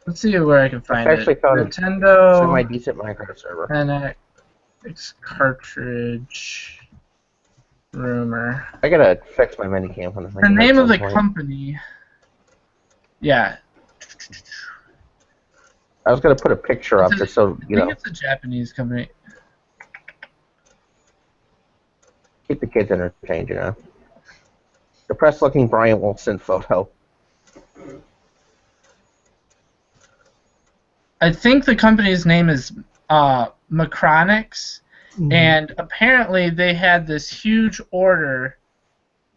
[SPEAKER 1] Let's see where I can find it.
[SPEAKER 2] Nintendo. It's my decent Minecraft server.
[SPEAKER 1] NX cartridge rumor.
[SPEAKER 2] I gotta fix my minicam on
[SPEAKER 1] the name of the company. Yeah.
[SPEAKER 2] I was gonna put a picture up just so
[SPEAKER 1] I think it's a Japanese company.
[SPEAKER 2] Keep the kids entertained, you know. Depressed-looking Brian Wilson photo.
[SPEAKER 1] I think the company's name is Macronix,
[SPEAKER 3] Mhm.
[SPEAKER 1] and apparently they had this huge order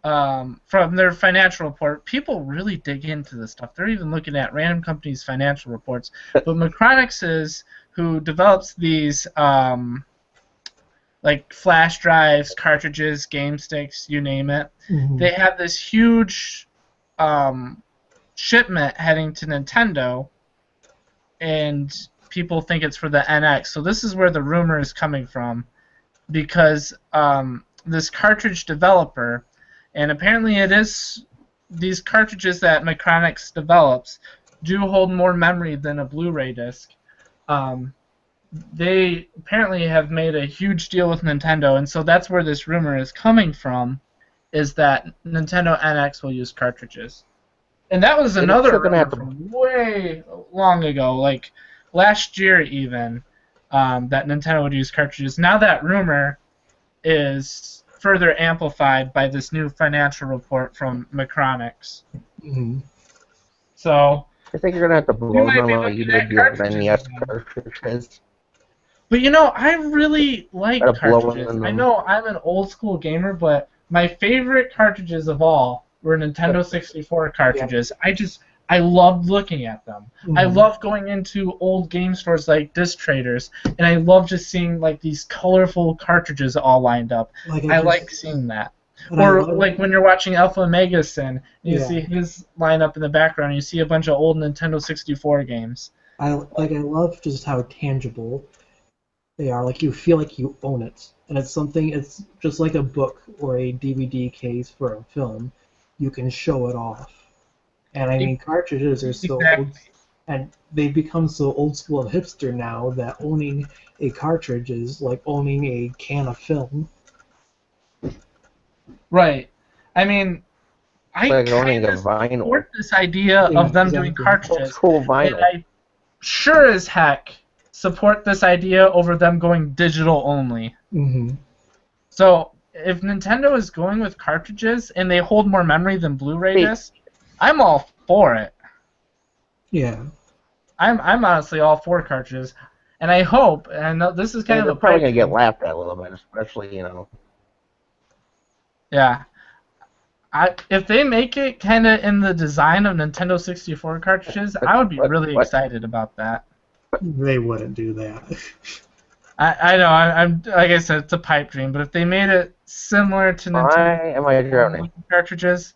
[SPEAKER 1] from their financial report. People really dig into this stuff. They're even looking at random companies' financial reports. But Macronix is who develops these like flash drives, cartridges, game sticks, you name it.
[SPEAKER 3] Mhm.
[SPEAKER 1] They have this huge shipment heading to Nintendo, and people think it's for the NX. So this is where the rumor is coming from, because this cartridge developer, and apparently it is, these cartridges that Macronix develops do hold more memory than a Blu-ray disc. They apparently have made a huge deal with Nintendo, and so that's where this rumor is coming from, is that Nintendo NX will use cartridges. And that was another rumor from way long ago, like last year even, that Nintendo would use cartridges. Now that rumor is further amplified by this new financial report from Macronix.
[SPEAKER 3] Mhm.
[SPEAKER 1] So
[SPEAKER 2] I think you're gonna have to blow
[SPEAKER 1] might
[SPEAKER 2] them
[SPEAKER 1] be
[SPEAKER 2] like you
[SPEAKER 1] looking at
[SPEAKER 2] did your
[SPEAKER 1] cartridges
[SPEAKER 2] NES
[SPEAKER 1] again.
[SPEAKER 2] cartridges.
[SPEAKER 1] But you know, I really like
[SPEAKER 2] Gotta blow
[SPEAKER 1] cartridges.
[SPEAKER 2] them.
[SPEAKER 1] I know I'm an old school gamer, but my favorite cartridges of all were Nintendo 64 cartridges. I loved looking at them. I
[SPEAKER 3] Mhm.
[SPEAKER 1] love going into old game stores like Disc Traders, and I love just seeing like these colorful cartridges all lined up. I like seeing that. Or like when you're watching Alpha Megasin, you
[SPEAKER 3] Yeah.
[SPEAKER 1] see his lineup in the background. You see a bunch of old Nintendo 64 games.
[SPEAKER 3] I love just how tangible they are. Like you feel like you own it, and it's something. It's just like a book or a DVD case for a film. You can show it off, and I mean cartridges are so
[SPEAKER 1] Exactly.
[SPEAKER 3] old, and they've become so old school and hipster now that owning a cartridge is like owning a can of film.
[SPEAKER 1] Right. I mean, I
[SPEAKER 2] Like owning
[SPEAKER 1] kind
[SPEAKER 2] a
[SPEAKER 1] of
[SPEAKER 2] vinyl.
[SPEAKER 1] support this idea
[SPEAKER 3] Yeah,
[SPEAKER 1] of them doing
[SPEAKER 3] exactly.
[SPEAKER 2] Old
[SPEAKER 1] cartridges,
[SPEAKER 2] school
[SPEAKER 1] and
[SPEAKER 2] vinyl.
[SPEAKER 1] I sure as heck support this idea over them going digital only.
[SPEAKER 3] Hmm.
[SPEAKER 1] So if Nintendo is going with cartridges and they hold more memory than Blu-ray
[SPEAKER 2] Hey.
[SPEAKER 1] discs, I'm all for it.
[SPEAKER 3] Yeah.
[SPEAKER 1] I'm honestly all for cartridges, and I hope, and I know this is kind
[SPEAKER 2] They're
[SPEAKER 1] of a
[SPEAKER 2] probably
[SPEAKER 1] pipe
[SPEAKER 2] gonna get
[SPEAKER 1] dream.
[SPEAKER 2] laughed at a little bit, especially
[SPEAKER 1] Yeah. If they make it kind of in the design of Nintendo 64 cartridges, I would be really excited about that.
[SPEAKER 3] They wouldn't do that.
[SPEAKER 1] I know, I'm like I said, it's a pipe dream, but if they made it similar to
[SPEAKER 2] Why
[SPEAKER 1] Nintendo
[SPEAKER 2] am I drowning?
[SPEAKER 1] cartridges,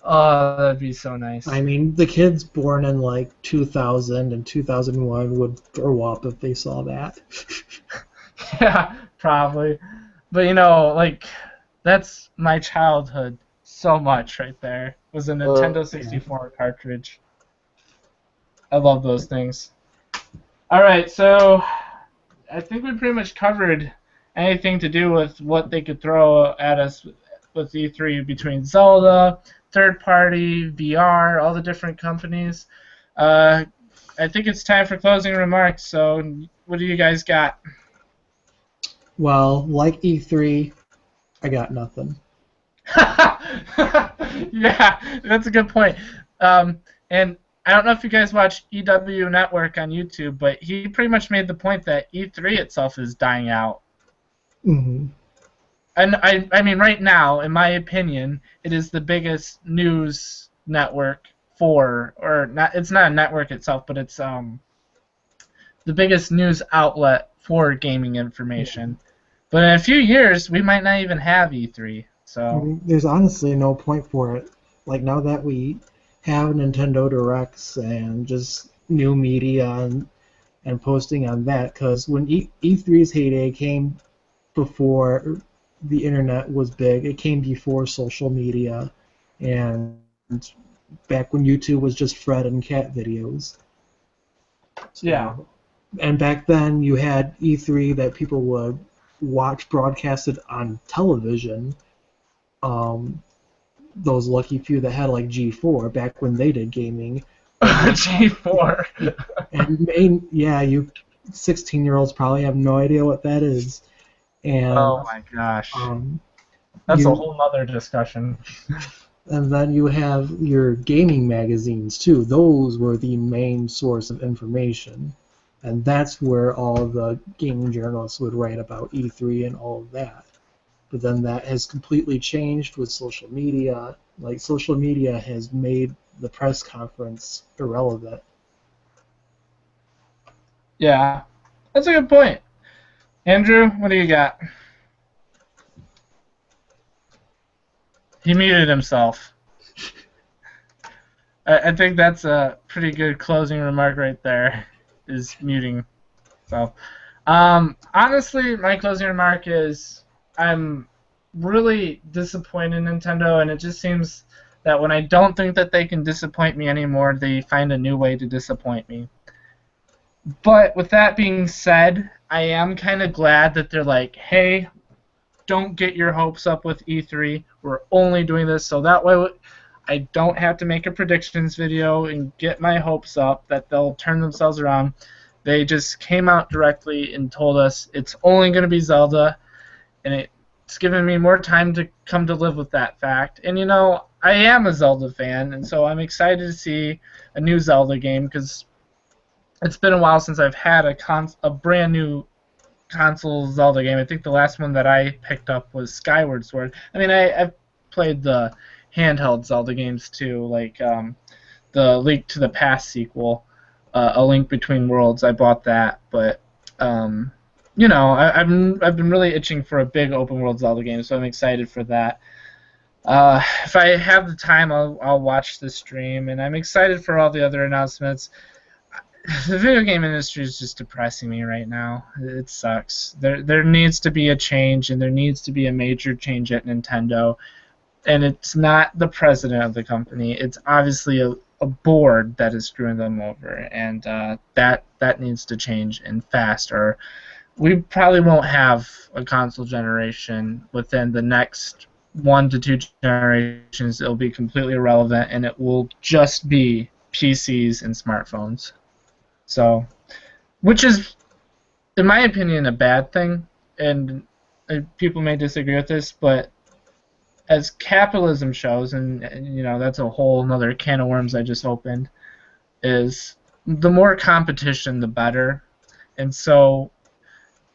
[SPEAKER 1] oh, that'd be so nice.
[SPEAKER 3] I mean, the kids born in like 2000 and 2001 would throw up if they saw that.
[SPEAKER 1] Yeah, probably. But you know, like, that's my childhood so much right there, was a Nintendo 64 cartridge. I love those things. Alright, so I think we pretty much covered anything to do with what they could throw at us with E3 between Zelda, third party, VR, all the different companies. I think it's time for closing remarks, so what do you guys got?
[SPEAKER 3] Well, like E3, I got nothing.
[SPEAKER 1] Yeah, that's a good point. And I don't know if you guys watch EW Network on YouTube, but he pretty much made the point that E3 itself is dying out.
[SPEAKER 3] Hmm.
[SPEAKER 1] And I mean, right now, in my opinion, it is the biggest news network for, or not. It's not a network itself, but it's the biggest news outlet for gaming information. But in a few years, we might not even have E3.
[SPEAKER 3] I
[SPEAKER 1] So
[SPEAKER 3] mean, there's honestly no point for it. Like now that we have Nintendo Directs and just new media and posting on that, because when E3's heyday came before the internet was big, it came before social media, and back when YouTube was just Fred and Cat videos. So,
[SPEAKER 1] yeah,
[SPEAKER 3] and back then you had E3 that people would watch broadcasted on television. Those lucky few that had like G4 back when they did gaming.
[SPEAKER 1] G4.
[SPEAKER 3] And yeah, you 16-year-olds probably have no idea what that is. And
[SPEAKER 1] Oh my gosh. That's a
[SPEAKER 3] You-
[SPEAKER 1] whole nother discussion.
[SPEAKER 3] And then you have your gaming magazines too. Those were the main source of information. And that's where all the gaming journalists would write about E3 and all of that. But then that has completely changed with social media. Like, social media has made the press conference irrelevant.
[SPEAKER 1] Yeah, that's a good point. Andrew, what do you got? He muted himself. I think that's a pretty good closing remark right there, is muting himself. Honestly, my closing remark is I'm really disappointed in Nintendo, and it just seems that when I don't think that they can disappoint me anymore, they find a new way to disappoint me. But with that being said, I am kind of glad that they're like, hey, don't get your hopes up with E3. We're only doing this so that way I don't have to make a predictions video and get my hopes up that they'll turn themselves around. They just came out directly and told us it's only going to be Zelda, and it's given me more time to come to live with that fact. And you know, I am a Zelda fan, and so I'm excited to see a new Zelda game because it's been a while since I've had a brand new console Zelda game. I think the last one that I picked up was Skyward Sword. I mean, I've played the handheld Zelda games too, like the Link to the Past sequel, A Link Between Worlds. I bought that, but you know, I've been really itching for a big open world Zelda game, so I'm excited for that. If I have the time, I'll watch the stream, and I'm excited for all the other announcements. The video game industry is just depressing me right now. It sucks. There needs to be a change, and there needs to be a major change at Nintendo. And it's not the president of the company. It's obviously a board that is screwing them over, and that needs to change and fast, or we probably won't have a console generation within the next 1 to 2 generations. It'll be completely irrelevant, and it will just be PCs and smartphones. So, which is, in my opinion, a bad thing, and people may disagree with this, but as capitalism shows, and you know, that's a whole another can of worms I just opened, is the more competition, the better. And so,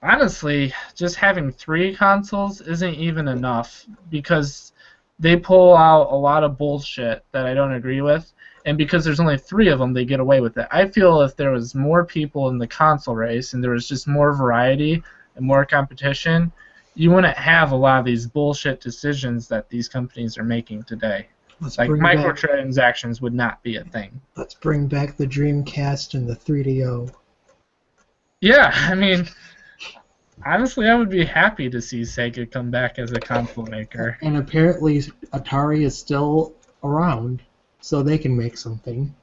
[SPEAKER 1] honestly, just having 3 consoles isn't even enough because they pull out a lot of bullshit that I don't agree with, and because there's only 3 of them, they get away with it. I feel if there was more people in the console race and there was just more variety and more competition, you wouldn't have a lot of these bullshit decisions that these companies are making today. Like microtransactions would not be a thing.
[SPEAKER 3] Let's bring back the Dreamcast and the 3DO.
[SPEAKER 1] Yeah, I mean, honestly, I would be happy to see Sega come back as a console maker.
[SPEAKER 3] And apparently Atari is still around, so they can make something.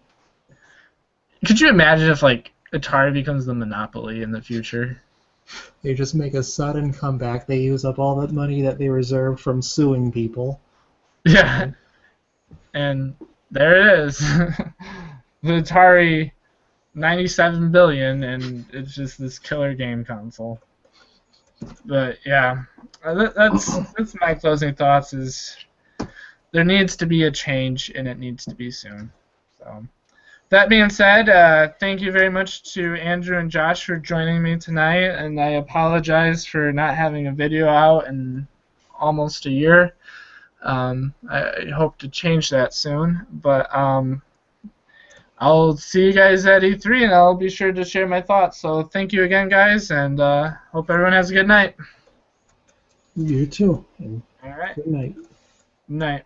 [SPEAKER 1] Could you imagine if, like, Atari becomes the monopoly in the future?
[SPEAKER 3] They just make a sudden comeback. They use up all that money that they reserved from suing people.
[SPEAKER 1] Yeah. And there it is. The Atari 97 billion, and it's just this killer game console. But yeah, that's my closing thoughts. Is there needs to be a change, and it needs to be soon. So that being said, thank you very much to Andrew and Josh for joining me tonight, and I apologize for not having a video out in almost a year. I hope to change that soon, but I'll see you guys at E3, and I'll be sure to share my thoughts. So thank you again, guys, and hope everyone has a good night.
[SPEAKER 3] You too. And
[SPEAKER 1] All right.
[SPEAKER 3] good night.
[SPEAKER 1] Night.